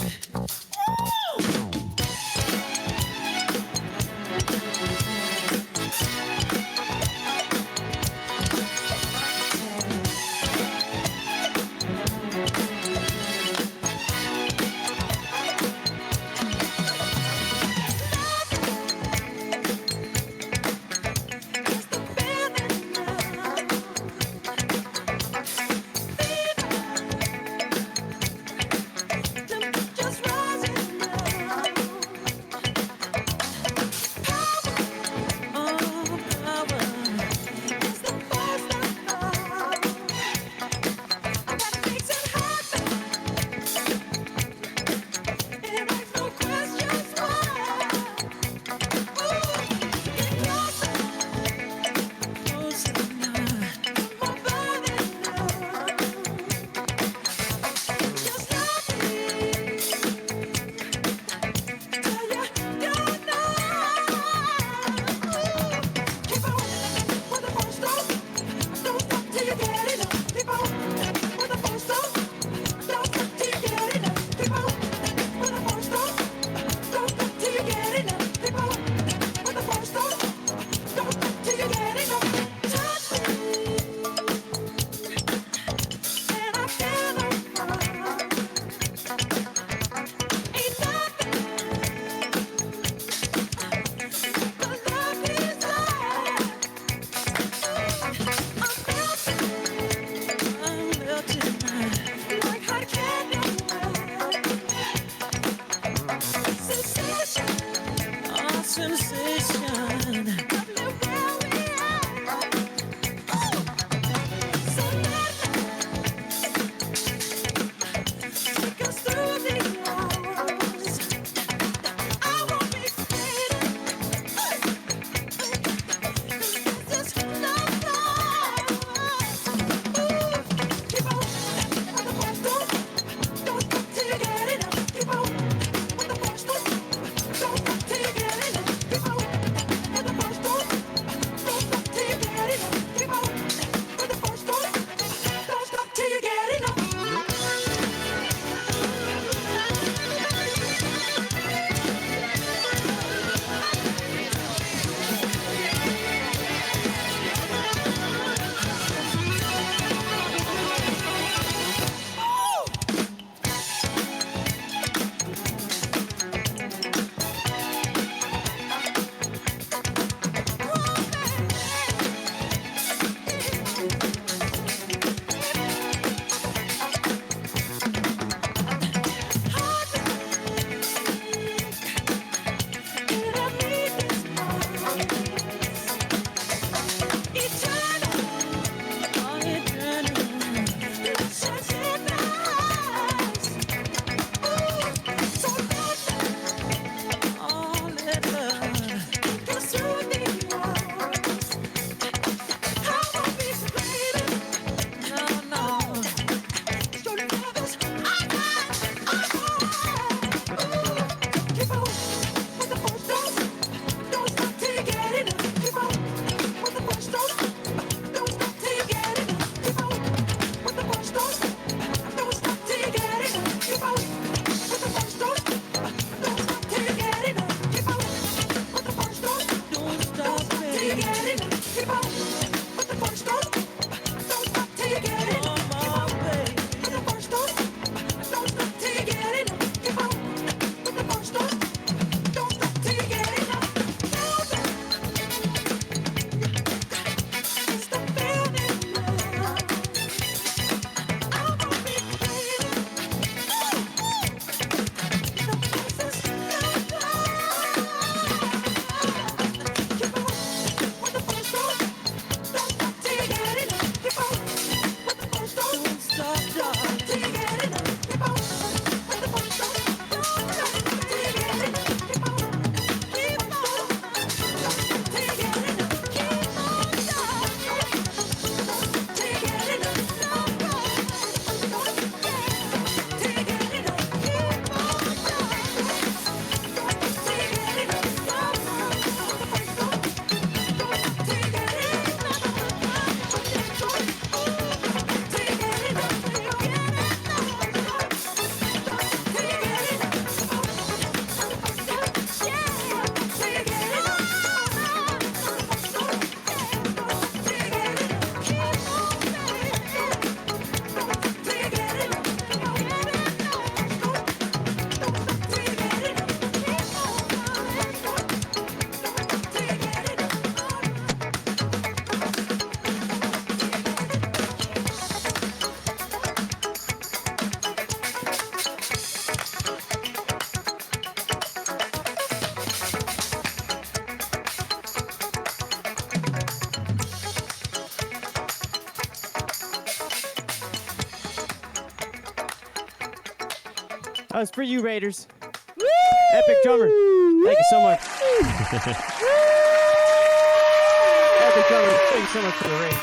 [SPEAKER 3] That was for you, Raiders. Epic drummer. Thank you so much. Epic drummer. Thank you so much for the raid.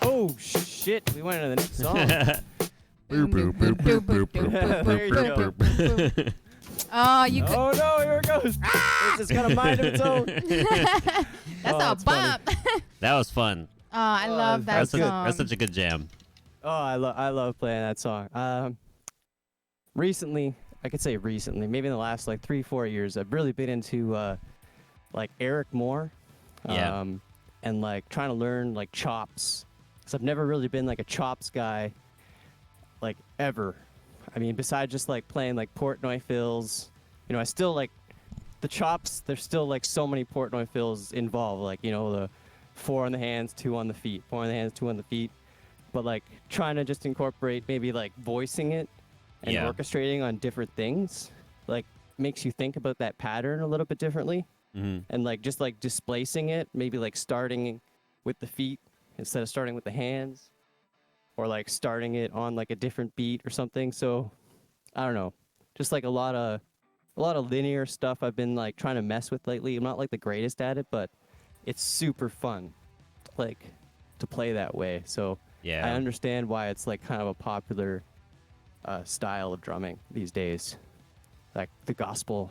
[SPEAKER 3] Oh, shit. We went into the next song. There you go.
[SPEAKER 1] Oh, you could.
[SPEAKER 3] Oh, no. Here it goes. It's just got a mind of its own.
[SPEAKER 1] That's a bump.
[SPEAKER 2] That was fun.
[SPEAKER 1] Oh, I love that
[SPEAKER 2] That's
[SPEAKER 1] song.
[SPEAKER 2] that's such a good jam.
[SPEAKER 3] Oh, I love playing that song. Recently, I could say recently, maybe in the last like 3-4 years, I've really been into like Eric Moore.
[SPEAKER 2] Yeah.
[SPEAKER 3] And like trying to learn like chops. Cause I've never really been like a chops guy, like ever. I mean, besides just like playing like Portnoy fills, you know, I still like the chops. There's still like so many Portnoy fills involved. Like, you know, the 4 on the hands, 2 on the feet, 4 on the hands, 2 on the feet. But like trying to just incorporate maybe like voicing it and
[SPEAKER 2] Yeah.
[SPEAKER 3] orchestrating on different things, like makes you think about that pattern a little bit differently.
[SPEAKER 2] Mm-hmm.
[SPEAKER 3] And like just like displacing it, maybe like starting with the feet instead of starting with the hands, or like starting it on like a different beat or something. So I don't know, just like a lot of linear stuff I've been like trying to mess with lately. I'm not like the greatest at it, but it's super fun like to play that way. So
[SPEAKER 2] Yeah.
[SPEAKER 3] I understand why it's like kind of a popular style of drumming these days, like the gospel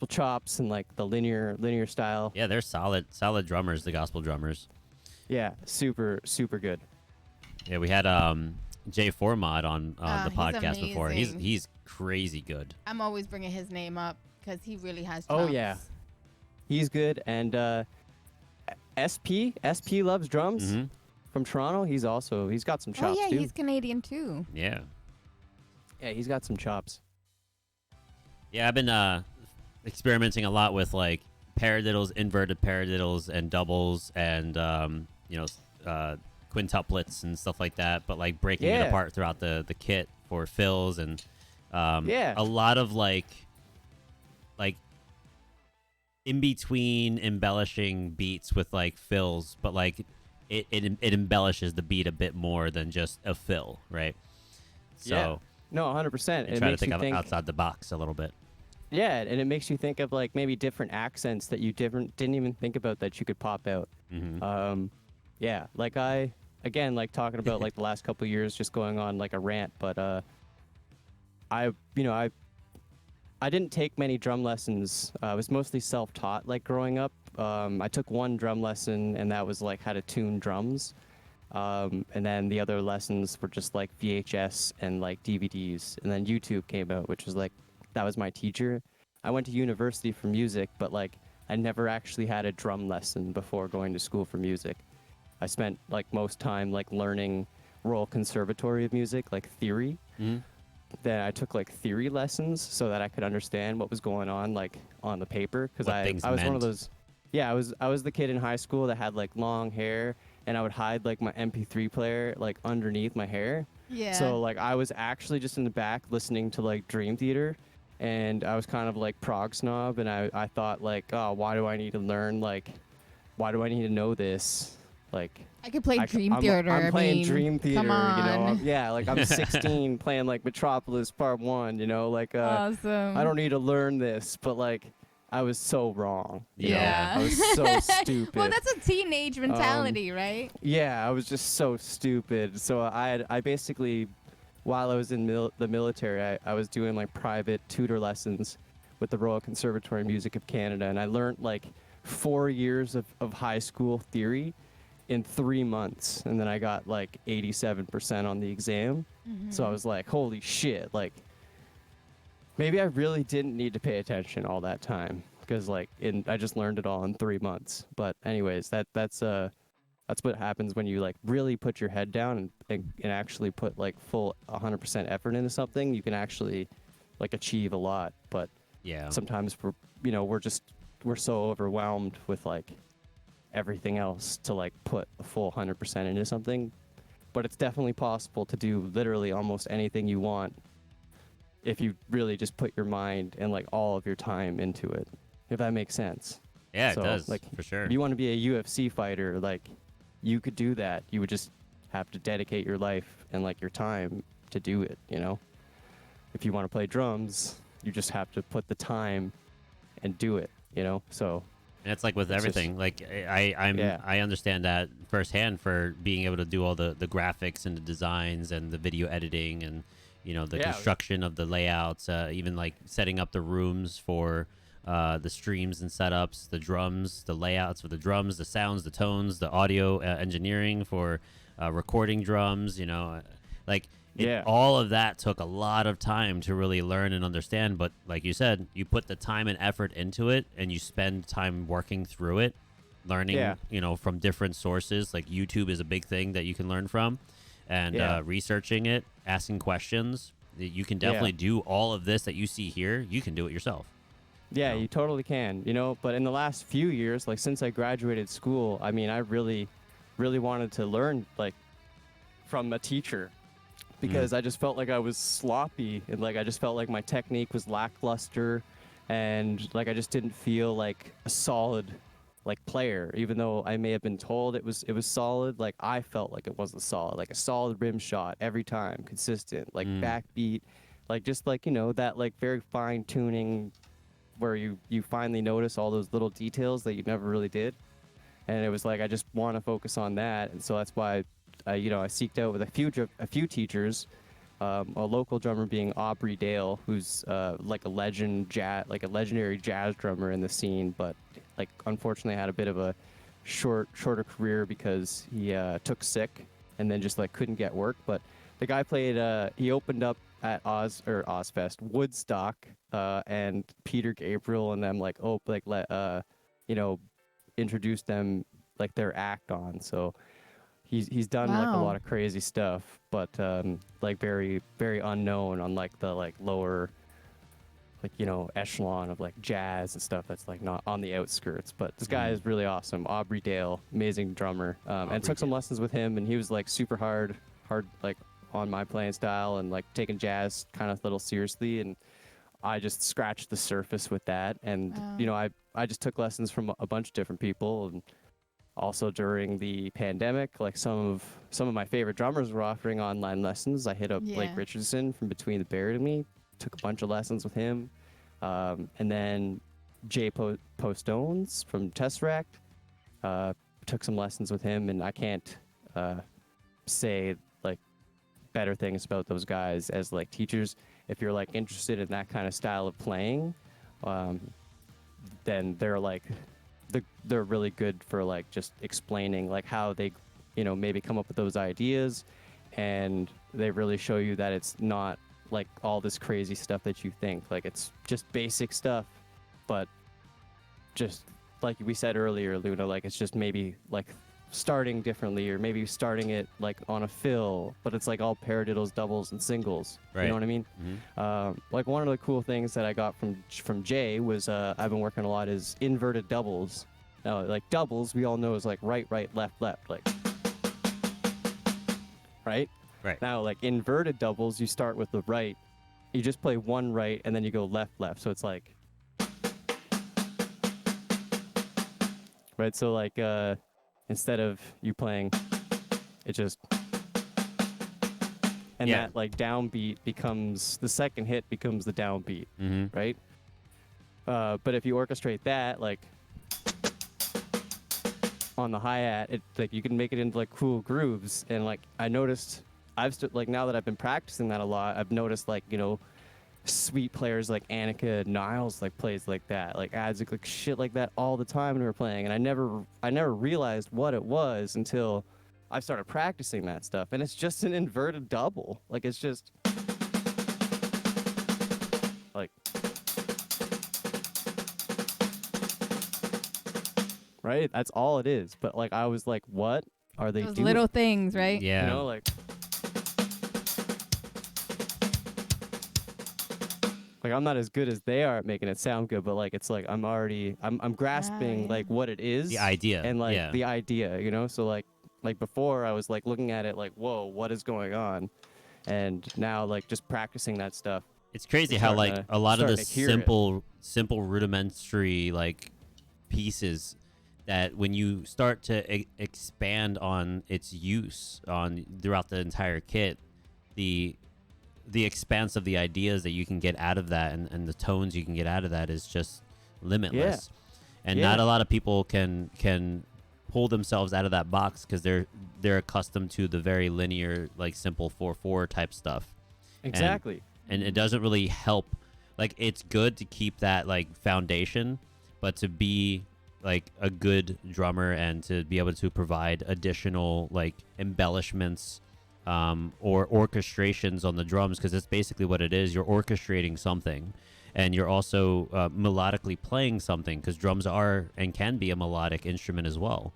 [SPEAKER 3] chops and like the linear style.
[SPEAKER 2] Yeah, they're solid drummers, the gospel drummers.
[SPEAKER 3] Yeah, super good.
[SPEAKER 2] Yeah, we had Jay Formod on the
[SPEAKER 1] he's
[SPEAKER 2] podcast before.
[SPEAKER 1] amazing.
[SPEAKER 2] He's crazy good.
[SPEAKER 1] I'm always bringing his name up because he really has.
[SPEAKER 3] Oh
[SPEAKER 1] chops.
[SPEAKER 3] yeah, he's good. And SP loves drums
[SPEAKER 2] Mhm.
[SPEAKER 3] from Toronto. He's got some
[SPEAKER 1] Oh
[SPEAKER 3] chops
[SPEAKER 1] yeah,
[SPEAKER 3] too.
[SPEAKER 1] he's Canadian too.
[SPEAKER 2] Yeah.
[SPEAKER 3] Yeah, he's got some chops.
[SPEAKER 2] Yeah, I've been experimenting a lot with like paradiddles, inverted paradiddles, and doubles, and quintuplets and stuff like that. But like breaking it
[SPEAKER 3] Yeah.
[SPEAKER 2] apart throughout the kit for fills and
[SPEAKER 3] Yeah.
[SPEAKER 2] a lot of like in between embellishing beats with like fills, but like it embellishes the beat a bit more than just a fill, right? So
[SPEAKER 3] Yeah. No, 100%.
[SPEAKER 2] I try to think outside the box a little bit.
[SPEAKER 3] Yeah, and it makes you think of like maybe different accents that you didn't even think about that you could pop out.
[SPEAKER 2] Mm-hmm.
[SPEAKER 3] Yeah, like again, like talking about like the last couple of years, just going on like a rant, but I didn't take many drum lessons. I was mostly self-taught like growing up. I took one drum lesson, and that was like how to tune drums. And then the other lessons were just like VHS and like DVDs. And then YouTube came out, which was like, that was my teacher. I went to university for music, but like I never actually had a drum lesson before going to school for music. I spent like most time like learning Royal Conservatory of Music, like theory.
[SPEAKER 2] Mm-hmm.
[SPEAKER 3] Then I took like theory lessons so that I could understand what was going on like on the paper, because
[SPEAKER 2] What
[SPEAKER 3] I
[SPEAKER 2] things
[SPEAKER 3] was one
[SPEAKER 2] meant.
[SPEAKER 3] of those. Yeah, I was the kid in high school that had like long hair, and I would hide like my MP3 player like underneath my hair.
[SPEAKER 1] Yeah.
[SPEAKER 3] So like I was actually just in the back listening to like Dream Theater, and I was kind of like prog snob, and I thought like, oh, why do I need to learn, like why do I need to know this? Like
[SPEAKER 1] I could play Dream
[SPEAKER 3] I'm
[SPEAKER 1] Theater.
[SPEAKER 3] I'm
[SPEAKER 1] I
[SPEAKER 3] playing
[SPEAKER 1] mean,
[SPEAKER 3] Dream Theater,
[SPEAKER 1] come on.
[SPEAKER 3] you know. Yeah, like I'm 16 playing like Metropolis Part 1, you know, like
[SPEAKER 1] Awesome.
[SPEAKER 3] I don't need to learn this, but like I was so wrong. you know?
[SPEAKER 1] Yeah.
[SPEAKER 3] I was so stupid.
[SPEAKER 1] Well, that's a teenage mentality, right?
[SPEAKER 3] Yeah, I was just so stupid. So I basically, while I was in the military, I was doing like private tutor lessons with the Royal Conservatory of Music of Canada, and I learned like 4 years of high school theory in 3 months, and then I got like 87% on the exam. So I was like, holy shit, like maybe I really didn't need to pay attention all that time, because like I just learned it all in 3 months. But anyways, that's what happens when you like really put your head down and actually put like full 100% effort into something. You can actually like achieve a lot. But
[SPEAKER 2] Yeah.
[SPEAKER 3] sometimes we're so overwhelmed with like everything else to like put a full 100% into something. But it's definitely possible to do literally almost anything you want if you really just put your mind and like all of your time into it, if that makes sense.
[SPEAKER 2] Yeah,
[SPEAKER 3] So,
[SPEAKER 2] it does,
[SPEAKER 3] like,
[SPEAKER 2] for sure.
[SPEAKER 3] If you want to be a UFC fighter, like you could do that. You would just have to dedicate your life and like your time to do it, you know? if you want to play drums, you just have to put the time and do it, you know? So
[SPEAKER 2] And it's like with
[SPEAKER 3] It's
[SPEAKER 2] everything.
[SPEAKER 3] just-
[SPEAKER 2] Like I'm
[SPEAKER 3] Yeah.
[SPEAKER 2] I understand that firsthand for being able to do all the graphics and the designs and the video editing and the
[SPEAKER 3] Yeah.
[SPEAKER 2] construction of the layouts, even like setting up the rooms for the streams and setups, the drums, the layouts for the drums, the sounds, the tones, the audio engineering for recording drums. Like
[SPEAKER 3] Yeah.
[SPEAKER 2] all of that took a lot of time to really learn and understand. But like you said, you put the time and effort into it, and you spend time working through it, learning,
[SPEAKER 3] Yeah.
[SPEAKER 2] from different sources. Like YouTube is a big thing that you can learn from, and
[SPEAKER 3] Yeah.
[SPEAKER 2] researching it, asking questions. You can definitely do all of this that you see here. You can do it yourself.
[SPEAKER 3] Yeah,
[SPEAKER 2] know?
[SPEAKER 3] you totally can, but in the last few years, like since I graduated school, I mean, I really, really wanted to learn like from a teacher because I just felt like I was sloppy and like I just felt like my technique was lackluster and like I just didn't feel like a solid like player, even though I may have been told it was solid. Like I felt like it wasn't solid, like a solid rim shot every time, consistent, like backbeat, like just like that like very fine tuning where you finally notice all those little details that you never really did. And it was like I just want to focus on that, and so that's why I seeked out with a few teachers, a local drummer being Aubrey Dale, who's like a legendary jazz drummer in the scene, but like unfortunately had a bit of a shorter career because he took sick and then just like couldn't get work. But the guy played he opened up at Ozfest, Woodstock, and Peter Gabriel and them introduced them like their act on. So he's done like a
[SPEAKER 1] Wow.
[SPEAKER 3] lot of crazy stuff, but like very, very unknown on like the like lower echelon of like jazz and stuff that's like not on the outskirts. But this guy is really awesome. Aubrey Dale, amazing drummer. And took some lessons with him, and he was like super hard like on my playing style and like taking jazz kind of a little seriously, and I just scratched the surface with that. And
[SPEAKER 1] Wow.
[SPEAKER 3] I just took lessons from a bunch of different people. And also during the pandemic, like some of my favorite drummers were offering online lessons. I hit up Blake
[SPEAKER 1] Yeah.
[SPEAKER 3] Richardson from Between the Buried and Me, took a bunch of lessons with him. And then Jay Postones from Tesseract, took some lessons with him, and I can't say like better things about those guys as like teachers. If you're like interested in that kind of style of playing, then they're like they're really good for like just explaining like how they maybe come up with those ideas, and they really show you that it's not like all this crazy stuff that you think. Like it's just basic stuff, but just like we said earlier, Luna, like it's just maybe like starting differently, or maybe starting it like on a fill, but it's like all paradiddles, doubles, and singles.
[SPEAKER 2] Right.
[SPEAKER 3] You know what I mean? Like one of the cool things that I got from Jay was I've been working a lot is inverted doubles. Now, like doubles, we all know is like right, left, like right.
[SPEAKER 2] Right.
[SPEAKER 3] Now, like inverted doubles, you start with the right. You just play one right, and then you go left. So it's like, right. So like instead of you playing, it just, and
[SPEAKER 2] Yeah.
[SPEAKER 3] that like downbeat becomes the second hit becomes the downbeat, right? But if you orchestrate that like on the hi-hat, it like you can make it into like cool grooves. And like I noticed like now that I've been practicing that a lot, I've noticed like sweet players like Annika Niles like plays like that, like adds like shit like that all the time when we were playing, and I never realized what it was until I started practicing that stuff. And it's just an inverted double. Like it's just like right, that's all it is. But like I was like, what are they
[SPEAKER 1] Those
[SPEAKER 3] doing?
[SPEAKER 1] little things, right?
[SPEAKER 2] Yeah.
[SPEAKER 3] Like I'm not as good as they are at making it sound good, but like it's like I'm grasping
[SPEAKER 1] yeah.
[SPEAKER 3] like what it is,
[SPEAKER 2] The idea,
[SPEAKER 3] and like
[SPEAKER 2] yeah.
[SPEAKER 3] the idea, so like before I was like looking at it like, whoa, what is going on? And now like just practicing that stuff.
[SPEAKER 2] It's crazy
[SPEAKER 3] We're
[SPEAKER 2] how
[SPEAKER 3] starting
[SPEAKER 2] like
[SPEAKER 3] to-
[SPEAKER 2] a lot of the
[SPEAKER 3] starting to hear it.
[SPEAKER 2] simple rudimentary like pieces that when you start to expand on its use on throughout the entire kit, the the expanse of the ideas that you can get out of that, and the tones you can get out of that is just limitless. And not a lot of people can pull themselves out of that box because they're accustomed to the very linear, like simple 4/4 type stuff.
[SPEAKER 3] Exactly.
[SPEAKER 2] And it doesn't really help. Like, it's good to keep that like foundation, but to be like a good drummer and to be able to provide additional like embellishments or orchestrations on the drums, because it's basically what it is. You're orchestrating something, and you're also melodically playing something, because drums are and can be a melodic instrument as well.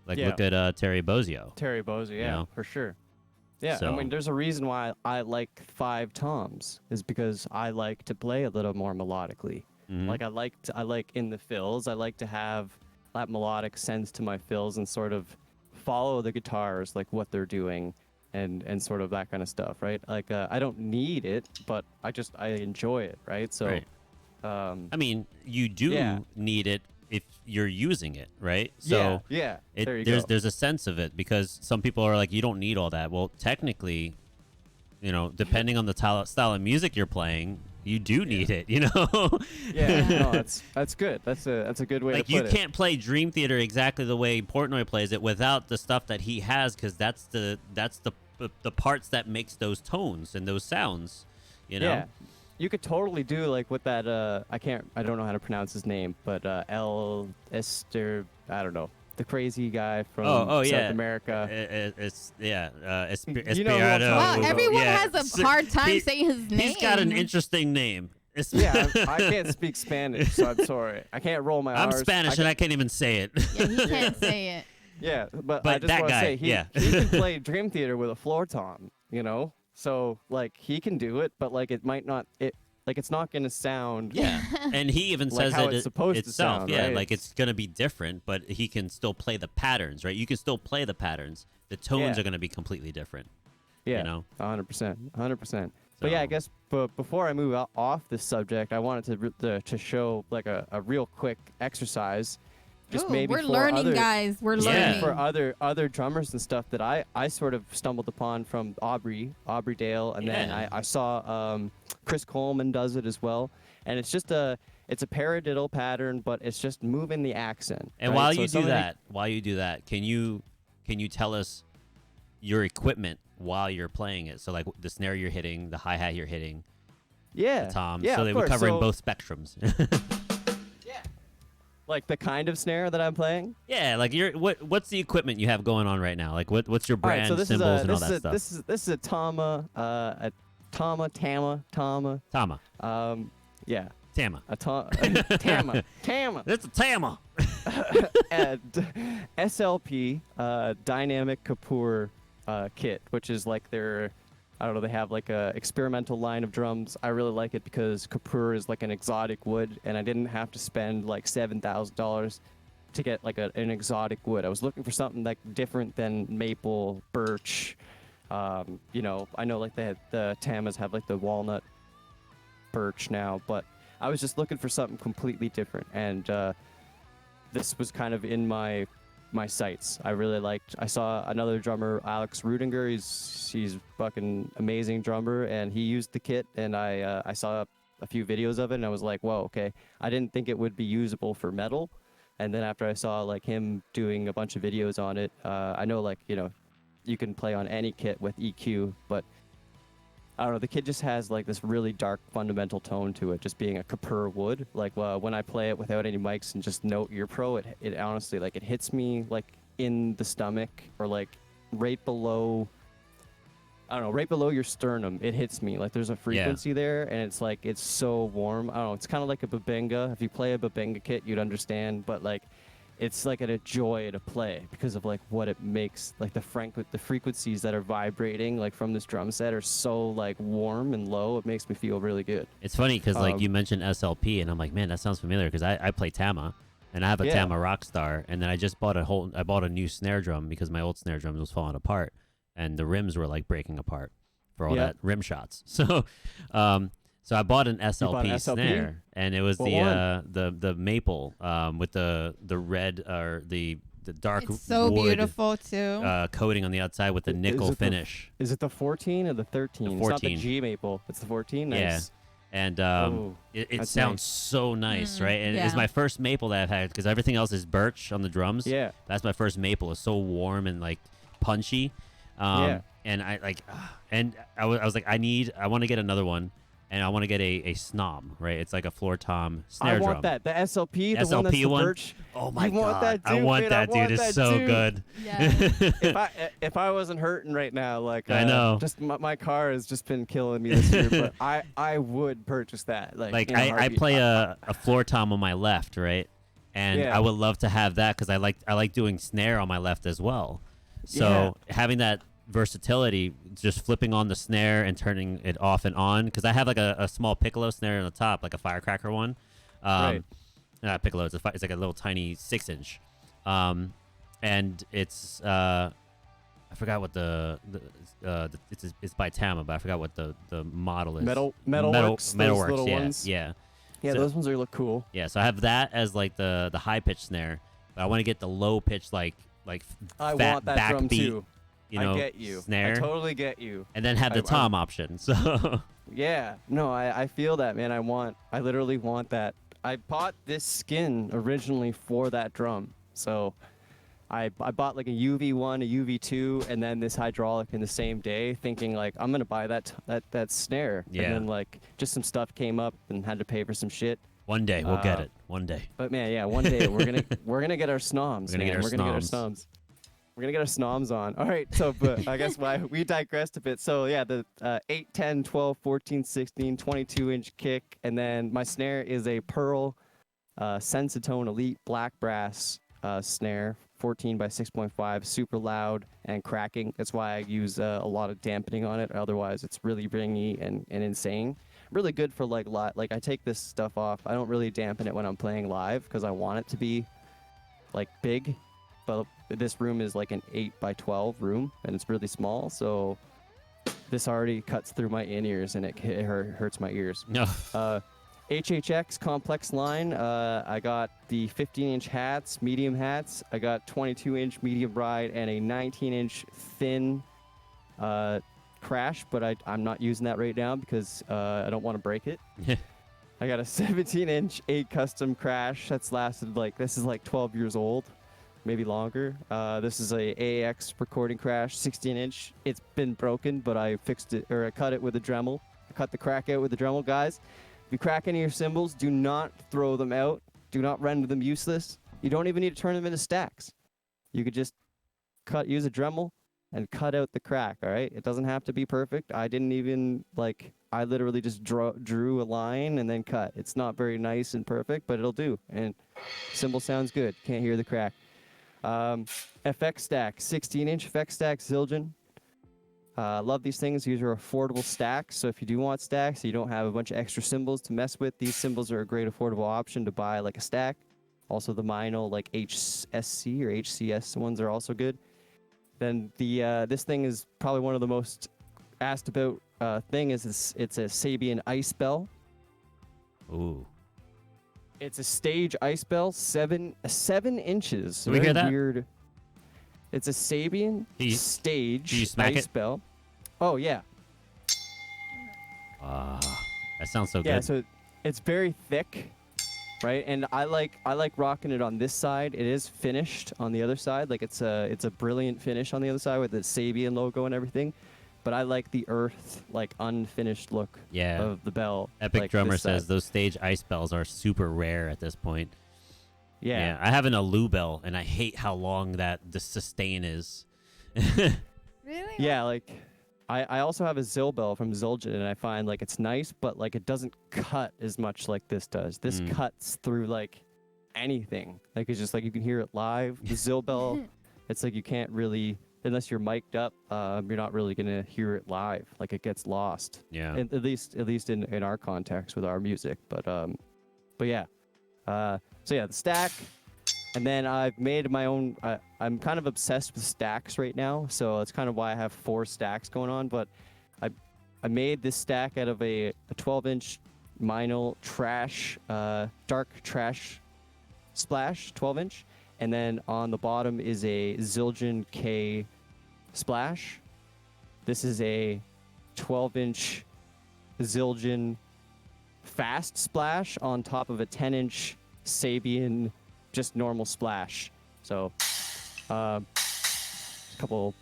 [SPEAKER 2] Like, look at Terry Bozzio.
[SPEAKER 3] Terry Bozzio, yeah,
[SPEAKER 2] know?
[SPEAKER 3] for sure. Yeah,
[SPEAKER 2] So-
[SPEAKER 3] I mean, there's a reason why I like 5 toms, is because I like to play a little more melodically.
[SPEAKER 2] Mhm.
[SPEAKER 3] Like, I like in the fills, I like to have that melodic sense to my fills and sort of follow the guitars, like what they're doing, and sort of that kind of stuff, right? Like, I don't need it, but I enjoy it, right? So,
[SPEAKER 2] Right. I mean, you do
[SPEAKER 3] Yeah.
[SPEAKER 2] need it if you're using it, right? So
[SPEAKER 3] yeah, there you
[SPEAKER 2] there's
[SPEAKER 3] go.
[SPEAKER 2] there's a sense of it, because some people are like, you don't need all that. Well, technically, depending on the style of music you're playing, you do need it.
[SPEAKER 3] Yeah, no, that's good. That's a good way
[SPEAKER 2] Like,
[SPEAKER 3] to
[SPEAKER 2] you
[SPEAKER 3] put it.
[SPEAKER 2] can't play Dream Theater exactly the way Portnoy plays it without the stuff that he has, because that's the parts that makes those tones and those sounds.
[SPEAKER 3] Yeah, you could totally do like with that. I don't know how to pronounce his name, but El Esther. I don't know, the crazy guy from South America.
[SPEAKER 2] Espirito.
[SPEAKER 3] You know who I'm talking
[SPEAKER 1] Wow,
[SPEAKER 3] about.
[SPEAKER 1] everyone
[SPEAKER 2] Yeah.
[SPEAKER 1] has a hard time saying his name.
[SPEAKER 2] He's got an interesting name.
[SPEAKER 3] Yeah, I can't speak Spanish, so I'm sorry. I can't roll my
[SPEAKER 2] I'm
[SPEAKER 3] R's.
[SPEAKER 2] Spanish and I can't even say it.
[SPEAKER 1] Yeah, he can't say it.
[SPEAKER 3] Yeah, but
[SPEAKER 2] But
[SPEAKER 3] I just
[SPEAKER 2] that
[SPEAKER 3] want to
[SPEAKER 2] guy,
[SPEAKER 3] say he
[SPEAKER 2] yeah.
[SPEAKER 3] he can play Dream Theater with a floor tom, So like he can do it, but like it might not it's not gonna sound.
[SPEAKER 2] Yeah, and he even
[SPEAKER 3] Like
[SPEAKER 2] says
[SPEAKER 3] how
[SPEAKER 2] it
[SPEAKER 3] it's supposed to
[SPEAKER 2] itself.
[SPEAKER 3] sound,
[SPEAKER 2] Yeah,
[SPEAKER 3] right?
[SPEAKER 2] like it's gonna be different, but he can still play the patterns, right? You can still play the patterns. The tones
[SPEAKER 3] Yeah.
[SPEAKER 2] are gonna be completely different.
[SPEAKER 3] Yeah,
[SPEAKER 2] You know?
[SPEAKER 3] 100%. But yeah, I
[SPEAKER 2] So-
[SPEAKER 3] guess before I move off this subject, I wanted to show like a real quick exercise, just
[SPEAKER 1] Ooh,
[SPEAKER 3] maybe
[SPEAKER 1] we're
[SPEAKER 3] for
[SPEAKER 1] learning,
[SPEAKER 3] other,
[SPEAKER 1] guys. We're
[SPEAKER 2] Yeah.
[SPEAKER 1] learning.
[SPEAKER 3] for other drummers and stuff that I sort of stumbled upon from Aubrey Dale, and then
[SPEAKER 2] Yeah.
[SPEAKER 3] I saw Chris Coleman does it as well, and it's a paradiddle pattern, but it's just moving the accent.
[SPEAKER 2] And
[SPEAKER 3] right?
[SPEAKER 2] while
[SPEAKER 3] So
[SPEAKER 2] you do
[SPEAKER 3] something-
[SPEAKER 2] that, can you tell us your equipment while you're playing it? So like the snare you're hitting, the hi hat you're hitting,
[SPEAKER 3] yeah,
[SPEAKER 2] the toms.
[SPEAKER 3] yeah,
[SPEAKER 2] so
[SPEAKER 3] of
[SPEAKER 2] they would
[SPEAKER 3] course.
[SPEAKER 2] cover in
[SPEAKER 3] So,
[SPEAKER 2] both spectrums.
[SPEAKER 3] like the kind of snare that I'm playing.
[SPEAKER 2] Yeah, like what's the equipment you have going on right now? Like what's your
[SPEAKER 3] All right,
[SPEAKER 2] brand,
[SPEAKER 3] so this
[SPEAKER 2] symbols,
[SPEAKER 3] is
[SPEAKER 2] and all that stuff?
[SPEAKER 3] this is a Tama, Tama.
[SPEAKER 2] Tama.
[SPEAKER 3] Yeah,
[SPEAKER 2] Tama.
[SPEAKER 3] Tama.
[SPEAKER 2] It's a Tama.
[SPEAKER 3] And SLP, Dynamic Kapoor kit, which is like their, I don't know, they have like a experimental line of drums. I really like it because Kapoor is like an exotic wood, and I didn't have to spend like $7,000 to get like an exotic wood. I was looking for something like different than maple, birch. I know like the Tamas have like the walnut, birch now, but I was just looking for something completely different, and this was kind of in my sights. I saw another drummer, Alex Rudinger. He's fucking amazing drummer, and he used the kit, and I saw a few videos of it, and I was like, whoa, okay. I didn't think it would be usable for metal, and then after I saw like him doing a bunch of videos on it, I know like you can play on any kit with EQ, but I don't know, the kid just has like this really dark fundamental tone to it, just being a Kapoor wood. Like when I play it without any mics and just note ear pro, it honestly like it hits me like in the stomach, or like right below, I don't know, right below your sternum. It hits me like there's a frequency there, and it's like it's so warm. I don't know, it's kind of like a Babenga. If you play a Babenga kit, you'd understand, but like it's like a joy to play because of like what it makes, like the frequencies that are vibrating like from this drum set are so like warm and low. It makes me feel really good.
[SPEAKER 2] It's funny because like you mentioned SLP, and I'm like, man, that sounds familiar, because I play Tama, and I have a Tama Rockstar, and then I just bought a new snare drum because my old snare drum was falling apart, and the rims were like breaking apart for all that rim shots. So I bought an SLP snare, and it was
[SPEAKER 3] What
[SPEAKER 2] the maple with the red, or the the dark
[SPEAKER 1] It's so
[SPEAKER 2] wood
[SPEAKER 1] beautiful too.
[SPEAKER 2] coating on the outside with the
[SPEAKER 3] Is
[SPEAKER 2] nickel
[SPEAKER 3] it the-
[SPEAKER 2] finish.
[SPEAKER 3] Is it the 14 or the 13?
[SPEAKER 2] The
[SPEAKER 3] It's not the
[SPEAKER 2] 14.
[SPEAKER 3] G maple. It's the 14.
[SPEAKER 2] Yeah.
[SPEAKER 3] Nice.
[SPEAKER 2] And
[SPEAKER 3] Oh,
[SPEAKER 2] it
[SPEAKER 3] that's
[SPEAKER 2] sounds
[SPEAKER 3] nice.
[SPEAKER 2] so nice, right? And it's
[SPEAKER 1] yeah.
[SPEAKER 2] my first maple that I've had because everything else is birch on the drums.
[SPEAKER 3] Yeah.
[SPEAKER 2] That's my first maple. It's so warm and like punchy.
[SPEAKER 3] Yeah.
[SPEAKER 2] And I like, and I was like, I want to get another one, and I want to get a snom, right? It's like a floor tom snare
[SPEAKER 3] I
[SPEAKER 2] drum.
[SPEAKER 3] want that. The SLP, the
[SPEAKER 2] SLP
[SPEAKER 3] one that's the
[SPEAKER 2] one?
[SPEAKER 3] birch.
[SPEAKER 2] Oh my
[SPEAKER 3] You want
[SPEAKER 2] god,
[SPEAKER 3] that
[SPEAKER 2] I
[SPEAKER 3] too,
[SPEAKER 2] want
[SPEAKER 3] man,
[SPEAKER 2] that,
[SPEAKER 3] I
[SPEAKER 2] dude.
[SPEAKER 3] want
[SPEAKER 2] It's
[SPEAKER 3] that
[SPEAKER 2] so
[SPEAKER 3] too.
[SPEAKER 2] good.
[SPEAKER 1] Yeah.
[SPEAKER 3] If I wasn't hurting right now, like
[SPEAKER 2] I know.
[SPEAKER 3] just my car has just been killing me this year, but I would purchase that. Like in a
[SPEAKER 2] I
[SPEAKER 3] heartbeat.
[SPEAKER 2] play a floor tom on my left, right? And
[SPEAKER 3] Yeah.
[SPEAKER 2] I would love to have that because I like doing snare on my left as well. So having that versatility, just flipping on the snare and turning it off and on, because I have like a small piccolo snare on the top, like a firecracker one.
[SPEAKER 3] Right.
[SPEAKER 2] Not piccolo, it's like a little tiny 6-inch. And it's I forgot what it's by Tama, but I forgot what the model is.
[SPEAKER 3] Metalworks, those
[SPEAKER 2] Metalworks,
[SPEAKER 3] little
[SPEAKER 2] yeah,
[SPEAKER 3] ones.
[SPEAKER 2] yeah.
[SPEAKER 3] Yeah,
[SPEAKER 2] So-
[SPEAKER 3] those ones are look cool.
[SPEAKER 2] Yeah, so I have that as like the high pitch snare, but I want to get the low pitch like
[SPEAKER 3] I
[SPEAKER 2] fat
[SPEAKER 3] want that drum
[SPEAKER 2] backbeat,
[SPEAKER 3] too.
[SPEAKER 2] you know,
[SPEAKER 3] I get you.
[SPEAKER 2] snare,
[SPEAKER 3] I totally get you.
[SPEAKER 2] and then have the
[SPEAKER 3] I-
[SPEAKER 2] tom option. So
[SPEAKER 3] Yeah, no, I feel that, man. I literally want that. I bought this skin originally for that drum. So I bought like a UV1, a UV2, and then this hydraulic in the same day, thinking like I'm gonna buy that snare.
[SPEAKER 2] Yeah.
[SPEAKER 3] And then like just some stuff came up and had to pay for some shit.
[SPEAKER 2] one day we'll get it. One day.
[SPEAKER 3] But man, yeah, one day we're gonna get our snoms.
[SPEAKER 2] We're gonna get our
[SPEAKER 3] We're gonna get our
[SPEAKER 2] snoms.
[SPEAKER 3] snoms. We're gonna get our snoms on. All right, so but I guess why we digressed a bit. So yeah, the 8, 10, 12, 14, 16, 22-inch kick, and then my snare is a Pearl Sensitone Elite black brass snare, 14 by 6.5, super loud and cracking. That's why I use a lot of dampening on it. Otherwise, it's really ringy and insane. Really good for like I take this stuff off. I don't really dampen it when I'm playing live because I want it to be like big. But this room is like an 8 by 12 room, and it's really small. So this already cuts through my in-ears, and it hurts my ears.
[SPEAKER 2] No.
[SPEAKER 3] HHX complex line. I got the 15-inch hats, medium hats. I got 22-inch medium ride and a 19-inch thin crash, but I'm not using that right now because I don't want to break it. I got a 17-inch 8 custom crash that's lasted this is like 12 years old, maybe longer. This is a AAX recording crash, 16-inch. It's been broken, but I fixed it, or I cut it with a Dremel. I cut the crack out with the Dremel, guys. If you crack any of your cymbals, do not throw them out. Do not render them useless. You don't even need to turn them into stacks. You could just use a Dremel and cut out the crack, all right? It doesn't have to be perfect. I didn't even, I literally just drew a line and then cut. It's not very nice and perfect, but it'll do. And cymbal sounds good. Can't hear the crack. FX stack, 16-inch FX stack Zildjian. Love these things. These are affordable stacks. So if you do want stacks, you don't have a bunch of extra cymbals to mess with, these cymbals are a great affordable option to buy like a stack. Also the Mino HSC or HCS ones are also good. Then this thing is probably one of the most asked about thing is it's a Sabian ice bell.
[SPEAKER 2] Ooh.
[SPEAKER 3] It's a stage ice bell, 7 inches.
[SPEAKER 2] Did we hear that?
[SPEAKER 3] Weird. It's a Sabian stage
[SPEAKER 2] do you smack
[SPEAKER 3] ice
[SPEAKER 2] it?
[SPEAKER 3] bell. Oh yeah.
[SPEAKER 2] That sounds so
[SPEAKER 3] Yeah,
[SPEAKER 2] good.
[SPEAKER 3] so it's very thick, right? And I like rocking it on this side. It is finished on the other side. Like it's a brilliant finish on the other side with the Sabian logo and everything. But I like the earth, unfinished look
[SPEAKER 2] Yeah.
[SPEAKER 3] of the bell.
[SPEAKER 2] Epic
[SPEAKER 3] like
[SPEAKER 2] Drummer
[SPEAKER 3] this side.
[SPEAKER 2] says those stage ice bells are super rare at this point.
[SPEAKER 3] Yeah.
[SPEAKER 2] I have an Alu bell, and I hate how long the sustain is.
[SPEAKER 1] Really?
[SPEAKER 3] Yeah, I also have a Zill bell from Zildjian, and I find it's nice, but it doesn't cut as much like this does. This cuts through anything. It's just you can hear it live. The Zill bell, it's you can't really, unless you're mic'd up, you're not really gonna hear it live. It gets lost.
[SPEAKER 2] Yeah.
[SPEAKER 3] And at least in our context with our music. But yeah. So yeah, the stack. And then I've made my own. I'm kind of obsessed with stacks right now, so that's kind of why I have 4 stacks going on. But I made this stack out of a 12-inch Mino trash, dark trash splash, 12-inch, And then on the bottom is a Zildjian K splash. This is a 12-inch Zildjian fast splash on top of a 10-inch Sabian just normal splash. So couple.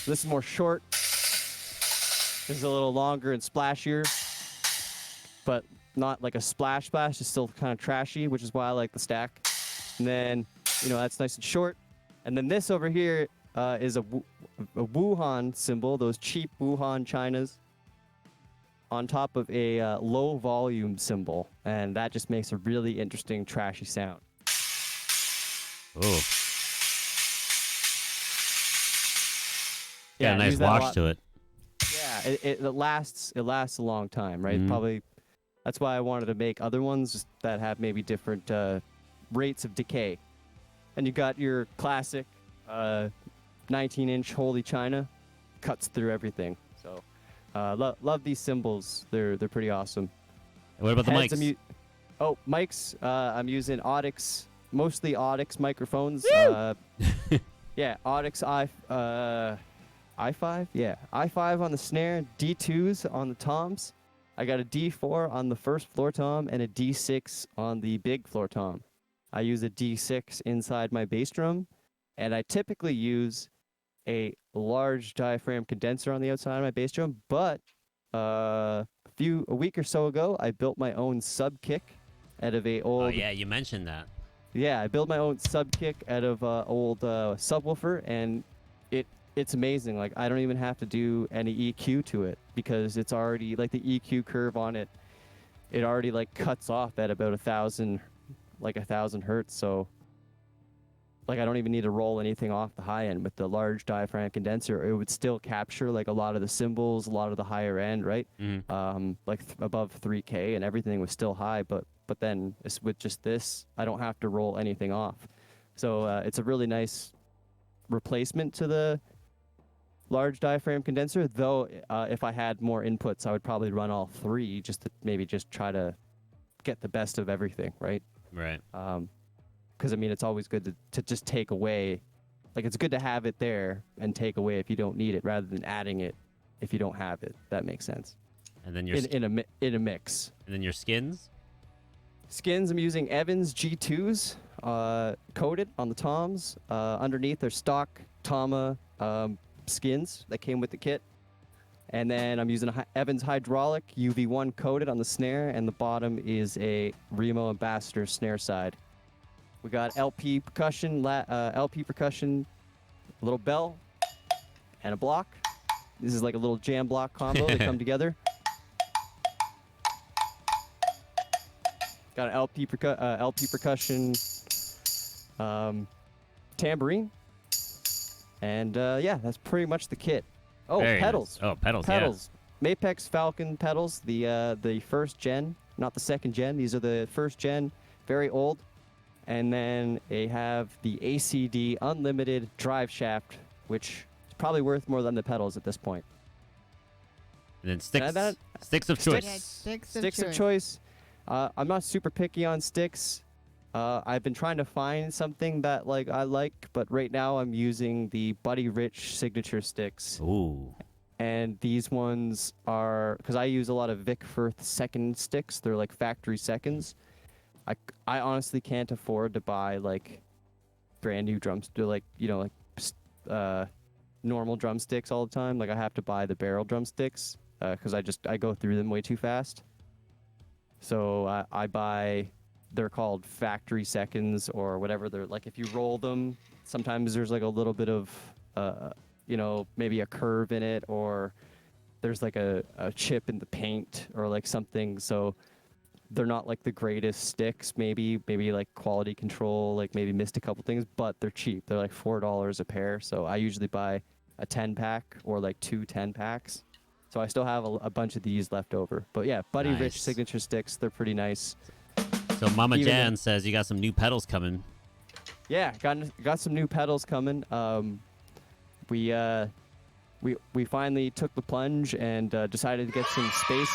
[SPEAKER 3] This is more short. This is a little longer and splashier, but not like a splash. It's still kind of trashy, which is why I like the stack. And then, that's nice and short. And then this over here is a Wuhan symbol, those cheap Wuhan Chinas, on top of a low volume symbol. And that just makes a really interesting trashy sound.
[SPEAKER 2] Oh. Yeah, a nice
[SPEAKER 3] use that a
[SPEAKER 2] wash
[SPEAKER 3] lot.
[SPEAKER 2] to it.
[SPEAKER 3] Yeah, it lasts a long time, right? Probably that's why I wanted to make other ones that have maybe different rates of decay. And you got your classic 19-inch Holy China, cuts through everything. So love these symbols. They're pretty awesome.
[SPEAKER 2] What about the
[SPEAKER 3] Heads,
[SPEAKER 2] mics?
[SPEAKER 3] Mics. I'm using Audix, mostly Audix microphones. Yeah, Audix i5. Yeah, i5 on the snare, D2s on the toms. I got a D4 on the first floor tom and a D6 on the big floor tom. I use a D6 inside my bass drum, and I typically use a large diaphragm condenser on the outside of my bass drum, but a week or so ago, I built my own sub kick out of a old...
[SPEAKER 2] Oh, yeah, you mentioned that.
[SPEAKER 3] Yeah, I built my own sub kick out of old subwoofer, and it's amazing. Like, I don't even have to do any EQ to it because it's already, like, the EQ curve on it, it already, like, cuts off at about 1,000 hertz. So, like, I don't even need to roll anything off the high end. With the large diaphragm condenser, it would still capture, like, a lot of the cymbals, a lot of the higher end, right? Above 3K, and everything was still high, but then with just this, I don't have to roll anything off. So it's a really nice replacement to the large diaphragm condenser, though if I had more inputs, I would probably run all three just to maybe just try to get the best of everything, right?
[SPEAKER 2] Right.
[SPEAKER 3] Because, I mean, it's always good to just take away. Like, it's good to have it there and take away if you don't need it rather than adding it if you don't have it. That makes sense.
[SPEAKER 2] And then your
[SPEAKER 3] in a mix.
[SPEAKER 2] And then your skins?
[SPEAKER 3] Skins, I'm using Evans G2s coated on the toms. Underneath are stock Tama skins that came with the kit. And then I'm using Evans Hydraulic UV1 coated on the snare, and the bottom is a Remo Ambassador snare side. We got LP percussion, a little bell, and a block. This is like a little jam block combo. They come together. Got an LP percussion tambourine. And yeah, that's pretty much the kit. Oh,
[SPEAKER 2] Very
[SPEAKER 3] pedals.
[SPEAKER 2] nice. Oh, pedals.
[SPEAKER 3] Pedals. Mapex Falcon pedals, the first gen, not the second gen. These are the first gen, very old. And then they have the ACD Unlimited Drive Shaft, which is probably worth more than the pedals at this point.
[SPEAKER 2] And then sticks of choice.
[SPEAKER 1] Yeah, sticks
[SPEAKER 3] Of choice. I'm not super picky on sticks. I've been trying to find something that I like, but right now I'm using the Buddy Rich signature sticks.
[SPEAKER 2] Ooh.
[SPEAKER 3] And these ones are, because I use a lot of Vic Firth second sticks. They're like factory seconds. I honestly can't afford to buy brand new drums. They're normal drumsticks all the time. Like, I have to buy the barrel drumsticks because I go through them way too fast. So I buy, they're called factory seconds or whatever. They're like, if you roll them, sometimes there's like a little bit of, maybe a curve in it, or there's like a chip in the paint or like something. So they're not like the greatest sticks, maybe like quality control, like maybe missed a couple things, but they're cheap. They're like $4 a pair. So I usually buy a 10-pack or like 2 10-packs. So I still have a bunch of these left over. But yeah, Buddy
[SPEAKER 2] Nice.
[SPEAKER 3] Rich signature sticks, they're pretty nice.
[SPEAKER 2] So Mama
[SPEAKER 3] Even
[SPEAKER 2] Jan says you got some new pedals coming.
[SPEAKER 3] Yeah, got some new pedals coming. We finally took the plunge and decided to get some space.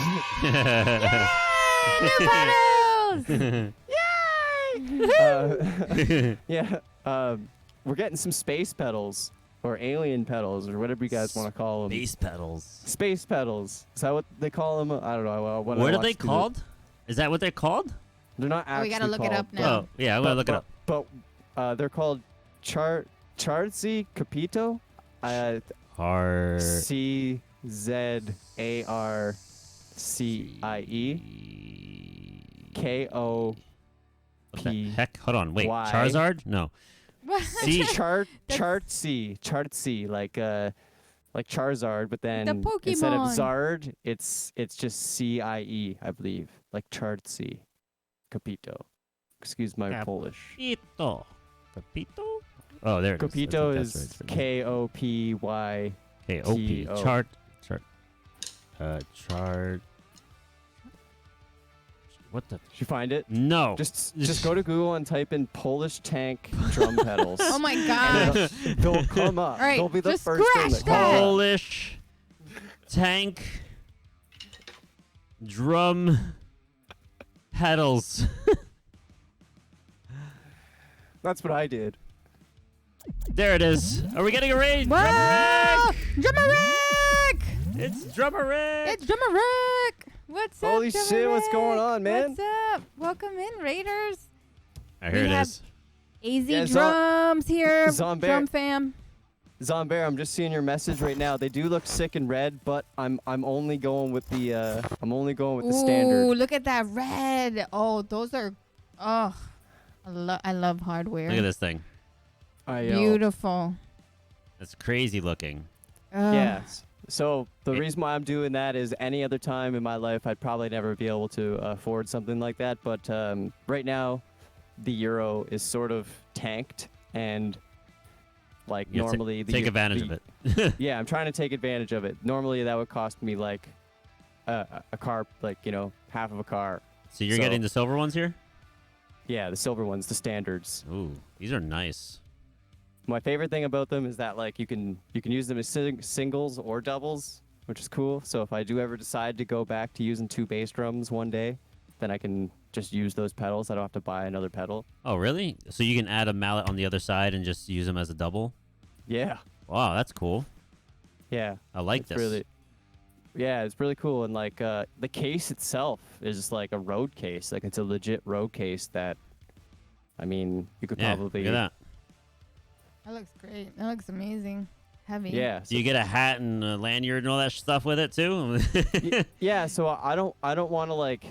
[SPEAKER 1] New pedals!
[SPEAKER 3] Yeah. We're getting some space pedals or alien pedals or whatever you guys want to call them.
[SPEAKER 2] Space pedals.
[SPEAKER 3] Space pedals. Is that what they call them? I don't know.
[SPEAKER 2] What are they called? Is that what they're called?
[SPEAKER 3] They're not
[SPEAKER 1] Oh,
[SPEAKER 3] actually
[SPEAKER 1] we gotta look it
[SPEAKER 3] called,
[SPEAKER 1] up now.
[SPEAKER 2] Oh, yeah, I'm gonna look it up.
[SPEAKER 3] But they're called Chartzi Capito. CZARCIE
[SPEAKER 2] What the
[SPEAKER 3] KOP.
[SPEAKER 2] heck? Hold on, wait.
[SPEAKER 3] Y.
[SPEAKER 2] Charizard? No. C.
[SPEAKER 3] Chartzi, like Charizard, but then
[SPEAKER 1] The
[SPEAKER 3] instead of
[SPEAKER 1] Pokemon.
[SPEAKER 3] Zard, it's just CIE, I believe, like Chartzi Capito. Excuse my Polish.
[SPEAKER 2] Capito. Capito? Oh, there it is.
[SPEAKER 3] Capito
[SPEAKER 2] I think that's
[SPEAKER 3] is
[SPEAKER 2] right.
[SPEAKER 3] KOPY.
[SPEAKER 2] K-O-P.
[SPEAKER 3] T-O.
[SPEAKER 2] Chart. What the?
[SPEAKER 3] Did you find it?
[SPEAKER 2] No.
[SPEAKER 3] Just go to Google and type in Polish tank drum pedals.
[SPEAKER 1] Oh my
[SPEAKER 3] And
[SPEAKER 1] gosh.
[SPEAKER 3] they'll come up.
[SPEAKER 1] All right,
[SPEAKER 3] They'll be the
[SPEAKER 1] just
[SPEAKER 3] first thing
[SPEAKER 1] scratch
[SPEAKER 3] that comes
[SPEAKER 1] that.
[SPEAKER 3] up.
[SPEAKER 2] Polish tank drum pedals.
[SPEAKER 3] That's what I did.
[SPEAKER 2] There it is. Are we getting a raid?
[SPEAKER 1] Whoa! Drummer Rick!
[SPEAKER 2] It's Drummer Rick.
[SPEAKER 1] It's Drummer Rick! What's up,
[SPEAKER 3] Holy
[SPEAKER 1] Drummer
[SPEAKER 3] shit, what's going
[SPEAKER 1] Rick?
[SPEAKER 3] on, man?
[SPEAKER 1] What's up? Welcome in, Raiders.
[SPEAKER 2] Here
[SPEAKER 1] We
[SPEAKER 2] it
[SPEAKER 1] have-
[SPEAKER 2] is.
[SPEAKER 1] AZ
[SPEAKER 3] Yeah,
[SPEAKER 1] Drums here,
[SPEAKER 3] Zombear.
[SPEAKER 1] Drum fam.
[SPEAKER 3] Zombear, I'm just seeing your message right now. They do look sick in red, but I'm only going with the
[SPEAKER 1] Ooh,
[SPEAKER 3] standard.
[SPEAKER 1] look at that red. Oh, those are, I love hardware.
[SPEAKER 2] Look at this thing.
[SPEAKER 1] Beautiful.
[SPEAKER 2] It's crazy looking.
[SPEAKER 1] Ugh.
[SPEAKER 3] Yes. So the reason why I'm doing that is any other time in my life I'd probably never be able to afford something like that. But right now, the euro is sort of tanked, and like
[SPEAKER 2] You
[SPEAKER 3] normally
[SPEAKER 2] take advantage of it.
[SPEAKER 3] Yeah, I'm trying to take advantage of it. Normally that would cost me like a car, like half of a car.
[SPEAKER 2] So you're getting the silver ones here?
[SPEAKER 3] Yeah, the silver ones, the standards.
[SPEAKER 2] Ooh, these are nice.
[SPEAKER 3] My favorite thing about them is that like you can use them as singles or doubles, which is cool. So if I do ever decide to go back to using 2 bass drums one day, then I can just use those pedals. I don't have to buy another pedal.
[SPEAKER 2] Oh, really? So you can add a mallet on the other side and just use them as a double?
[SPEAKER 3] Yeah.
[SPEAKER 2] Wow, that's cool.
[SPEAKER 3] Yeah.
[SPEAKER 2] I like
[SPEAKER 3] It's
[SPEAKER 2] this.
[SPEAKER 3] it's really cool. And like the case itself is like a road case. Like it's a legit road case that, I mean, you could
[SPEAKER 2] Yeah,
[SPEAKER 3] probably.
[SPEAKER 2] look at that.
[SPEAKER 1] That looks great. That looks amazing. Heavy.
[SPEAKER 3] Yeah.
[SPEAKER 2] Do you get a hat and a lanyard and all that stuff with it too?
[SPEAKER 3] Yeah. So I don't want to like,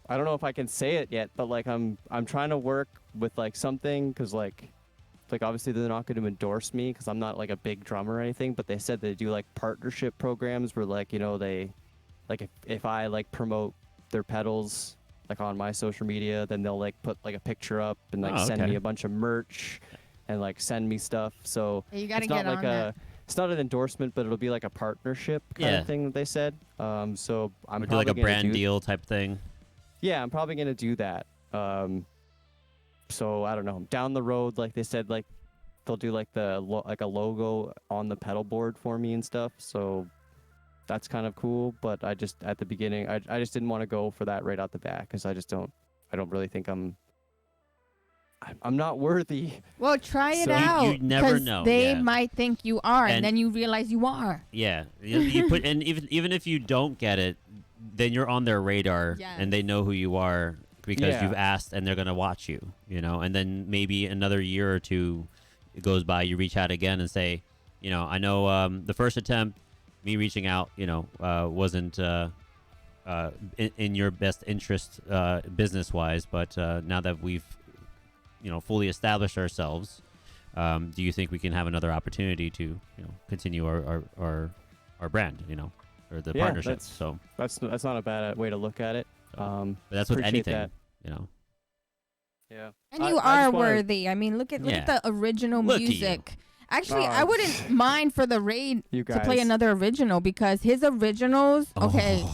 [SPEAKER 3] I don't know if I can say it yet, but like I'm trying to work with like something because like obviously they're not going to endorse me because I'm not like a big drummer or anything, but they said they do like partnership programs where like they like if I like promote their pedals like on my social media, then they'll like put like a picture up and like send
[SPEAKER 2] okay.
[SPEAKER 3] me a bunch of merch and like send me stuff. So
[SPEAKER 1] Yeah, you gotta
[SPEAKER 3] it's not
[SPEAKER 1] get
[SPEAKER 3] like
[SPEAKER 1] on that.
[SPEAKER 3] it's not an endorsement, but it'll be like a partnership kind
[SPEAKER 2] Yeah.
[SPEAKER 3] of thing that they said. So I'm
[SPEAKER 2] Or do
[SPEAKER 3] probably
[SPEAKER 2] like a
[SPEAKER 3] gonna
[SPEAKER 2] brand deal type thing?
[SPEAKER 3] Yeah, I'm probably gonna do that. So I don't know. Down the road, like they said, like they'll do like like a logo on the pedal board for me and stuff. So that's kind of cool. But I just at the beginning, I just didn't want to go for that right out the bat because I don't really think I'm not worthy.
[SPEAKER 1] Well, try it
[SPEAKER 3] So-
[SPEAKER 1] out.
[SPEAKER 2] You never
[SPEAKER 1] 'cause
[SPEAKER 2] know,
[SPEAKER 1] They
[SPEAKER 2] yeah.
[SPEAKER 1] might think you are, and
[SPEAKER 2] And-
[SPEAKER 1] then you realize you are.
[SPEAKER 2] Yeah. You put and even if you don't get it, then you're on their radar and they know who you are because
[SPEAKER 3] Yeah.
[SPEAKER 2] you've asked and they're gonna watch you, and then maybe another year or two goes by, you reach out again and say, I know the first attempt, me reaching out, wasn't in your best interest business wise, but now that we've fully established ourselves, do you think we can have another opportunity to continue our brand, or the
[SPEAKER 3] Yeah,
[SPEAKER 2] partnership? So
[SPEAKER 3] That's not a bad way to look at it.
[SPEAKER 2] but that's with
[SPEAKER 3] appreciate
[SPEAKER 2] anything,
[SPEAKER 3] that. Yeah.
[SPEAKER 1] And you
[SPEAKER 3] I
[SPEAKER 1] are
[SPEAKER 3] just wanna-
[SPEAKER 1] worthy. I mean, look at
[SPEAKER 2] Yeah.
[SPEAKER 1] the original
[SPEAKER 2] Look at you.
[SPEAKER 1] music. Actually,
[SPEAKER 3] Oh,
[SPEAKER 1] I wouldn't mind for the raid
[SPEAKER 3] You
[SPEAKER 1] to play
[SPEAKER 3] guys.
[SPEAKER 1] another original because his originals. Okay,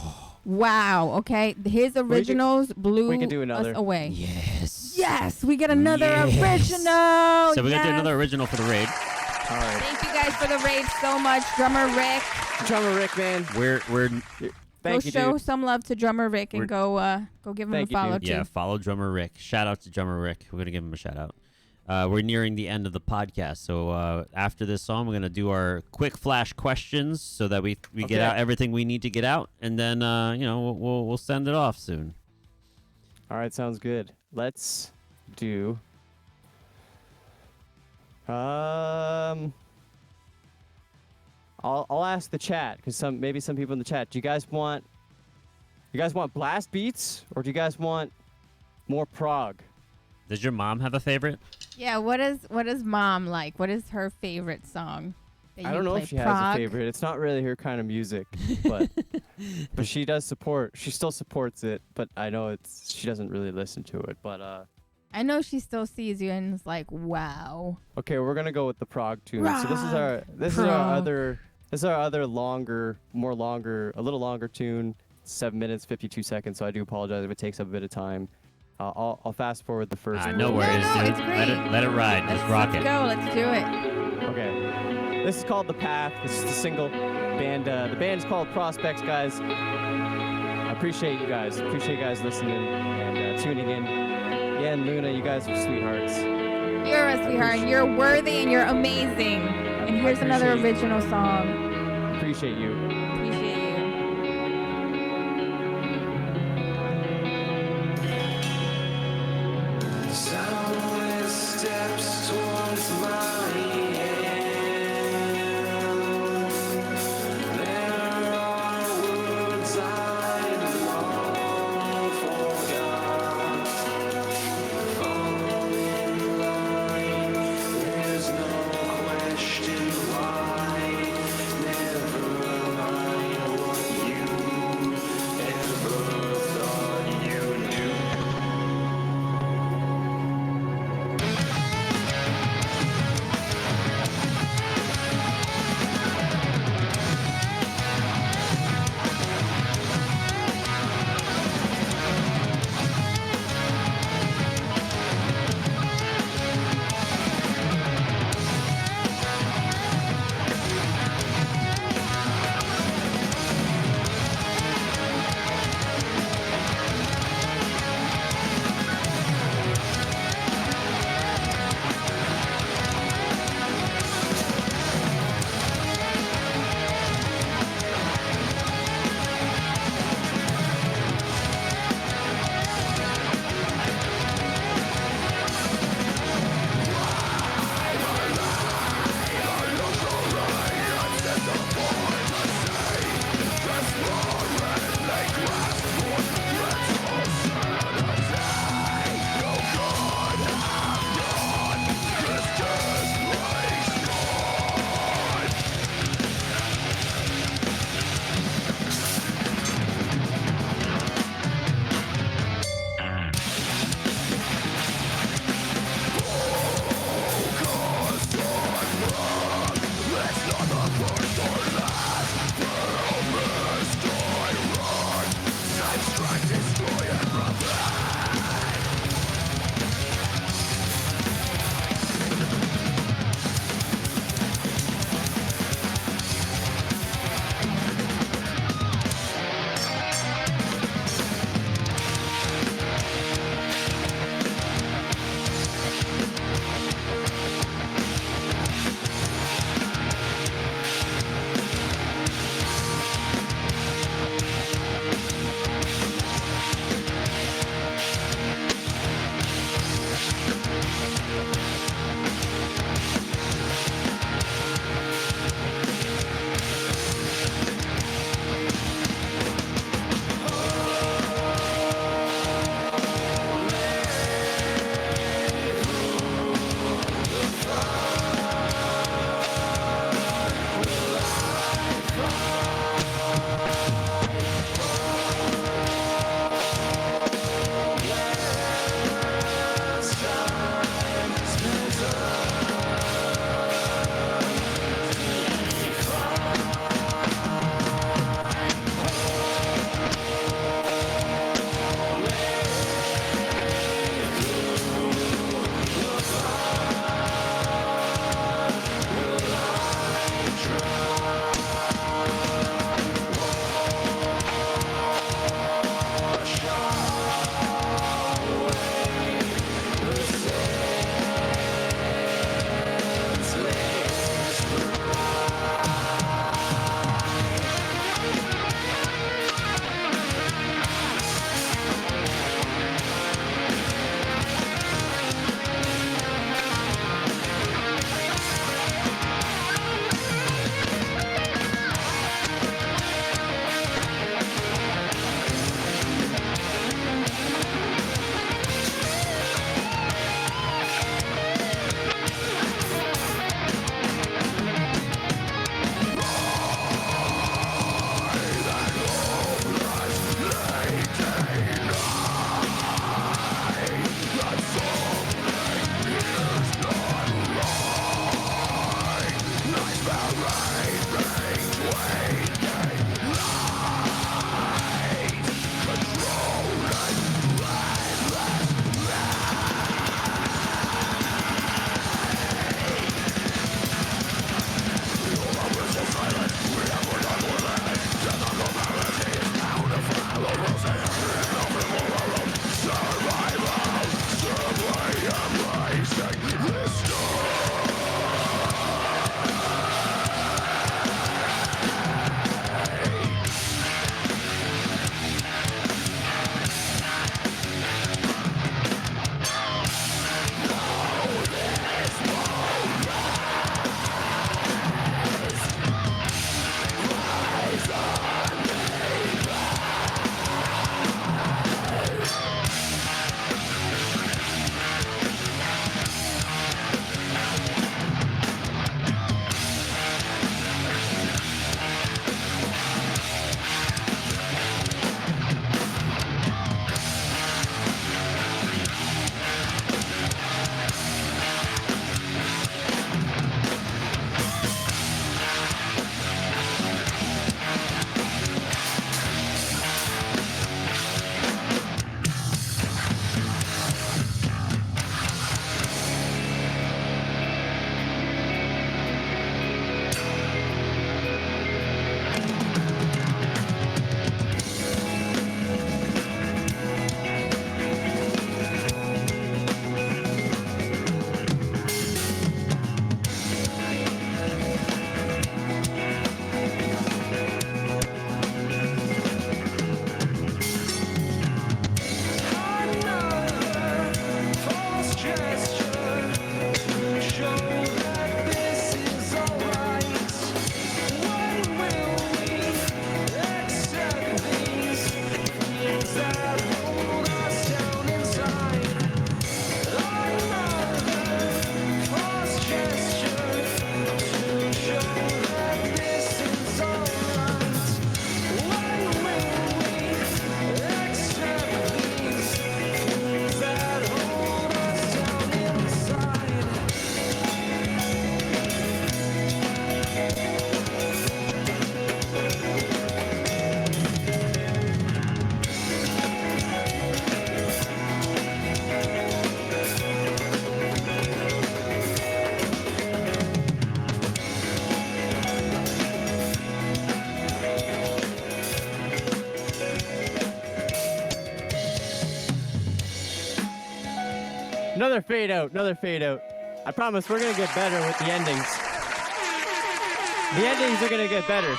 [SPEAKER 1] wow. Okay, his originals blew
[SPEAKER 3] we can do another.
[SPEAKER 1] us away.
[SPEAKER 2] Yes.
[SPEAKER 1] Yes, we get another
[SPEAKER 2] Yes.
[SPEAKER 1] original.
[SPEAKER 2] So we're gonna do
[SPEAKER 1] Yes.
[SPEAKER 2] another original for the raid.
[SPEAKER 3] All right.
[SPEAKER 1] Thank you guys for the raid so much, Drummer Rick.
[SPEAKER 3] Drummer Rick, man.
[SPEAKER 2] We're
[SPEAKER 3] Thank
[SPEAKER 1] go
[SPEAKER 3] you,
[SPEAKER 1] show
[SPEAKER 3] dude.
[SPEAKER 1] some love to Drummer Rick and go give him
[SPEAKER 3] Thank
[SPEAKER 1] a
[SPEAKER 3] you,
[SPEAKER 1] follow
[SPEAKER 3] dude.
[SPEAKER 1] too.
[SPEAKER 2] Yeah, follow Drummer Rick. Shout out to Drummer Rick. We're gonna give him a shout out. We're nearing the end of the podcast, so after this song, we're gonna do our quick flash questions so that we get
[SPEAKER 3] Okay.
[SPEAKER 2] out everything we need to get out, and then we'll send it off soon.
[SPEAKER 3] All right, sounds good. Let's do. I'll ask the chat because maybe some people in the chat. Do you guys want blast beats or do you guys want more prog?
[SPEAKER 2] Does your mom have a favorite?
[SPEAKER 1] Yeah, what is Mom like? What is her favorite song? that
[SPEAKER 3] I
[SPEAKER 1] you
[SPEAKER 3] don't know
[SPEAKER 1] play?
[SPEAKER 3] if she has
[SPEAKER 1] Prog?
[SPEAKER 3] a favorite. It's not really her kind of music, but she does support. She still supports it, but I know she doesn't really listen to it. But
[SPEAKER 1] I know she still sees you and is like, wow.
[SPEAKER 3] okay, we're gonna go with the prog tune. So this is our
[SPEAKER 1] Prog.
[SPEAKER 3] other a little longer tune. 7 minutes 52 seconds. So I do apologize if it takes up a bit of time. I'll fast forward the first.
[SPEAKER 2] No
[SPEAKER 3] word.
[SPEAKER 2] worries,
[SPEAKER 1] no,
[SPEAKER 2] dude.
[SPEAKER 1] it's great.
[SPEAKER 2] Let it ride. Just rock
[SPEAKER 1] Let's
[SPEAKER 2] it.
[SPEAKER 1] go. Let's do it.
[SPEAKER 3] Okay. This is called The Path. This is the single. Band. The band's called Prospects, guys. I appreciate you guys. Appreciate you guys listening and tuning in. Yeah, and Luna, you guys are sweethearts.
[SPEAKER 1] You're a sweetheart. And you're worthy and you're amazing. And here's another
[SPEAKER 3] appreciate-
[SPEAKER 1] original song.
[SPEAKER 3] Appreciate you.
[SPEAKER 1] Appreciate you.
[SPEAKER 4] Soundless steps towards my end. There are words I long forgot. Fall in line, there's no question why. Never
[SPEAKER 3] Another fade out. I promise we're gonna get better with the endings. The endings are gonna get better.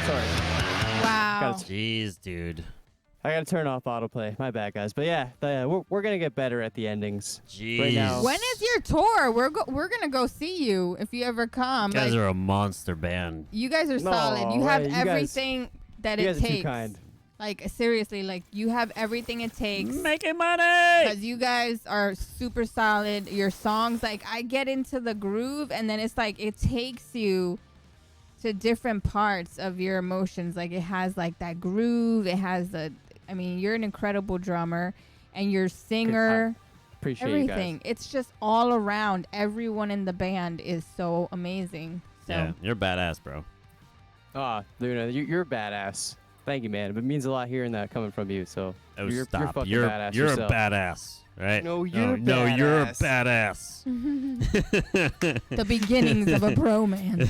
[SPEAKER 3] Sorry.
[SPEAKER 1] Wow.
[SPEAKER 3] Got
[SPEAKER 2] Jeez, dude.
[SPEAKER 3] I gotta turn off autoplay. My bad, guys. But yeah, we're gonna get better at the endings.
[SPEAKER 2] Jeez.
[SPEAKER 3] Right now.
[SPEAKER 1] When is your tour? We're gonna go see you if you ever come.
[SPEAKER 2] You guys
[SPEAKER 1] Like,
[SPEAKER 2] are a monster band.
[SPEAKER 1] you guys are
[SPEAKER 3] No,
[SPEAKER 1] solid. You have
[SPEAKER 3] right, you guys-
[SPEAKER 1] everything that
[SPEAKER 3] You
[SPEAKER 1] it
[SPEAKER 3] guys are too
[SPEAKER 1] takes.
[SPEAKER 3] kind.
[SPEAKER 1] Like seriously, like you have everything it takes.
[SPEAKER 2] Making money.
[SPEAKER 1] Because you guys are super solid. Your songs, like I get into the groove, and then it's like it takes you to different parts of your emotions. Like it has like that groove. It has the. I mean, you're an incredible drummer, and your singer.
[SPEAKER 3] Appreciate
[SPEAKER 1] Everything.
[SPEAKER 3] you guys.
[SPEAKER 1] It's just all around. Everyone in the band is so amazing. So
[SPEAKER 2] Yeah, you're badass, bro.
[SPEAKER 3] Ah, Luna, you're badass. Thank you, man. It means a lot hearing that coming from you. So
[SPEAKER 2] Oh,
[SPEAKER 3] you're
[SPEAKER 2] stop.
[SPEAKER 3] fucking
[SPEAKER 2] You're
[SPEAKER 3] badass
[SPEAKER 2] you're a
[SPEAKER 3] yourself.
[SPEAKER 2] badass, right?
[SPEAKER 3] No, you're
[SPEAKER 2] no, you're a
[SPEAKER 3] badass.
[SPEAKER 2] badass.
[SPEAKER 1] the beginnings of a bromance.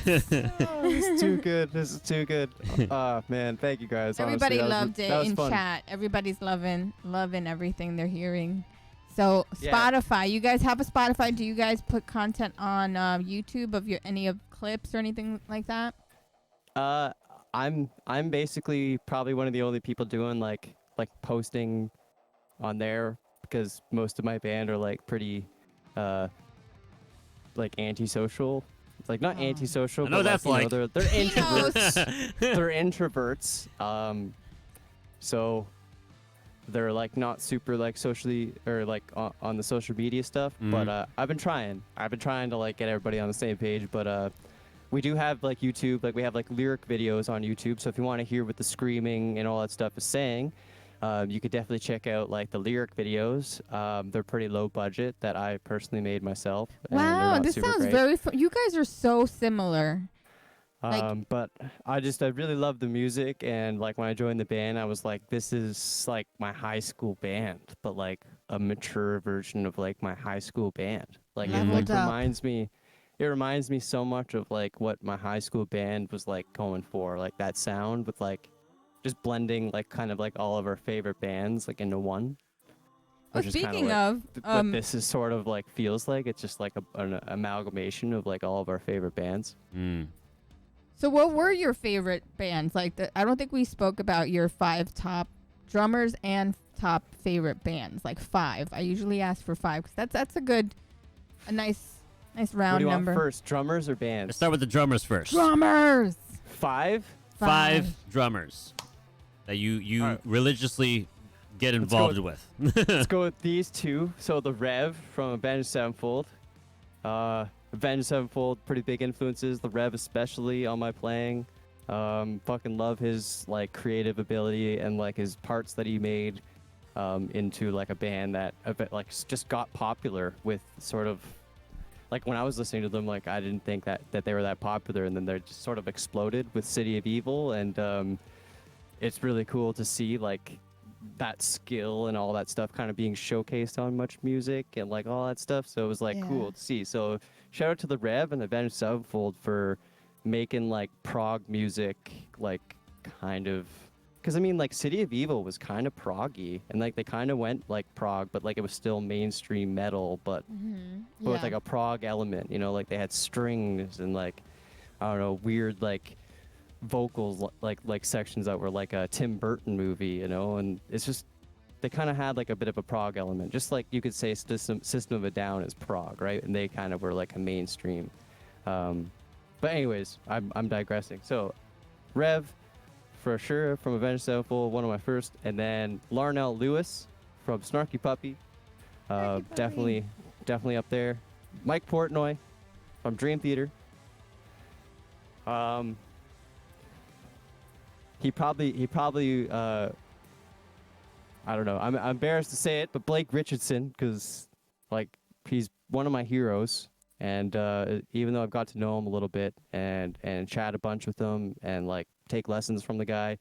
[SPEAKER 3] Oh, this is too good. This is too good. Man, thank you guys.
[SPEAKER 1] Everybody
[SPEAKER 3] Honestly,
[SPEAKER 1] loved
[SPEAKER 3] that
[SPEAKER 1] it
[SPEAKER 3] was
[SPEAKER 1] in
[SPEAKER 3] fun.
[SPEAKER 1] chat. Everybody's loving everything they're hearing. So
[SPEAKER 3] Yeah.
[SPEAKER 1] Spotify, you guys have a Spotify? Do you guys put content on YouTube of any of clips or anything like that?
[SPEAKER 3] I'm basically probably one of the only people doing like posting on there because most of my band are like pretty like antisocial. It's like not
[SPEAKER 1] Oh.
[SPEAKER 3] antisocial,
[SPEAKER 2] I know
[SPEAKER 3] but
[SPEAKER 2] that's
[SPEAKER 3] like, you know, they're
[SPEAKER 1] He knows.
[SPEAKER 3] introverts. They're introverts. So they're like not super like socially or like on the social media stuff. But I've been trying to like get everybody on the same page. But we do have like YouTube, like we have like lyric videos on YouTube. So if you want to hear what the screaming and all that stuff is saying, you could definitely check out like the lyric videos. They're pretty low budget that I personally made myself. and they're
[SPEAKER 1] Wow,
[SPEAKER 3] not
[SPEAKER 1] this
[SPEAKER 3] super
[SPEAKER 1] sounds
[SPEAKER 3] great.
[SPEAKER 1] very fun. You guys are so similar. like-
[SPEAKER 3] But I really love the music, and like when I joined the band, I was like, this is like my high school band, but like a mature version of like my high school band. Like it
[SPEAKER 1] Leveled
[SPEAKER 3] like
[SPEAKER 1] up.
[SPEAKER 3] reminds me so much of like what my high school band was like going for, like that sound with like just blending like kind of like all of our favorite bands like into one.
[SPEAKER 1] Well,
[SPEAKER 3] which is kinda
[SPEAKER 1] speaking
[SPEAKER 3] like
[SPEAKER 1] of,
[SPEAKER 3] what this is sort of like feels like. It's just like an amalgamation of like all of our favorite bands.
[SPEAKER 1] so what were your favorite bands? Like, I don't think we spoke about your 5 top drummers and top favorite bands. Like 5. I usually ask for 5 because that's a nice
[SPEAKER 3] What
[SPEAKER 1] round
[SPEAKER 3] do you
[SPEAKER 1] number.
[SPEAKER 3] want first, drummers or
[SPEAKER 2] Let's
[SPEAKER 3] bands?
[SPEAKER 2] start with the drummers first.
[SPEAKER 1] Drummers.
[SPEAKER 3] 5?
[SPEAKER 2] 5 drummers that you
[SPEAKER 3] All right.
[SPEAKER 2] religiously get
[SPEAKER 3] go
[SPEAKER 2] involved with.
[SPEAKER 3] Let's go with these two. So the Rev from Avenged Sevenfold. Avenged Sevenfold, pretty big influences. The Rev especially on my playing. Fucking love his like creative ability and like his parts that he made into like a band that like just got popular with sort of like when I was listening to them, like I didn't think that they were that popular, and then they're just sort of exploded with City of Evil, and it's really cool to see like that skill and all that stuff kind of being showcased on much music and like all that stuff. So it was like
[SPEAKER 1] Yeah.
[SPEAKER 3] cool to see. So shout out to the Rev and Avenged Sevenfold for making like prog music, like kind of, because I mean like City of Evil was kind of proggy, and like they kind of went like prog, but like it was still mainstream metal, but but with like a prog element, you know, like they had strings and like I don't know, weird like vocals like sections that were like a Tim Burton movie, you know, and it's just they kind of had like a bit of a prog element, just like you could say System of a Down is prog, right? And they kind of were like a mainstream. But anyways, I'm digressing. So Rev for sure from Avenged Sevenfold, one of my first, and then Larnell Lewis from Snarky Puppy,
[SPEAKER 1] Snarky Puppy.
[SPEAKER 3] definitely up there. Mike Portnoy from Dream Theater. He probably I don't know. I'm embarrassed to say it, but Blake Richardson, because like he's one of my heroes, and even though I've got to know him a little bit and chat a bunch with him and like take lessons from the guy,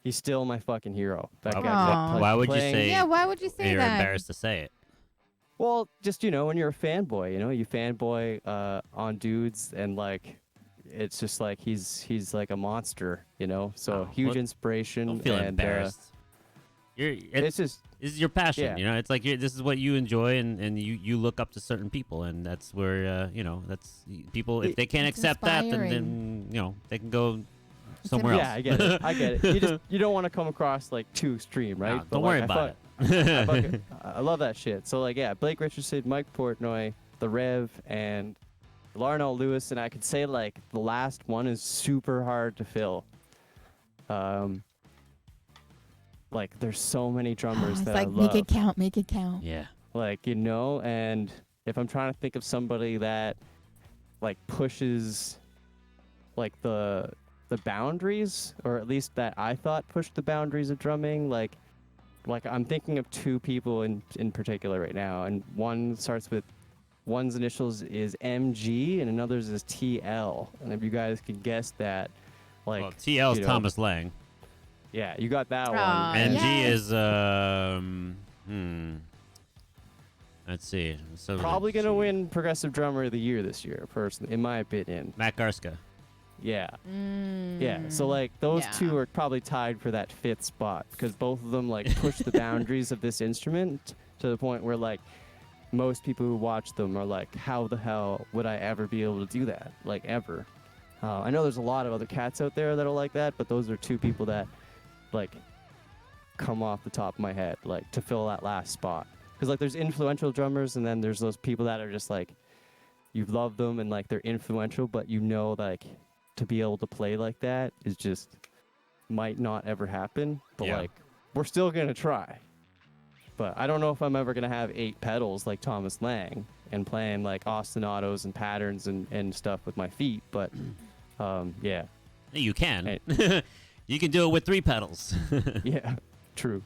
[SPEAKER 3] he's still my fucking hero. That
[SPEAKER 2] Why-
[SPEAKER 1] Aw.
[SPEAKER 2] why would you
[SPEAKER 3] playing-
[SPEAKER 2] say
[SPEAKER 1] Yeah, why would you say
[SPEAKER 2] you're
[SPEAKER 1] that?
[SPEAKER 2] embarrassed to say it?
[SPEAKER 3] Well, just, you know, when you're a fanboy, you know, you fanboy on dudes, and like it's just like he's like a monster, you know. So
[SPEAKER 2] Oh,
[SPEAKER 3] huge
[SPEAKER 2] well,
[SPEAKER 3] inspiration.
[SPEAKER 2] Don't feel
[SPEAKER 3] and,
[SPEAKER 2] embarrassed.
[SPEAKER 3] It's just
[SPEAKER 2] this is your passion.
[SPEAKER 3] Yeah.
[SPEAKER 2] You know, it's like this is what you enjoy, and you look up to certain people, and that's where that's people. If they can't
[SPEAKER 1] It's
[SPEAKER 2] accept that, then
[SPEAKER 1] inspiring.
[SPEAKER 2] they can go somewhere
[SPEAKER 3] yeah,
[SPEAKER 2] else.
[SPEAKER 3] I get it. I get it. You don't want to come across like too extreme, right?
[SPEAKER 2] No,
[SPEAKER 3] But,
[SPEAKER 2] don't
[SPEAKER 3] like,
[SPEAKER 2] worry
[SPEAKER 3] I
[SPEAKER 2] about
[SPEAKER 3] fuck-
[SPEAKER 2] it.
[SPEAKER 3] I love that shit. So like, yeah, Blake Richardson, Mike Portnoy, The Rev, and Larnell Lewis, and I could say like the last one is super hard to fill. Like there's so many drummers
[SPEAKER 1] It's
[SPEAKER 3] that
[SPEAKER 1] like
[SPEAKER 3] I love.
[SPEAKER 1] make it count.
[SPEAKER 2] Yeah.
[SPEAKER 3] Like, and if I'm trying to think of somebody that like pushes like the boundaries, or at least that I thought pushed the boundaries of drumming, like I'm thinking of two people in particular right now, and one's initials is MG and another's is TL. And if you guys can guess that, like,
[SPEAKER 2] Well, TL is
[SPEAKER 3] you know,
[SPEAKER 2] Thomas Lang.
[SPEAKER 3] Yeah, you got that
[SPEAKER 1] Aw,
[SPEAKER 3] one.
[SPEAKER 2] MG
[SPEAKER 1] yes.
[SPEAKER 2] is let's see. So
[SPEAKER 3] Probably gonna win Progressive Drummer of the Year this year, personally, in my opinion.
[SPEAKER 2] Matt Garska.
[SPEAKER 3] Yeah. Yeah. So like those
[SPEAKER 1] Yeah.
[SPEAKER 3] two are probably tied for that fifth spot, because both of them like push the boundaries of this instrument to the point where like most people who watch them are like, how the hell would I ever be able to do that? Like ever. I know there's a lot of other cats out there that are like that, but those are two people that like come off the top of my head, like to fill that last spot. Because like there's influential drummers, and then there's those people that are just like, you love them and like they're influential, but you know, like to be able to play like that is just might not ever happen. But
[SPEAKER 2] Yeah.
[SPEAKER 3] like we're still gonna try. But I don't know if I'm ever gonna have 8 pedals like Thomas Lang and playing like ostinatos and patterns and stuff with my feet. But yeah,
[SPEAKER 2] You can.
[SPEAKER 3] Hey.
[SPEAKER 2] You can do it with 3 pedals.
[SPEAKER 3] yeah, true.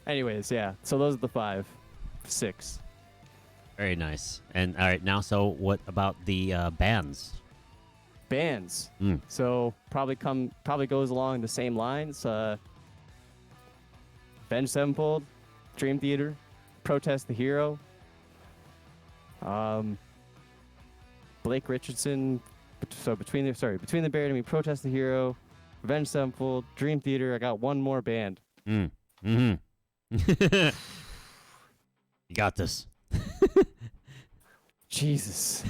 [SPEAKER 3] Anyways, yeah. So those are the 6.
[SPEAKER 2] Very nice. And all right, now, so what about the bands?
[SPEAKER 3] Bands.
[SPEAKER 2] Mm.
[SPEAKER 3] So probably goes along the same lines. Benj Sevenfold, Dream Theater, Protest the Hero, Blake Richardson. So between the Buried and Me, Protest the Hero, Revenge Sevenfold, Dream Theater. I got one more band.
[SPEAKER 2] Mm. Mm-hmm. You got this.
[SPEAKER 3] Jesus.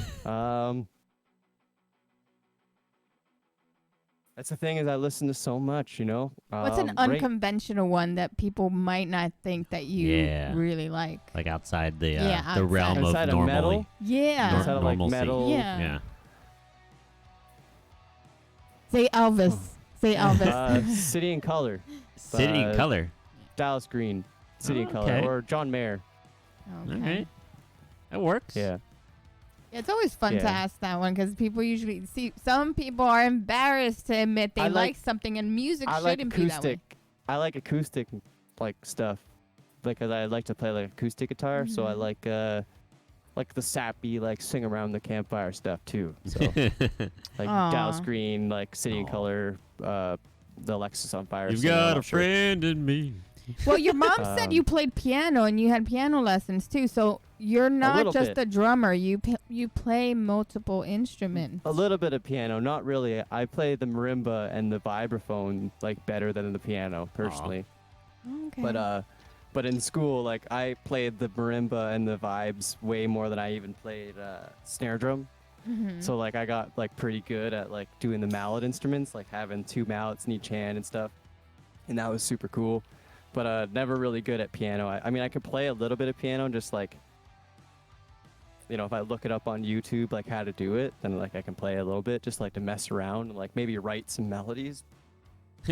[SPEAKER 3] That's the thing, is I listen to so much, you know.
[SPEAKER 1] What's an unconventional one that people might not think that you
[SPEAKER 2] Yeah.
[SPEAKER 1] really like?
[SPEAKER 2] Like outside the
[SPEAKER 1] Yeah,
[SPEAKER 2] the realm of
[SPEAKER 3] outside of
[SPEAKER 2] normally.
[SPEAKER 3] metal.
[SPEAKER 1] Yeah.
[SPEAKER 3] Outside of like
[SPEAKER 2] normalcy.
[SPEAKER 3] metal.
[SPEAKER 1] Yeah.
[SPEAKER 2] Yeah.
[SPEAKER 1] Say Elvis. Say Elvis.
[SPEAKER 3] City in Color,
[SPEAKER 2] City in Color.
[SPEAKER 3] Dallas Green, City in Color,
[SPEAKER 2] Okay.
[SPEAKER 3] or John Mayer.
[SPEAKER 1] Okay.
[SPEAKER 2] All right. That works.
[SPEAKER 3] Yeah.
[SPEAKER 1] It's always fun to
[SPEAKER 3] Yeah.
[SPEAKER 1] ask that one because people usually see some people are embarrassed to admit they
[SPEAKER 3] I
[SPEAKER 1] like
[SPEAKER 3] like-
[SPEAKER 1] something, and music
[SPEAKER 3] I like
[SPEAKER 1] shouldn't be that way.
[SPEAKER 3] acoustic. I like acoustic like stuff, because I like to play like acoustic guitar. So I
[SPEAKER 1] Mhm.
[SPEAKER 3] like the sappy like sing around the campfire stuff too. So like
[SPEAKER 1] Aw.
[SPEAKER 3] Dallas Green, like City in
[SPEAKER 2] Aw.
[SPEAKER 3] Color, the Alexis on Fire.
[SPEAKER 2] You've
[SPEAKER 3] singer,
[SPEAKER 2] got
[SPEAKER 3] I'm
[SPEAKER 2] a
[SPEAKER 3] sure.
[SPEAKER 2] friend in me.
[SPEAKER 1] Well, your mom said
[SPEAKER 3] Um,
[SPEAKER 1] you played piano and you had piano lessons too, so you're not
[SPEAKER 3] little
[SPEAKER 1] just
[SPEAKER 3] bit.
[SPEAKER 1] a drummer. You play multiple instruments.
[SPEAKER 3] A little bit of piano, not really. I play the marimba and the vibraphone like better than the piano personally.
[SPEAKER 1] Okay.
[SPEAKER 3] But in school, like I played the marimba and the vibes way more than I even played snare drum.
[SPEAKER 1] Mhm.
[SPEAKER 3] So like I got like pretty good at like doing the mallet instruments, like having 2 mallets in each hand and stuff, and that was super cool. But never really good at piano. I mean, I could play a little bit of piano, just like, you know, if I look it up on YouTube, like how to do it, then like I can play a little bit, just like to mess around and like maybe write some melodies.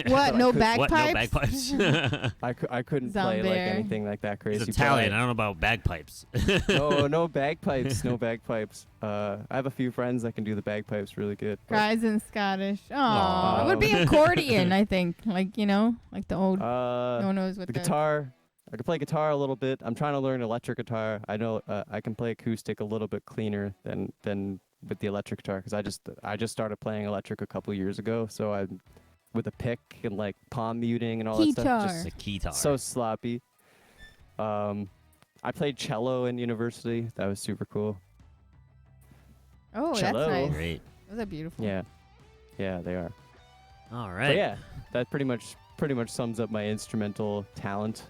[SPEAKER 1] What? No
[SPEAKER 3] could-
[SPEAKER 1] bagpipes?
[SPEAKER 2] What? No bagpipes.
[SPEAKER 3] I couldn't play like
[SPEAKER 1] Zambier.
[SPEAKER 3] anything like that crazy.
[SPEAKER 2] He's
[SPEAKER 3] but
[SPEAKER 2] Italian. I don't know about bagpipes.
[SPEAKER 3] no bagpipes, no bagpipes. I have a few friends that can do the bagpipes really good. but,
[SPEAKER 1] Guys in Scottish. Oh,
[SPEAKER 2] Aw.
[SPEAKER 1] it would be accordion, I think. Like, you know, like the old.
[SPEAKER 3] Uh,
[SPEAKER 1] no one knows what
[SPEAKER 3] the guitar, I can play guitar a little bit. I'm trying to learn electric guitar. I know I can play acoustic a little bit cleaner than with the electric guitar, because I just started playing electric a couple years ago. So I'm with a pick and like palm muting and all that stuff.
[SPEAKER 1] Guitar.
[SPEAKER 3] Just
[SPEAKER 2] The keytar.
[SPEAKER 3] so sloppy. I played cello in university. That was super cool.
[SPEAKER 1] Oh,
[SPEAKER 3] cello.
[SPEAKER 1] that's nice.
[SPEAKER 2] Great.
[SPEAKER 1] Those are beautiful.
[SPEAKER 3] Yeah, they are.
[SPEAKER 2] All
[SPEAKER 3] But
[SPEAKER 2] right.
[SPEAKER 3] yeah, that pretty much pretty much sums up my instrumental talent.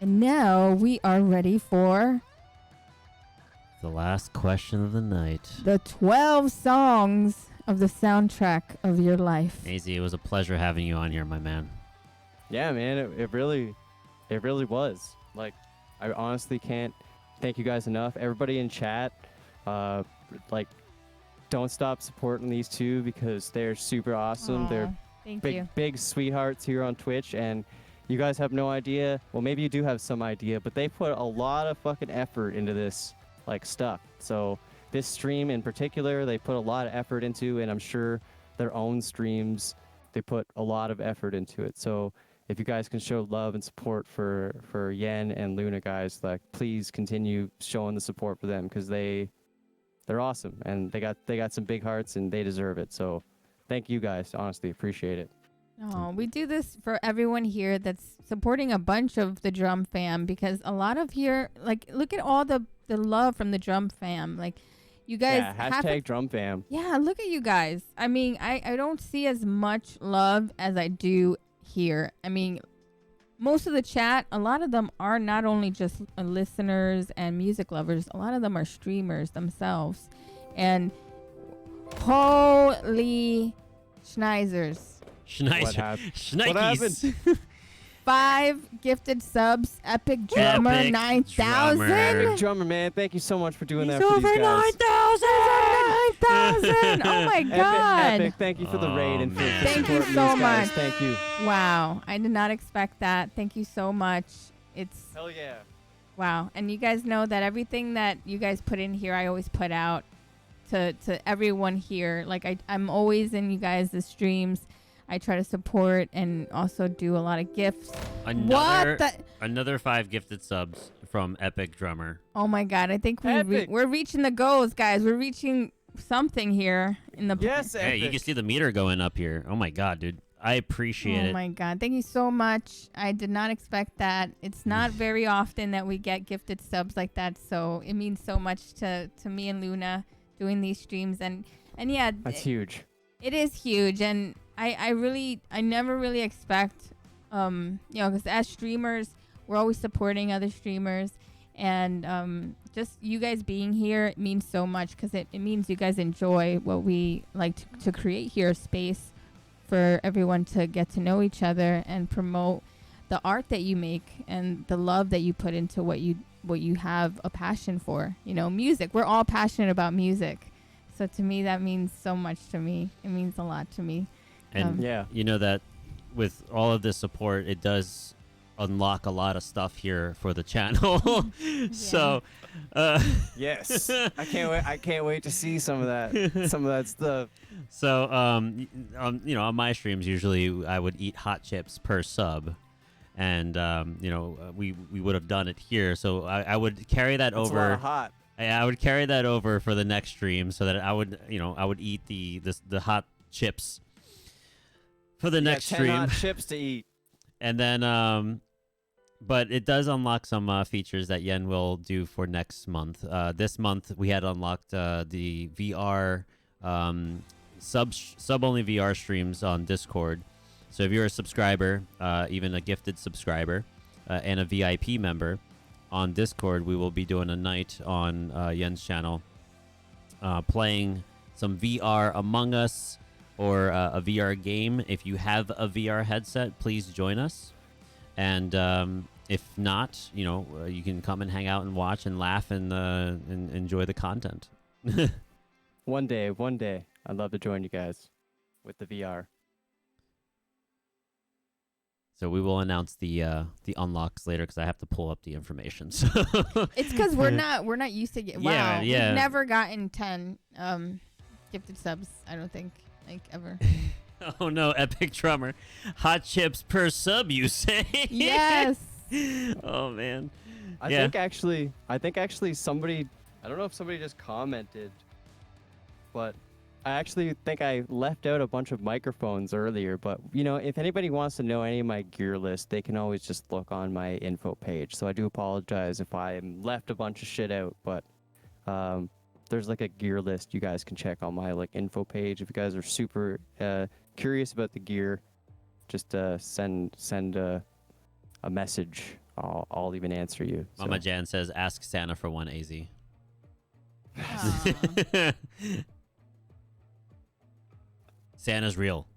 [SPEAKER 1] And now we are ready for
[SPEAKER 2] The last question of the night.
[SPEAKER 1] the 12 songs of the soundtrack of your life.
[SPEAKER 2] Maisie, it was a pleasure having you on here, my man.
[SPEAKER 3] Yeah, man, it really was. Like, I honestly can't thank you guys enough. Everybody in chat, like, don't stop supporting these two because they're super awesome.
[SPEAKER 1] Aw,
[SPEAKER 3] They're
[SPEAKER 1] thank you.
[SPEAKER 3] big sweethearts here on Twitch, and you guys have no idea. Well, maybe you do have some idea, but they put a lot of fucking effort into this, like, stuff. So this stream in particular, they put a lot of effort into, and I'm sure their own streams, they put a lot of effort into it. So if you guys can show love and support for Yen and Luna, guys, like, please continue showing the support for them because they're awesome and they got some big hearts and they deserve it. So thank you guys, honestly, appreciate it.
[SPEAKER 1] Oh, we do this for everyone here that's supporting a bunch of the drum fam because a lot of here, like, look at all the love from the drum fam. Like, you guys
[SPEAKER 3] Yeah, hashtag drum fam.
[SPEAKER 1] Yeah, look at you guys. I mean, I don't see as much love as I do here. I mean, most of the chat, a lot of them are not only just listeners and music lovers, a lot of them are streamers themselves. And holy schneizers.
[SPEAKER 3] What happened?
[SPEAKER 2] Schnikes.
[SPEAKER 1] 5 gifted subs, Epic Drummer
[SPEAKER 2] Epic
[SPEAKER 1] 9,000.
[SPEAKER 2] Drummer.
[SPEAKER 3] Epic Drummer, man, thank you so much for doing that
[SPEAKER 1] He's
[SPEAKER 3] for
[SPEAKER 1] over
[SPEAKER 3] these guys.
[SPEAKER 1] 9,000. Oh my God.
[SPEAKER 3] Epic, thank you for the raid and for
[SPEAKER 2] man.
[SPEAKER 1] Thank you
[SPEAKER 3] supporting
[SPEAKER 1] so
[SPEAKER 3] these guys.
[SPEAKER 1] much.
[SPEAKER 3] Thank you.
[SPEAKER 1] Wow, I did not expect that. Thank you so much. It's
[SPEAKER 3] Hell yeah.
[SPEAKER 1] wow, and you guys know that everything that you guys put in here, I always put out to everyone here. Like, I'm always in you guys' streams. I try to support and also do a lot of gifts.
[SPEAKER 2] Another 5 gifted subs from Epic Drummer.
[SPEAKER 1] Oh my God, I think
[SPEAKER 3] Epic.
[SPEAKER 1] we're reaching the goals, guys. We're reaching something here in the
[SPEAKER 3] Yes,
[SPEAKER 2] Hey, you
[SPEAKER 3] Epic.
[SPEAKER 2] can see the meter going up here. Oh my God, dude. I appreciate
[SPEAKER 1] Oh
[SPEAKER 2] it.
[SPEAKER 1] my God. Thank you so much. I did not expect that. It's not very often that we get gifted subs like that. So it means so much to me and Luna doing these streams. And yeah,
[SPEAKER 3] That's huge.
[SPEAKER 1] it is huge. And I never really expect, because as streamers, we're always supporting other streamers. And just you guys being here, it means so much because it means you guys enjoy what we like to create here, a space for everyone to get to know each other and promote the art that you make and the love that you put into what you have a passion for. You know, music. We're all passionate about music. So to me, that means so much to me. It means a lot to me.
[SPEAKER 2] And
[SPEAKER 3] Yeah.
[SPEAKER 2] you know that with all of this support, it does unlock a lot of stuff here for the channel. So,
[SPEAKER 3] Yes. I can't wait to see some of that stuff.
[SPEAKER 2] So, on my streams, usually I would eat hot chips per sub. And, we would have done it here. So I would carry that
[SPEAKER 3] That's a
[SPEAKER 2] over.
[SPEAKER 3] lot of hot.
[SPEAKER 2] I would carry that over for the next stream so that I would eat the hot chips for the next
[SPEAKER 3] 10
[SPEAKER 2] stream.
[SPEAKER 3] hot chips to eat.
[SPEAKER 2] And then, but it does unlock some features that Yen will do for next month. This month we had unlocked the VR sub only VR streams on Discord. So if you're a subscriber, even a gifted subscriber, and a VIP member on Discord, we will be doing a night on Yen's channel, playing some VR Among Us or a VR game. If you have a VR headset, please join us. And if not, you can come and hang out and watch and laugh and enjoy the content.
[SPEAKER 3] One day, I'd love to join you guys with the VR.
[SPEAKER 2] So we will announce the unlocks later because I have to pull up the information. So
[SPEAKER 1] It's because we're not used to get. Wow,
[SPEAKER 2] Yeah.
[SPEAKER 1] We've never gotten 10 gifted subs. I don't think ever.
[SPEAKER 2] Oh no, Epic Drummer, hot chips per sub, you say?
[SPEAKER 1] Yes.
[SPEAKER 2] Oh man.
[SPEAKER 3] I
[SPEAKER 2] Yeah.
[SPEAKER 3] think actually somebody, I don't know if somebody just commented, but I actually think I left out a bunch of microphones earlier. But if anybody wants to know any of my gear list, they can always just look on my info page. So I do apologize if I left a bunch of shit out, but there's like a gear list you guys can check on my info page if you guys are super curious about the gear. just send a message. I'll even answer you.
[SPEAKER 2] Mama
[SPEAKER 3] So,
[SPEAKER 2] Jan says, "Ask Santa for one, AZ."
[SPEAKER 1] Aw.
[SPEAKER 2] Santa's real.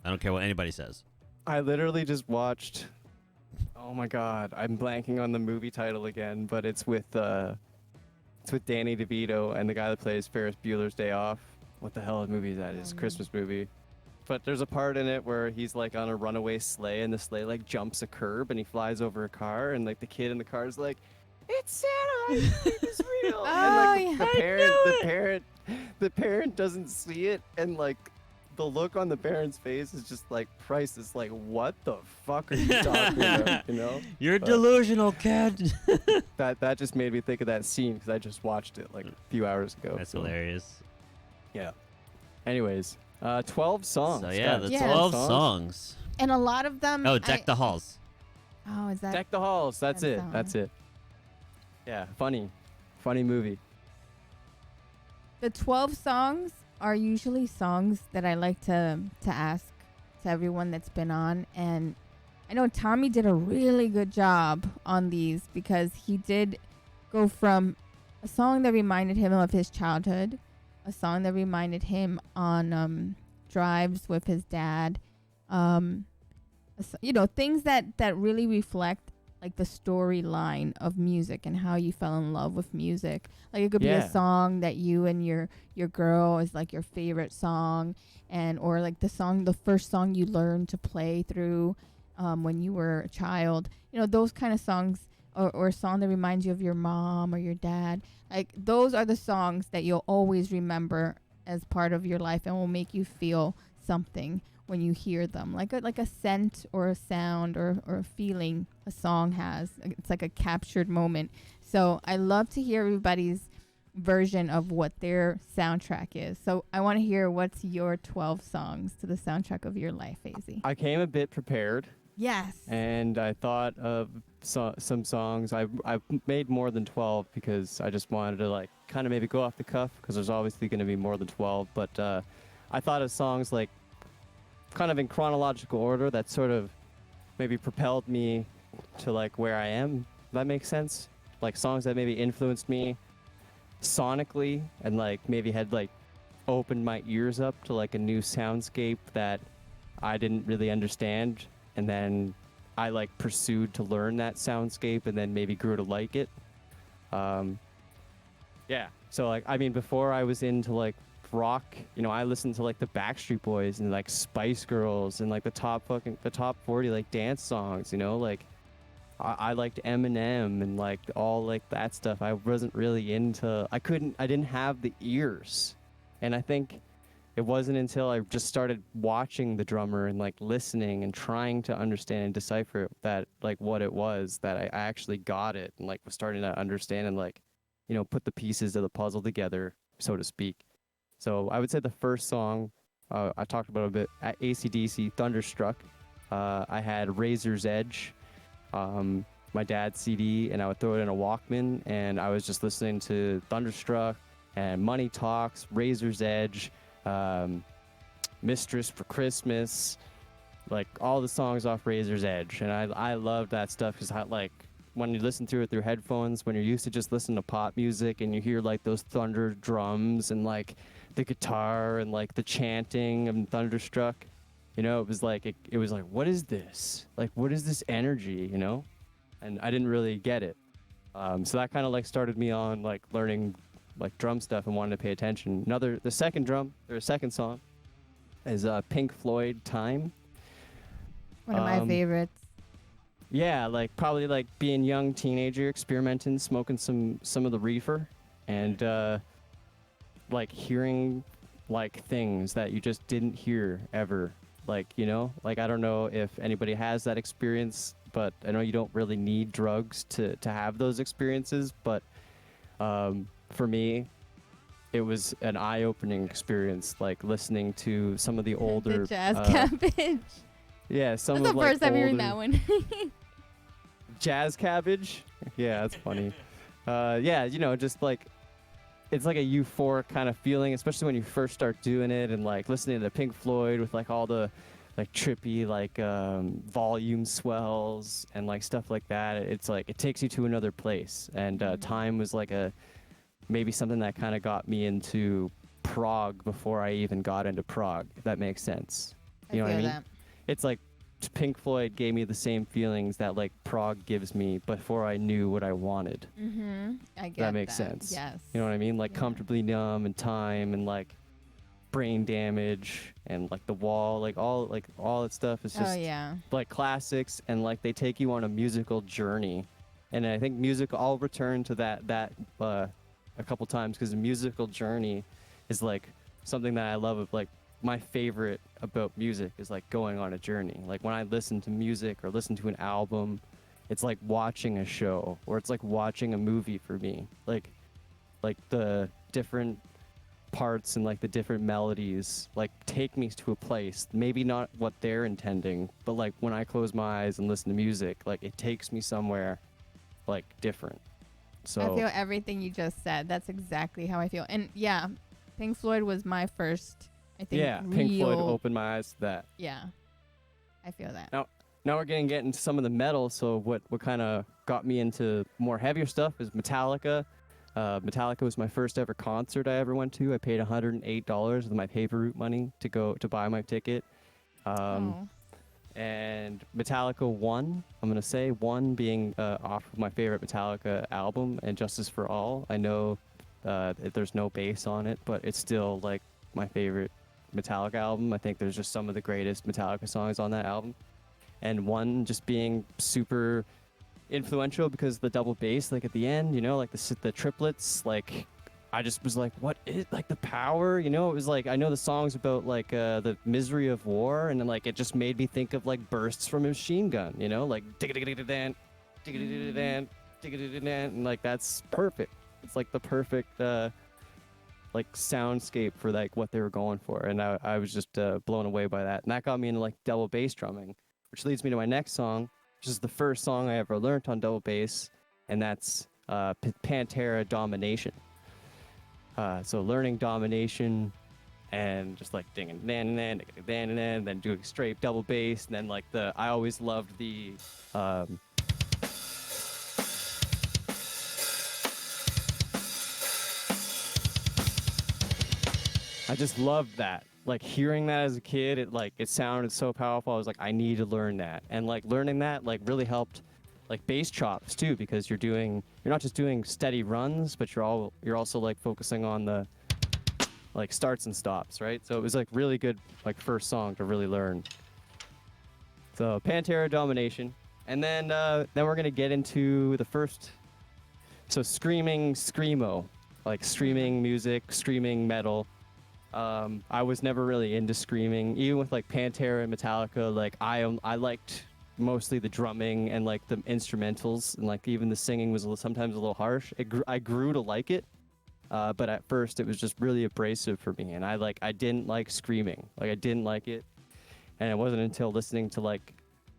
[SPEAKER 2] I don't care what anybody says.
[SPEAKER 3] I literally just watched. Oh my God, I'm blanking on the movie title again, but it's with Danny DeVito and the guy that plays Ferris Bueller's Day Off. What the hell movie is that? It's a Christmas movie. But there's a part in it where he's like on a runaway sleigh, and the sleigh like jumps a curb, and he flies over a car, and like the kid in the car is like, "It's Santa! I think it's real!"
[SPEAKER 1] Oh,
[SPEAKER 3] and like
[SPEAKER 1] yeah,
[SPEAKER 3] the parent doesn't see it, and like the look on the parent's face is just like priceless. Like, what the fuck are you talking about? You know?
[SPEAKER 2] You're delusional, kid.
[SPEAKER 3] That just made me think of that scene because I just watched it like a few hours ago.
[SPEAKER 2] That's
[SPEAKER 3] so,
[SPEAKER 2] hilarious.
[SPEAKER 3] Yeah. Anyways, 12 songs.
[SPEAKER 2] So yeah,
[SPEAKER 3] guys.
[SPEAKER 2] the
[SPEAKER 1] Yeah.
[SPEAKER 2] 12 songs.
[SPEAKER 1] And a lot of them.
[SPEAKER 2] Oh, Deck the Halls.
[SPEAKER 1] Oh, is that?
[SPEAKER 3] Deck the Halls. That's
[SPEAKER 1] That's
[SPEAKER 3] it.
[SPEAKER 1] that
[SPEAKER 3] That's
[SPEAKER 1] one.
[SPEAKER 3] it. Yeah, funny movie.
[SPEAKER 1] The 12 songs are usually songs that I like to ask to everyone that's been on. And I know Tommy did a really good job on these because he did go from a song that reminded him of his childhood, a song that reminded him on drives with his dad, things that really reflect like the storyline of music and how you fell in love with music. Like it could be
[SPEAKER 3] Yeah.
[SPEAKER 1] a song that you and your girl is like your favorite song, or like the first song you learned to play through when you were a child. Those kind of songs, or a song that reminds you of your mom or your dad. Like those are the songs that you'll always remember as part of your life and will make you feel something when you hear them, like a scent or a sound or a feeling a song has. It's like a captured moment. So I love to hear everybody's version of what their soundtrack is. So I want to hear, what's your 12 songs to the soundtrack of your life, AZ?
[SPEAKER 3] I came a bit prepared,
[SPEAKER 1] Yes.
[SPEAKER 3] and I thought of some songs. I've made more than 12 because I just wanted to like kind of maybe go off the cuff because there's obviously going to be more than 12. But I thought of songs like kind of in chronological order that sort of maybe propelled me to like where I am. If that makes sense. Like songs that maybe influenced me sonically and like maybe had like opened my ears up to like a new soundscape that I didn't really understand, and then I like pursued to learn that soundscape and then maybe grew to like it. Yeah. So like, I mean, before I was into like rock, I listened to like the Backstreet Boys and like Spice Girls and like the top 40 like dance songs, like I liked Eminem and like all like that stuff. I wasn't really into, I didn't have the ears. And I think it wasn't until I just started watching the drummer and like listening and trying to understand and decipher that like what it was that I actually got it and like was starting to understand and like, put the pieces of the puzzle together, so to speak. So I would say the first song I talked about a bit at AC/DC, Thunderstruck. I had Razor's Edge, my dad's CD, and I would throw it in a Walkman, and I was just listening to Thunderstruck and Money Talks, Razor's Edge, Mistress for Christmas, like all the songs off Razor's Edge. And I loved that stuff because like when you listen to it through headphones, when you're used to just listening to pop music and you hear like those thunder drums and like the guitar and like the chanting and Thunderstruck, it was like it was like, what is this? Like, what is this energy? And I didn't really get it. So that kind of like started me on like learning like drum stuff and wanting to pay attention. The second song is Pink Floyd, Time.
[SPEAKER 1] One of my favorites.
[SPEAKER 3] Yeah, like probably like being young teenager, experimenting, smoking some of the reefer, and like hearing like things that you just didn't hear ever. Like, like I don't know if anybody has that experience, but I know you don't really need drugs to have those experiences. But for me, it was an eye-opening experience, like listening to some of the older
[SPEAKER 1] The Jazz Cabbage.
[SPEAKER 3] Yeah, some
[SPEAKER 1] That's
[SPEAKER 3] of
[SPEAKER 1] the
[SPEAKER 3] like
[SPEAKER 1] first time hearing
[SPEAKER 3] older-
[SPEAKER 1] that one.
[SPEAKER 3] Jazz Cabbage? Yeah, that's funny. Yeah, just like, it's like a euphoric kind of feeling, especially when you first start doing it and like listening to Pink Floyd with like all the like trippy, like volume swells and like stuff like that. It's like it takes you to another place. And Time was like maybe something that kind of got me into prog before I even got into prog, if that makes sense. You know what I mean? It's like Pink Floyd gave me the same feelings that like prog gives me before I knew what I wanted.
[SPEAKER 1] I get
[SPEAKER 3] that makes sense.
[SPEAKER 1] Yes.
[SPEAKER 3] You know what I mean? Like Comfortably Numb and Time and like Brain Damage and like The Wall, like all that stuff is just like classics, and like they take you on a musical journey. And I think I'll return to that a couple times, because the musical journey is like something that I love. Of like my favorite about music is like going on a journey. Like when I listen to music or listen to an album, it's like watching a show, or it's like watching a movie for me. Like the different parts and like the different melodies like take me to a place, maybe not what they're intending, but like when I close my eyes and listen to music, like it takes me somewhere like different. So
[SPEAKER 1] I feel everything you just said. That's exactly how I feel. And yeah, Pink Floyd was my first, I think,
[SPEAKER 3] Pink Floyd opened my eyes to that.
[SPEAKER 1] Yeah, I feel that.
[SPEAKER 3] Now we're gonna get into some of the metal. So what kind of got me into more heavier stuff is Metallica. Metallica was my first ever concert I ever went to. I paid $108 with my paper route money to buy my ticket. And Metallica 1, I'm going to say 1 being off of my favorite Metallica album, and Justice for All. I know there's no bass on it, but it's still like my favorite Metallica album. I think there's just some of the greatest Metallica songs on that album. And 1 just being super influential because the double bass, like at the end, you know, like the triplets, like I just was like, what is like the power, you know? It was like, I know the songs about like the misery of war, and then like it just made me think of like bursts from a machine gun, you know, like and like that's perfect. It's like the perfect like soundscape for like what they were going for, and I was just blown away by that, and that got me into like double bass drumming, which leads me to my next song, which is the first song I ever learned on double bass, and that's Pantera Domination. So learning Domination and just like ding and then doing straight double bass, and then like I always loved the I just loved that. Like hearing that as a kid, it sounded so powerful. I was like, I need to learn that. And like learning that like really helped like bass chops too, because you're not just doing steady runs, but you're also like focusing on the like starts and stops, right? So it was like really good like first song to really learn. So Pantera Domination. And then we're gonna get into the first, so screaming screamo, like streaming music, streaming metal. I was never really into screaming, even with like Pantera and Metallica. Like I liked mostly the drumming and like the instrumentals, and like even the singing was sometimes a little harsh. I grew to like it, but at first it was just really abrasive for me, and I didn't like screaming. Like I didn't like it, and it wasn't until listening to like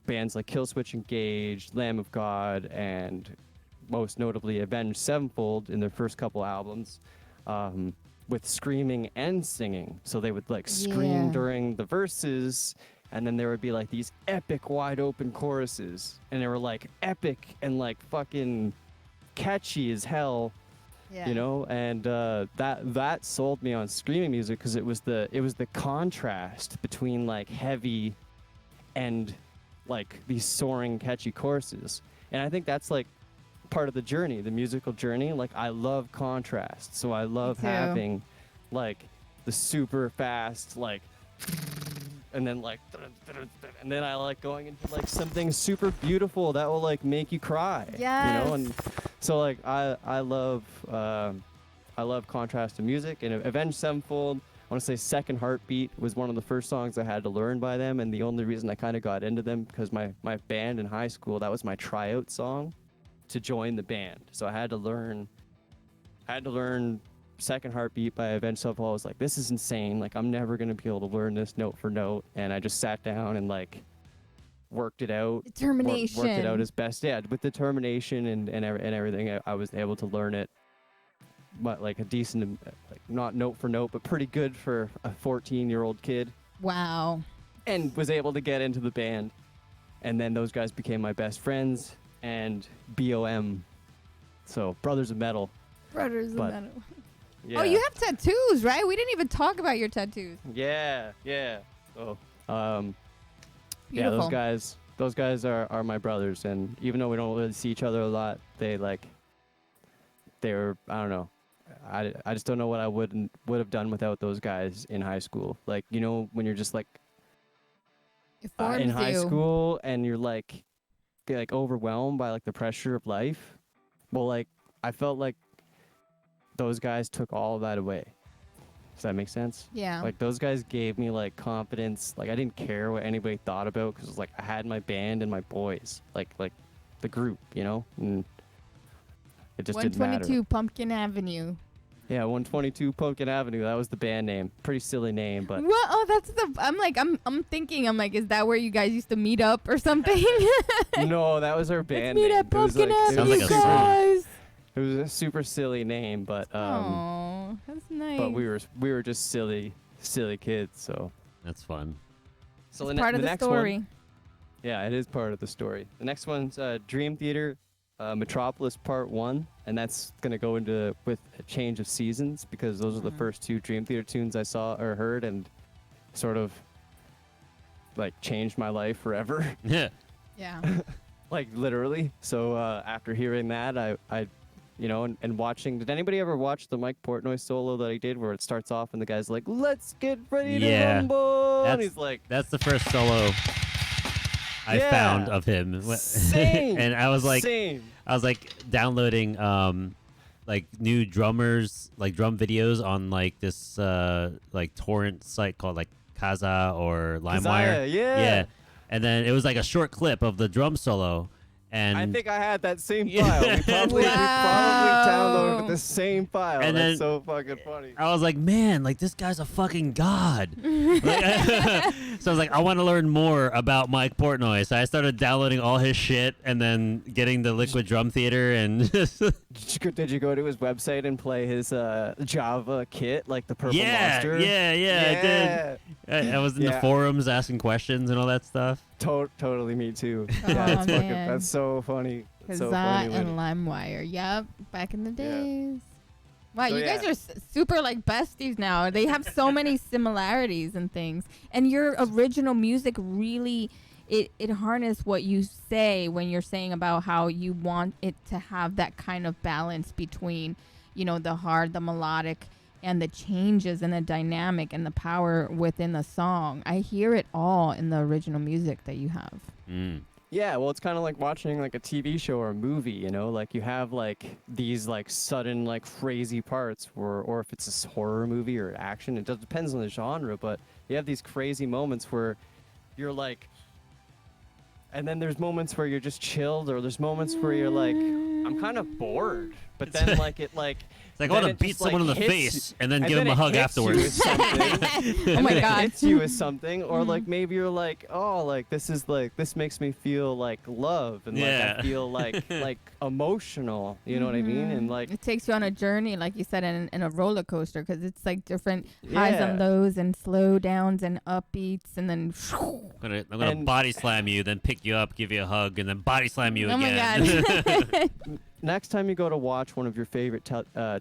[SPEAKER 3] bands like Killswitch Engage, Lamb of God, and most notably Avenged Sevenfold in their first couple albums, with screaming and singing. So they would like scream during the verses, and then there would be like these epic wide open choruses, and they were like epic and like fucking catchy as hell, you know. And that sold me on screaming music, because it was the contrast between like heavy and like these soaring catchy choruses. And I think that's like part of the journey, the musical journey. Like I love contrast, so I love having like the super fast like, and then like, and then I like going into like something super beautiful that will like make you cry. You know. And so like I love contrast in music. And Avenged Sevenfold, I want to say Second Heartbeat was one of the first songs I had to learn by them, and the only reason I kind of got into them because my band in high school, that was my tryout song to join the band. So I had to learn Second Heartbeat by Avenged Sevenfold. I was like, this is insane. Like I'm never gonna be able to learn this note for note. And I just sat down and like worked it out.
[SPEAKER 1] Determination.
[SPEAKER 3] Worked it out as best. Yeah, with determination and everything. I was able to learn it, but like a decent, like not note for note, but pretty good for a 14-year-old kid.
[SPEAKER 1] Wow.
[SPEAKER 3] and was able to get into the band. And then those guys became my best friends and BOM. So Brothers of Metal.
[SPEAKER 1] Brothers of
[SPEAKER 3] But-
[SPEAKER 1] Metal.
[SPEAKER 3] Yeah.
[SPEAKER 1] Oh, you have tattoos, right? We didn't even talk about your tattoos.
[SPEAKER 3] Yeah. So, yeah,
[SPEAKER 1] Beautiful.
[SPEAKER 3] those guys are my brothers, and even though we don't really see each other a lot, they're I don't know. I just don't know what I would have done without those guys in high school. Like, you know, when you're just like
[SPEAKER 1] It forms
[SPEAKER 3] in high
[SPEAKER 1] you.
[SPEAKER 3] school and you're like overwhelmed by like the pressure of life. Well, like I felt like those guys took all of that away. Does that make sense?
[SPEAKER 1] Yeah.
[SPEAKER 3] Like those guys gave me like confidence. Like I didn't care what anybody thought about because like I had my band and my boys, like the group, you know. And it just didn't matter.
[SPEAKER 1] 122 Pumpkin Avenue.
[SPEAKER 3] Yeah, 122 Pumpkin Avenue. That was the band name. Pretty silly name, but
[SPEAKER 1] What? Oh, that's the. I'm thinking. Is that where you guys used to meet up or something?
[SPEAKER 3] no, that was our band
[SPEAKER 1] Meet
[SPEAKER 3] name.
[SPEAKER 1] at
[SPEAKER 3] It was
[SPEAKER 1] Pumpkin
[SPEAKER 3] like- it
[SPEAKER 2] Sounds
[SPEAKER 1] Avenue,
[SPEAKER 2] like
[SPEAKER 3] was
[SPEAKER 2] a song.
[SPEAKER 1] guys.
[SPEAKER 3] It was a super silly name, but
[SPEAKER 1] Oh, that's nice.
[SPEAKER 3] but we were just silly kids. So
[SPEAKER 2] That's fun.
[SPEAKER 3] so
[SPEAKER 1] It's part of the
[SPEAKER 3] next
[SPEAKER 1] story.
[SPEAKER 3] One, yeah, it is part of the story. The next one's Dream Theater, Metropolis Part 1, and that's gonna go into with a change of seasons because those are the first two Dream Theater tunes I saw or heard and sort of like changed my life forever.
[SPEAKER 2] Yeah.
[SPEAKER 1] Yeah.
[SPEAKER 3] Like literally. So after hearing that, I you know, and watching. Did anybody ever watch the Mike Portnoy solo that he did, where it starts off and the guy's like, "Let's get ready to
[SPEAKER 2] Yeah.
[SPEAKER 3] rumble," and
[SPEAKER 2] That's-
[SPEAKER 3] he's like,
[SPEAKER 2] That's the first solo I
[SPEAKER 3] Yeah.
[SPEAKER 2] found of him.
[SPEAKER 3] "Same."
[SPEAKER 2] And I was like,
[SPEAKER 3] "Same."
[SPEAKER 2] I was like downloading like new drummers, like drum videos on like this like torrent site called like Kaza or LimeWire.
[SPEAKER 3] Kazaya, yeah.
[SPEAKER 2] Yeah. And then it was like a short clip of the drum solo. And
[SPEAKER 3] I think I had that same
[SPEAKER 2] Yeah.
[SPEAKER 3] file. We probably
[SPEAKER 1] Wow.
[SPEAKER 3] downloaded the same file.
[SPEAKER 2] And
[SPEAKER 3] That's
[SPEAKER 2] then-
[SPEAKER 3] so fucking funny.
[SPEAKER 2] I was like, man, like this guy's a fucking god. Like, so I was like, I want to learn more about Mike Portnoy. So I started downloading all his shit and then getting the Liquid Drum Theater and
[SPEAKER 3] Did you go to his website and play his Java kit, like the Purple
[SPEAKER 2] yeah,
[SPEAKER 3] Monster?
[SPEAKER 2] I did. I was in the
[SPEAKER 3] Yeah.
[SPEAKER 2] forums asking questions and all that stuff.
[SPEAKER 3] Totally me too.
[SPEAKER 1] Oh,
[SPEAKER 3] Yeah, it's fucking,
[SPEAKER 1] man.
[SPEAKER 3] that's so funny. It's so
[SPEAKER 1] Kazaa
[SPEAKER 3] funny.
[SPEAKER 1] and LimeWire. Yep, back in the
[SPEAKER 3] Yeah.
[SPEAKER 1] days. Wow,
[SPEAKER 3] So,
[SPEAKER 1] you guys
[SPEAKER 3] yeah.
[SPEAKER 1] are super like besties now. They have so many similarities and things. And your original music really it harnessed what you say when you're saying about how you want it to have that kind of balance between, you know, the hard, the melodic, and the changes and the dynamic and the power within the song. I hear it all in the original music that you have.
[SPEAKER 2] Mm.
[SPEAKER 3] Yeah, well, it's kind of like watching like a TV show or a movie, you know, like you have like these like sudden like crazy parts or if it's a horror movie or action, it does, depends on the genre, but you have these crazy moments where you're like, and then there's moments where you're just chilled or there's moments where you're like, I'm kind of bored, but then like it like,
[SPEAKER 2] It's like I
[SPEAKER 3] then
[SPEAKER 2] want to
[SPEAKER 3] it
[SPEAKER 2] beat
[SPEAKER 3] just, like,
[SPEAKER 2] someone in the
[SPEAKER 3] hits
[SPEAKER 2] face
[SPEAKER 3] you-
[SPEAKER 2] and then
[SPEAKER 3] and
[SPEAKER 2] give
[SPEAKER 3] then
[SPEAKER 2] him a
[SPEAKER 3] it
[SPEAKER 2] hug
[SPEAKER 3] hits you with
[SPEAKER 2] afterwards.
[SPEAKER 3] something.
[SPEAKER 1] Oh my
[SPEAKER 3] And then
[SPEAKER 1] God.
[SPEAKER 3] it hits you with something, or like maybe you're like, oh, like this makes me feel like love, and like
[SPEAKER 2] Yeah.
[SPEAKER 3] I feel like emotional. You know what I mean? And like,
[SPEAKER 1] It takes you on a journey, like you said, in a roller coaster, because it's like different highs and
[SPEAKER 3] Yeah.
[SPEAKER 1] lows and slow downs and upbeats, and then
[SPEAKER 2] I'm gonna
[SPEAKER 3] And-
[SPEAKER 2] body slam you, then pick you up, give you a hug, and then body slam you
[SPEAKER 1] oh my
[SPEAKER 2] again.
[SPEAKER 1] God.
[SPEAKER 3] next time you go to watch one of your favorite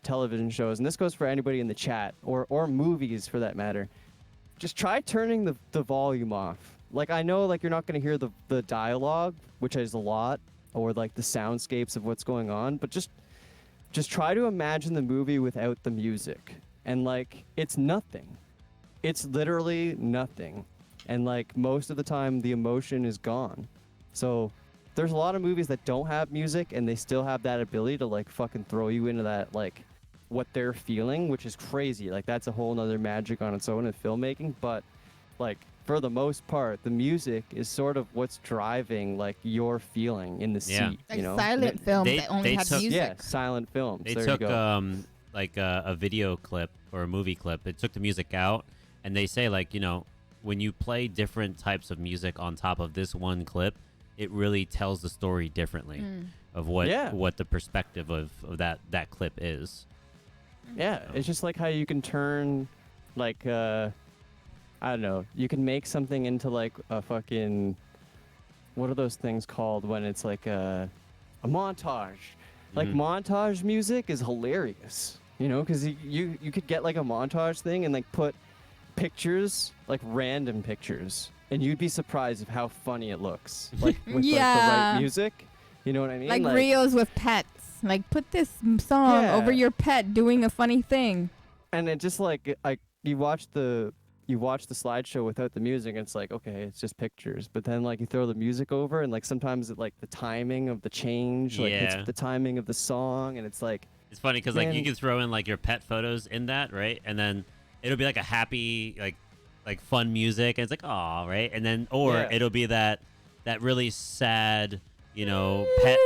[SPEAKER 3] television shows, and this goes for anybody in the chat or movies for that matter, just try turning the volume off. Like I know like you're not gonna hear the dialogue, which is a lot, or like the soundscapes of what's going on, but just try to imagine the movie without the music. And like it's nothing. It's literally nothing. And like most of the time the emotion is gone. So there's a lot of movies that don't have music and they still have that ability to like fucking throw you into that like what they're feeling, which is crazy. Like that's a whole nother magic on its own in filmmaking. But like for the most part, the music is sort of what's driving like your feeling in the
[SPEAKER 2] Yeah.
[SPEAKER 3] seat.
[SPEAKER 1] Like
[SPEAKER 3] You know?
[SPEAKER 1] silent films
[SPEAKER 2] they-
[SPEAKER 1] that only
[SPEAKER 2] they
[SPEAKER 1] have
[SPEAKER 2] took-
[SPEAKER 1] music.
[SPEAKER 3] Yeah, silent films.
[SPEAKER 2] They
[SPEAKER 3] there
[SPEAKER 2] took
[SPEAKER 3] you go.
[SPEAKER 2] like a video clip or a movie clip. They took the music out, and they say like, you know, when you play different types of music on top of this one clip, it really tells the story differently of what
[SPEAKER 3] Yeah.
[SPEAKER 2] what the perspective of that clip is.
[SPEAKER 3] Yeah, it's just like how you can turn like I don't know. You can make something into like a fucking, what are those things called when it's like a montage? Like montage music is hilarious, you know, because you could get like a montage thing and like put pictures, like random pictures, and you'd be surprised of how funny it looks. Like with like the right music, you know what I mean?
[SPEAKER 1] Like reels with pets. Like put this song over your pet doing a funny thing.
[SPEAKER 3] And it just like you watch the slideshow without the music, and it's like, okay, it's just pictures. But then like you throw the music over, and like sometimes it, like the timing of the change, like hits the timing of the song, and it's like
[SPEAKER 2] it's funny because like you can throw in like your pet photos in that, right? And then it'll be like a happy like fun music, and it's like aw, right? And then it'll be that really sad, you know, pet.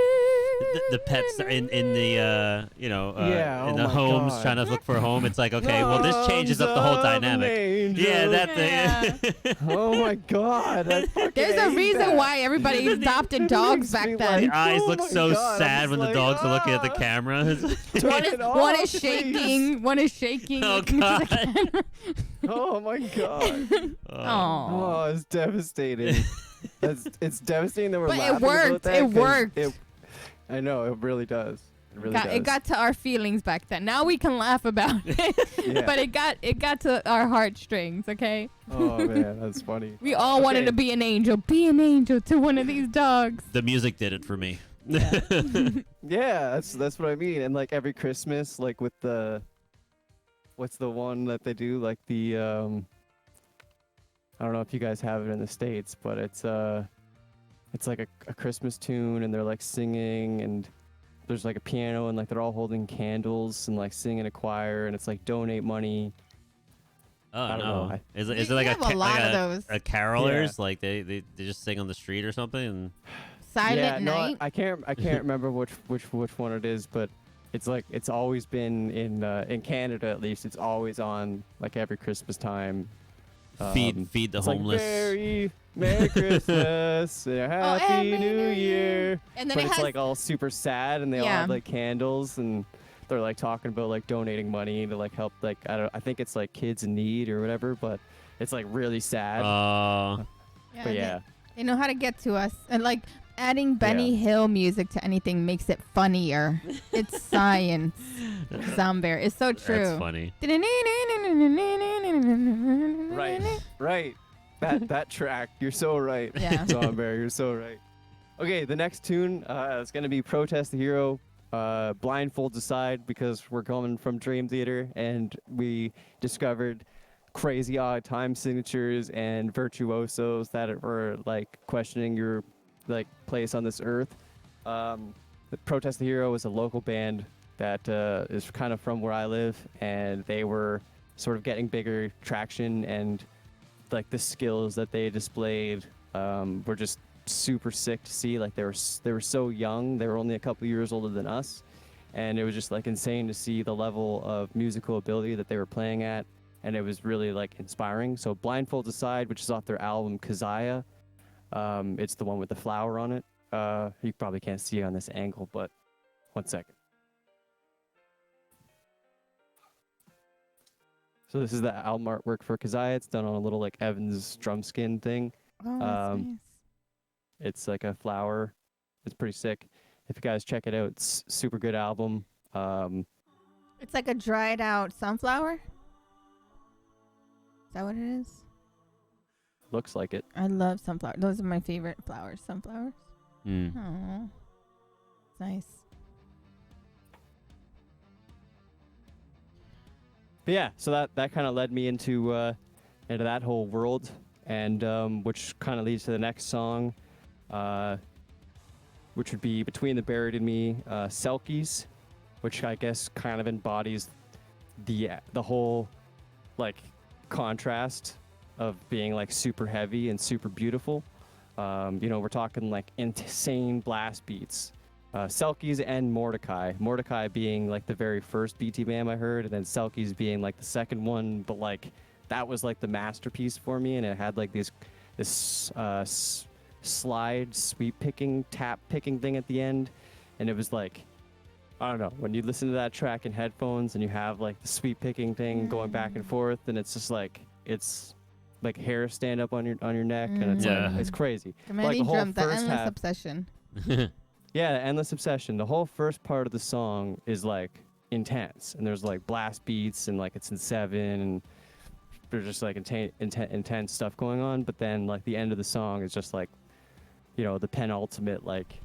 [SPEAKER 2] The pets in the in the homes trying to look for a home. It's like, okay, well this changes up the whole dynamic. Yeah, that thing.
[SPEAKER 3] Oh my god.
[SPEAKER 1] There's a reason why everybody adopted dogs back then.
[SPEAKER 2] The eyes look so sad when the dogs are looking at the camera.
[SPEAKER 1] One is shaking. One is shaking.
[SPEAKER 2] Oh god.
[SPEAKER 3] Oh my god. Oh, it's devastating. It's devastating that we're laughing
[SPEAKER 1] it worked.
[SPEAKER 3] About that
[SPEAKER 1] it worked.
[SPEAKER 3] I know, it really does. It really does.
[SPEAKER 1] It got to our feelings back then. Now we can laugh about it. But it got to our heartstrings, okay?
[SPEAKER 3] Oh man, that's funny.
[SPEAKER 1] We all wanted to be an angel. Be an angel to one of these dogs.
[SPEAKER 2] The music did it for me.
[SPEAKER 3] Yeah, that's what I mean. And like every Christmas, like with the what's the one that they do? Like the I don't know if you guys have it in the States, but it's like a Christmas tune, and they're like singing, and there's like a piano, and like they're all holding candles and like singing a choir, and it's like donate money.
[SPEAKER 2] Oh
[SPEAKER 3] I don't know.
[SPEAKER 2] Is it like
[SPEAKER 1] a lot of those.
[SPEAKER 2] A carolers? Yeah. Like they just sing on the street or something? And
[SPEAKER 1] Silent Night.
[SPEAKER 3] I can't remember which one it is, but it's like it's always been in Canada at least. It's always on like every Christmas time.
[SPEAKER 2] Feed the homeless.
[SPEAKER 3] Like, Merry Christmas, Happy New Year.
[SPEAKER 1] And then
[SPEAKER 3] but it's like all super sad, and they all have like candles, and they're like talking about like donating money to like help like I think it's like kids in need or whatever, but it's like really sad. But yeah.
[SPEAKER 1] They know how to get to us, and like adding Benny Hill music to anything makes it funnier. It's science. Zombear. It's so true.
[SPEAKER 2] That's funny.
[SPEAKER 3] Right. That track. You're so right.
[SPEAKER 1] Yeah.
[SPEAKER 3] Zombear, you're so right. Okay, the next tune is going to be Protest the Hero, Blindfolds Aside, because we're coming from Dream Theater, and we discovered crazy odd time signatures and virtuosos that were like questioning your like place on this earth. Protest the Hero is a local band that is kind of from where I live, and they were sort of getting bigger traction, and like the skills that they displayed were just super sick to see. Like they were so young. They were only a couple years older than us, and it was just like insane to see the level of musical ability that they were playing at, and it was really like inspiring. So Blindfolds Aside, which is off their album Keziah, it's the one with the flower on it. You probably can't see it on this angle, but 1 second. So this is the album artwork for Keziah. It's done on a little like Evans drum skin thing.
[SPEAKER 1] Oh, that's nice.
[SPEAKER 3] It's like a flower. It's pretty sick. If you guys check it out, it's super good album.
[SPEAKER 1] It's like a dried out sunflower. Is that what it is?
[SPEAKER 3] Looks like it.
[SPEAKER 1] I love sunflower. Those are my favorite flowers. Sunflowers. Oh, it's nice.
[SPEAKER 3] But yeah, so that kind of led me into that whole world, and which kind of leads to the next song, which would be Between the Buried and Me, Selkies, which I guess kind of embodies the whole like contrast of being like super heavy and super beautiful. We're talking like insane blast beats. Selkies and Mordecai. Mordecai being like the very first BT band I heard, and then Selkies being like the second one, but like that was like the masterpiece for me, and it had like this slide sweep picking, tap picking thing at the end, and it was like, I don't know, when you listen to that track in headphones and you have like the sweep picking thing going back and forth, and it's just like it's like hair stand up on your neck, and it's
[SPEAKER 2] Yeah.
[SPEAKER 3] like it's crazy.
[SPEAKER 1] Commanding
[SPEAKER 3] the whole
[SPEAKER 1] drums, the
[SPEAKER 3] first
[SPEAKER 1] endless
[SPEAKER 3] half-
[SPEAKER 1] obsession.
[SPEAKER 3] Yeah, the endless obsession. The whole first part of the song is like intense, and there's like blast beats, and like it's in 7, and there's just like intense stuff going on. But then like the end of the song is just like, you know, the penultimate like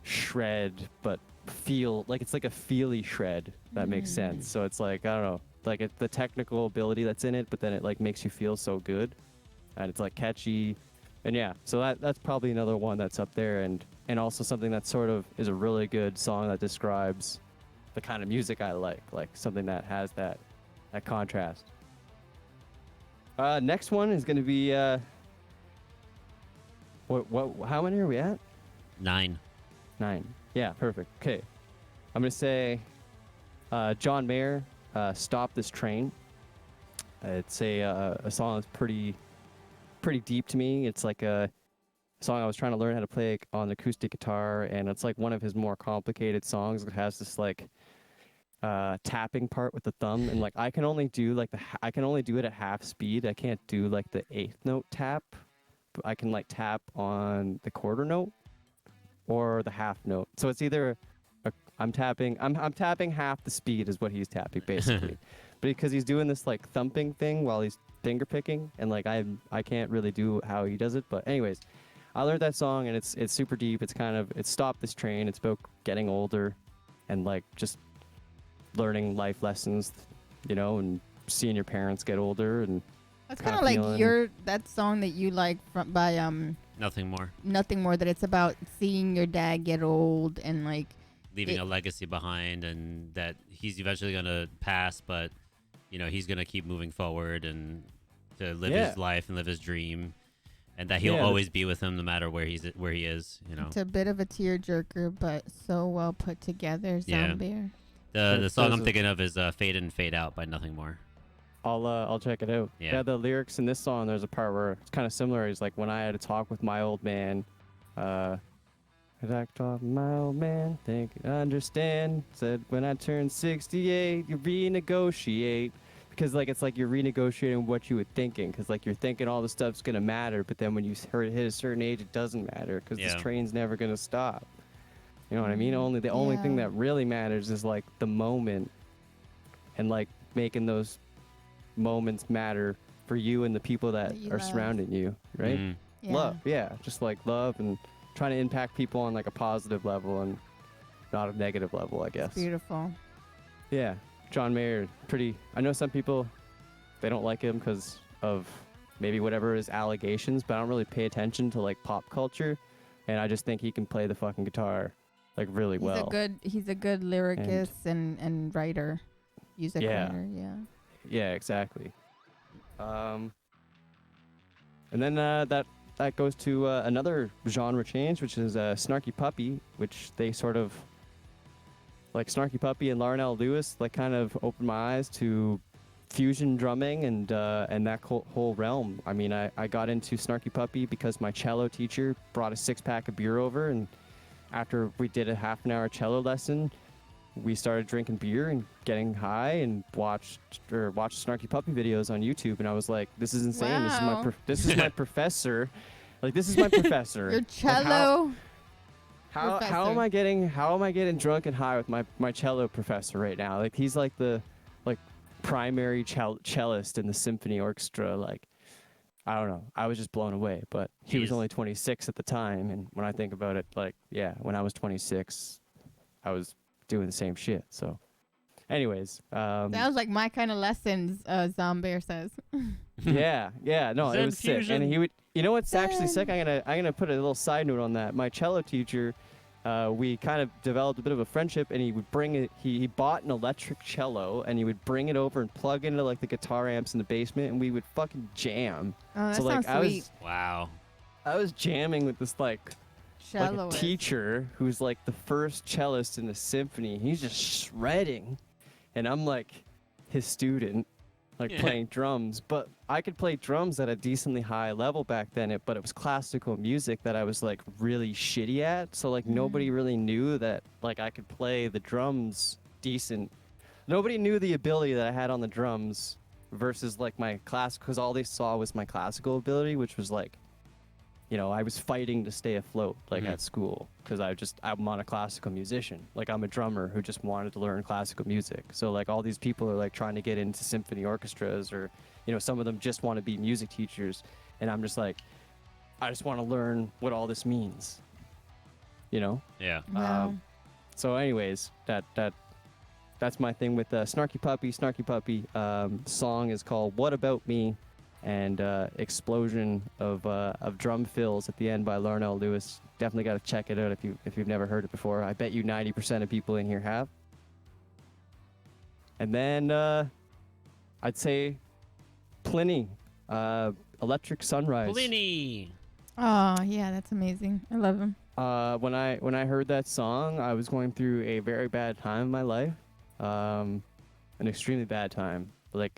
[SPEAKER 3] shred, but feel like it's like a feely shred. If that makes sense. So it's like, I don't know, like the technical ability that's in it, but then it like makes you feel so good, and it's like catchy, and yeah. So that's probably another one that's up there, and also something that sort of is a really good song that describes the kind of music I like something that has that contrast. Next one is gonna be what? How many are we at?
[SPEAKER 2] 9.
[SPEAKER 3] 9. Yeah, perfect. Okay, I'm gonna say John Mayer, "Stop This Train." It's a song that's pretty deep to me. It's like a song I was trying to learn how to play on acoustic guitar, and it's like one of his more complicated songs. It has this like tapping part with the thumb, and like I can only do it at half speed. I can't do like the 8th note tap, but I can like tap on the quarter note or the half note. So it's either I'm tapping half the speed is what he's tapping basically. But because he's doing this like thumping thing while he's finger picking, and like I can't really do how he does it. But anyways, I learned that song, and it's super deep. It's Stop This Train. It's about getting older and like just learning life lessons, you know, and seeing your parents get older, and
[SPEAKER 1] That's
[SPEAKER 3] kinda
[SPEAKER 1] kind of like
[SPEAKER 3] feeling-
[SPEAKER 1] that song that you like by
[SPEAKER 2] Nothing more.
[SPEAKER 1] Nothing More, that it's about seeing your dad get old and like
[SPEAKER 2] Leaving a legacy behind, and that he's eventually going to pass, but, you know, he's going to keep moving forward and to live his life and live his dream, and that he'll
[SPEAKER 3] Yeah,
[SPEAKER 2] always be with him no matter where he is, you know.
[SPEAKER 1] it's a bit of a tearjerker, but so well put together.
[SPEAKER 2] Yeah.
[SPEAKER 1] Zombie.
[SPEAKER 2] The song I'm
[SPEAKER 3] There's a-
[SPEAKER 2] thinking of is Fade In and Fade Out by Nothing More.
[SPEAKER 3] I'll check it out.
[SPEAKER 2] Yeah.
[SPEAKER 3] The lyrics in this song, there's a part where it's kind of similar. It's like, when I had a talk with my old man, I talked with my old man, think I understand. Said when I turned 68, you renegotiate. Because like it's like you're renegotiating what you were thinking. Because like you're thinking all the stuff's gonna matter, but then when you hit a certain age, it doesn't matter. Because this train's never gonna stop. You know what I mean? The only thing that really matters is like the moment, and like making those moments matter for you and the people that
[SPEAKER 1] you
[SPEAKER 3] are
[SPEAKER 1] love.
[SPEAKER 3] surrounding you, right?
[SPEAKER 2] Mhm.
[SPEAKER 1] Yeah.
[SPEAKER 3] Love, yeah, just like love and trying to impact people on like a positive level and not a negative level, I guess.
[SPEAKER 1] Beautiful.
[SPEAKER 3] Yeah, John Mayer, I know some people, they don't like him because of maybe whatever his allegations, but I don't really pay attention to like pop culture, and I just think he can play the fucking guitar like really well.
[SPEAKER 1] He's a good lyricist and writer, music writer. Yeah.
[SPEAKER 3] Yeah, exactly. And then that goes to another genre change, which is Snarky Puppy, which they sort of like Snarky Puppy and Larnell Lewis like kind of opened my eyes to fusion drumming and that whole realm. I mean, I got into Snarky Puppy because my cello teacher brought a 6-pack of beer over, and after we did a half-an-hour cello lesson, we started drinking beer and getting high and watched Snarky Puppy videos on YouTube, and I was like, this is insane.
[SPEAKER 1] Wow.
[SPEAKER 3] This is my professor. Like, this is my professor.
[SPEAKER 1] Your
[SPEAKER 3] Like,
[SPEAKER 1] cello.
[SPEAKER 3] how
[SPEAKER 1] professor.
[SPEAKER 3] am I getting drunk and high with my cello professor right now? Like, he's like the primary cellist in the symphony orchestra. Like, I don't know. I was just blown away. But he was
[SPEAKER 2] Jeez.
[SPEAKER 3] only 26 at the time, and when I think about it, like, yeah, when I was 26, I was doing the same shit. So, anyways,
[SPEAKER 1] That was like my kind of lessons. Zombie says.
[SPEAKER 3] yeah, no, it
[SPEAKER 2] Zen
[SPEAKER 3] was sick.
[SPEAKER 2] fusion.
[SPEAKER 3] And he would, you know what's actually
[SPEAKER 1] Zen.
[SPEAKER 3] sick? I'm gonna put a little side note on that. My cello teacher, we kind of developed a bit of a friendship, and he would bring it. He bought an electric cello, and he would bring it over and plug into like the guitar amps in the basement, and we would fucking jam.
[SPEAKER 1] Oh, that
[SPEAKER 3] So like
[SPEAKER 1] sounds sweet.
[SPEAKER 2] Wow.
[SPEAKER 3] I was jamming with this like a
[SPEAKER 1] Celloist.
[SPEAKER 3] teacher who's like the first cellist in the symphony. He's just shredding, and I'm like his student, like
[SPEAKER 2] Yeah.
[SPEAKER 3] playing drums. But I could play drums at a decently high level back then, but it was classical music that I was like really shitty at. So like nobody really knew that like I could play the drums decent. Nobody knew the ability that I had on the drums versus like my class, because all they saw was my classical ability, which was like, you know, I was fighting to stay afloat, like at school, because I'm not a classical musician. Like I'm a drummer who just wanted to learn classical music. So like all these people are like trying to get into symphony orchestras, or, you know, some of them just want to be music teachers. And I'm just like, I just want to learn what all this means, you know?
[SPEAKER 2] Yeah.
[SPEAKER 1] Wow.
[SPEAKER 3] So anyways, that's my thing with Snarky Puppy. Song is called What About Me? And explosion of drum fills at the end by Larnell Lewis. Definitely got to check it out if you've never heard it before. I bet you 90% of people in here have. And then I'd say Pliny, Electric Sunrise.
[SPEAKER 2] Pliny.
[SPEAKER 1] Oh, yeah, that's amazing. I love him.
[SPEAKER 3] When I heard that song, I was going through a very bad time in my life, an extremely bad time. Like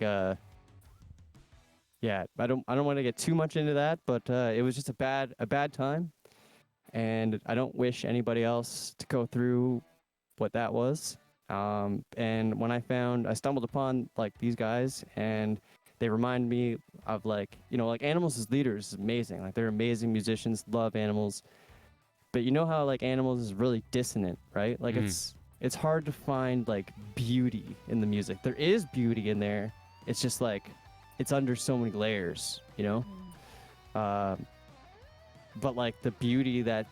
[SPEAKER 3] yeah, I don't want to get too much into that, but it was just a bad time, and I don't wish anybody else to go through what that was. And when I stumbled upon like these guys, and they remind me of like, you know, like Animals as leaders is amazing. Like they're amazing musicians, love Animals, but you know how like Animals is really dissonant, right? Like it's hard to find like beauty in the music. There is beauty in there. It's just like it's under so many layers, you know? But like the beauty that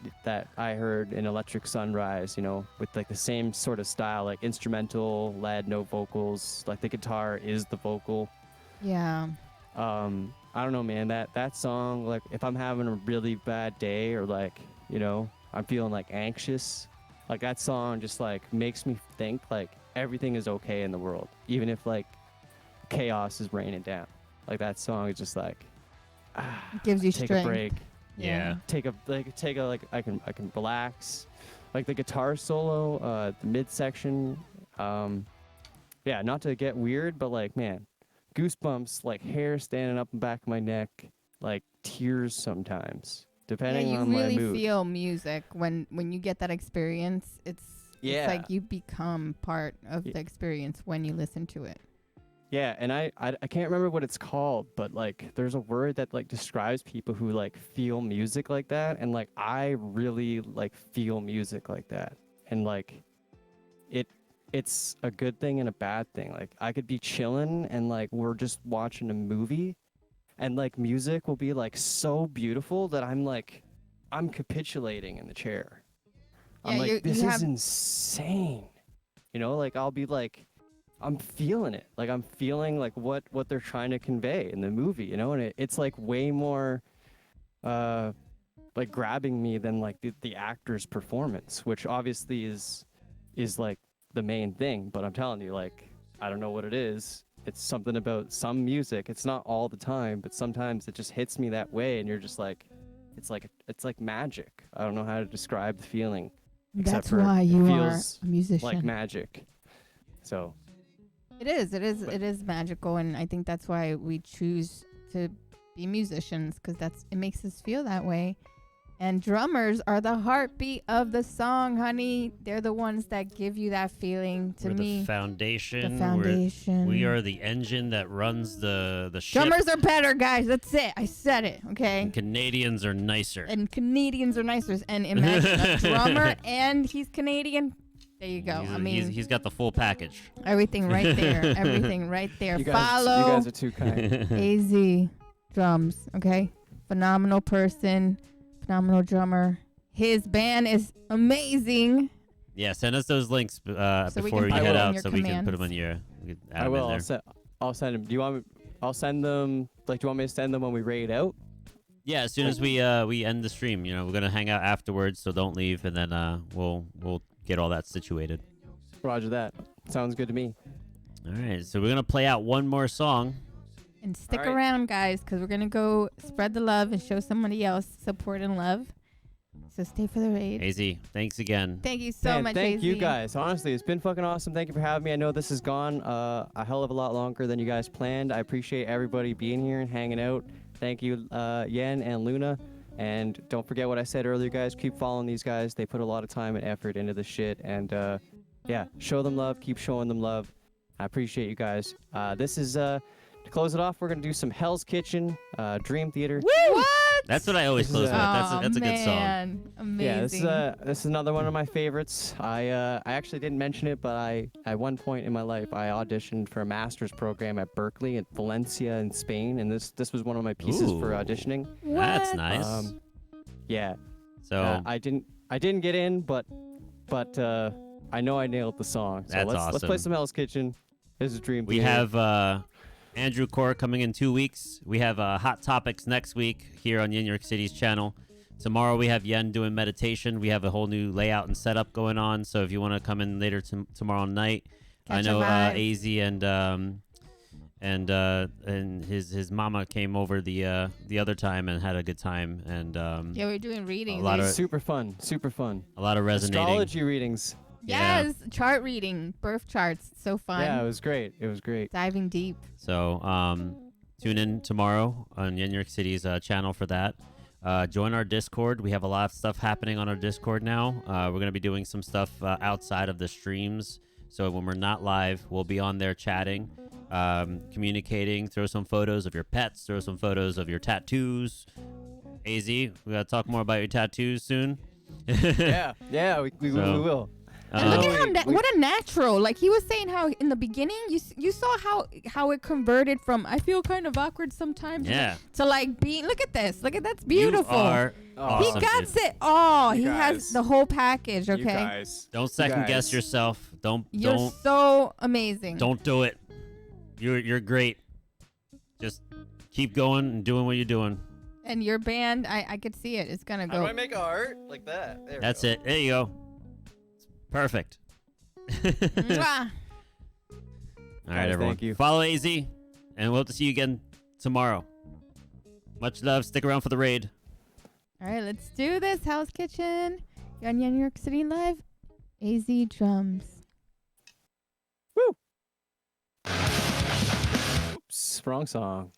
[SPEAKER 3] I heard in Electric Sunrise, you know, with like the same sort of style, like instrumental, led, no vocals, like the guitar is the vocal.
[SPEAKER 1] Yeah.
[SPEAKER 3] I don't know, man, that song, like if I'm having a really bad day, or like, you know, I'm feeling like anxious, like that song just like makes me think like everything is okay in the world, even if like chaos is raining down. Like that song is just like
[SPEAKER 1] It gives you
[SPEAKER 3] take
[SPEAKER 1] strength.
[SPEAKER 3] a break,
[SPEAKER 2] Yeah.
[SPEAKER 3] take a I can relax. Like the guitar solo, the midsection, yeah, not to get weird, but like, man, goosebumps, like hair standing up the back of my neck, like tears sometimes, depending
[SPEAKER 1] you
[SPEAKER 3] on my
[SPEAKER 1] really
[SPEAKER 3] mood.
[SPEAKER 1] feel music when you get that experience. It's
[SPEAKER 3] Yeah.
[SPEAKER 1] like you become part of the experience when you listen to it.
[SPEAKER 3] Yeah, and I can't remember what it's called, but like there's a word that like describes people who like feel music like that, and like I really like feel music like that, and like it's a good thing and a bad thing. Like I could be chilling and like we're just watching a movie, and like music will be like so beautiful that I'm capitulating in the chair. I'm
[SPEAKER 1] Yeah,
[SPEAKER 3] like, this is insane. You know, like I'll be like, I'm feeling it. Like I'm feeling like what they're trying to convey in the movie, you know, and it's like way more like grabbing me than like the actor's performance, which obviously is like the main thing. But I'm telling you, like, I don't know what it is. It's something about some music. It's not all the time, but sometimes it just hits me that way, and you're just like, it's like magic. I don't know how to describe the feeling. Except
[SPEAKER 1] That's
[SPEAKER 3] for
[SPEAKER 1] why
[SPEAKER 3] it
[SPEAKER 1] you are
[SPEAKER 3] feels
[SPEAKER 1] a musician.
[SPEAKER 3] like magic. So
[SPEAKER 1] It is magical, and I think that's why we choose to be musicians, because it makes us feel that way. And drummers are the heartbeat of the song, honey. They're the ones that give you that feeling. To
[SPEAKER 2] We're
[SPEAKER 1] me,
[SPEAKER 2] the foundation.
[SPEAKER 1] the foundation.
[SPEAKER 2] We are the engine that runs the ship.
[SPEAKER 1] Drummers are better, guys. That's it. I said it. Okay.
[SPEAKER 2] And Canadians are nicer.
[SPEAKER 1] And Canadians are nicer. And imagine a drummer and he's Canadian. There you go.
[SPEAKER 2] He's got the full package.
[SPEAKER 1] Everything right there. Everything right there.
[SPEAKER 3] you
[SPEAKER 1] Follow
[SPEAKER 3] guys are too kind.
[SPEAKER 1] AZ Drums. Okay. Phenomenal person. Phenomenal drummer. His band is amazing.
[SPEAKER 2] Yeah, send us those links
[SPEAKER 1] we
[SPEAKER 2] before
[SPEAKER 1] can
[SPEAKER 2] you
[SPEAKER 1] put
[SPEAKER 2] head
[SPEAKER 1] them in
[SPEAKER 2] out,
[SPEAKER 1] your
[SPEAKER 2] so we can put them
[SPEAKER 1] commands.
[SPEAKER 2] on your.
[SPEAKER 3] I will. I'll send them. Do you want me? I'll send them. Like, do you want me to send them when we raid out?
[SPEAKER 2] Yeah, as soon as we end the stream, you know, we're gonna hang out afterwards, so don't leave, and then we'll get all that situated.
[SPEAKER 3] Roger that. Sounds good to me.
[SPEAKER 2] All right, so we're gonna play out one more song.
[SPEAKER 1] And stick
[SPEAKER 3] All right.
[SPEAKER 1] around, guys, because we're going to go spread the love and show somebody else support and love. So stay for the raid.
[SPEAKER 2] AZ, thanks again.
[SPEAKER 1] Thank you so
[SPEAKER 3] Man,
[SPEAKER 1] much,
[SPEAKER 3] thank
[SPEAKER 1] AZ.
[SPEAKER 3] you guys. Honestly, it's been fucking awesome. Thank you for having me. I know this has gone a hell of a lot longer than you guys planned. I appreciate everybody being here and hanging out. Thank you, Yen and Luna. And don't forget what I said earlier, guys. Keep following these guys. They put a lot of time and effort into this shit. And yeah, show them love. Keep showing them love. I appreciate you guys. This is to close it off, we're gonna do some Hell's Kitchen, Dream Theater.
[SPEAKER 1] What?
[SPEAKER 2] That's what I always
[SPEAKER 3] This is
[SPEAKER 2] close with.
[SPEAKER 1] Oh,
[SPEAKER 2] That's a good song.
[SPEAKER 1] man. Amazing.
[SPEAKER 3] Yeah, this is another one of my favorites. I actually didn't mention it, but I at one point in my life I auditioned for a master's program at Berkeley in Valencia in Spain, and this was one of my pieces for
[SPEAKER 2] Ooh.
[SPEAKER 3] auditioning.
[SPEAKER 2] That's
[SPEAKER 1] What?
[SPEAKER 2] nice.
[SPEAKER 3] Yeah.
[SPEAKER 2] So
[SPEAKER 3] I didn't get in, but I know I nailed the song. So
[SPEAKER 2] That's
[SPEAKER 3] let's play
[SPEAKER 2] awesome.
[SPEAKER 3] some Hell's Kitchen. This is Dream
[SPEAKER 2] we
[SPEAKER 3] Theater.
[SPEAKER 2] have Andrew Core coming in 2 weeks. We have Hot Topics next week here on Yen York City's channel. Tomorrow we have Yen doing meditation. We have a whole new layout and setup going on. So if you want to come in later tomorrow night, I
[SPEAKER 1] Catch a
[SPEAKER 2] know
[SPEAKER 1] vibe.
[SPEAKER 2] AZ and his mama came over the other time and had a good time, and
[SPEAKER 1] Yeah, we're doing readings.
[SPEAKER 2] a lot of
[SPEAKER 3] super fun.
[SPEAKER 2] a lot of resonating.
[SPEAKER 3] Astrology readings.
[SPEAKER 2] Yeah.
[SPEAKER 1] Yes, chart reading, birth charts. So fun.
[SPEAKER 3] Yeah, it was great. It was great.
[SPEAKER 1] Diving deep.
[SPEAKER 2] So tune in tomorrow on Yen York City's channel for that. Join our Discord. We have a lot of stuff happening on our Discord now. We're going to be doing some stuff outside of the streams. So when we're not live, we'll be on there chatting, communicating. Throw some photos of your pets. Throw some photos of your tattoos. AZ, we got to talk more about your tattoos soon.
[SPEAKER 3] yeah, we will.
[SPEAKER 1] And look
[SPEAKER 2] Um,
[SPEAKER 1] at what a natural. Like he was saying how in the beginning you saw how it converted from I feel kind of awkward sometimes
[SPEAKER 2] Yeah.
[SPEAKER 1] to like being look at this. Look at that's
[SPEAKER 2] You
[SPEAKER 1] beautiful.
[SPEAKER 2] are
[SPEAKER 1] He
[SPEAKER 2] awesome,
[SPEAKER 1] got
[SPEAKER 2] dude.
[SPEAKER 1] it. Oh,
[SPEAKER 3] You
[SPEAKER 1] he has
[SPEAKER 3] guys.
[SPEAKER 1] the whole package, okay?
[SPEAKER 3] You guys.
[SPEAKER 2] Don't second guess
[SPEAKER 3] guys.
[SPEAKER 2] yourself.
[SPEAKER 1] You're so amazing.
[SPEAKER 2] Don't do it. You're great. Just keep going and doing what you're doing.
[SPEAKER 1] And your band, I could see it. It's gonna go.
[SPEAKER 3] make a heart like that?
[SPEAKER 2] That's it. There you go. Perfect.
[SPEAKER 1] Mwah.
[SPEAKER 2] All right,
[SPEAKER 3] Guys,
[SPEAKER 2] everyone.
[SPEAKER 3] thank you.
[SPEAKER 2] Follow AZ, and we'll have to see you again tomorrow. Much love. Stick around for the raid.
[SPEAKER 1] All right, let's do this. Hell's Kitchen. You're on Yen York City Live. AZ drums.
[SPEAKER 3] Oops, wrong song.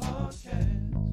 [SPEAKER 4] Podcast.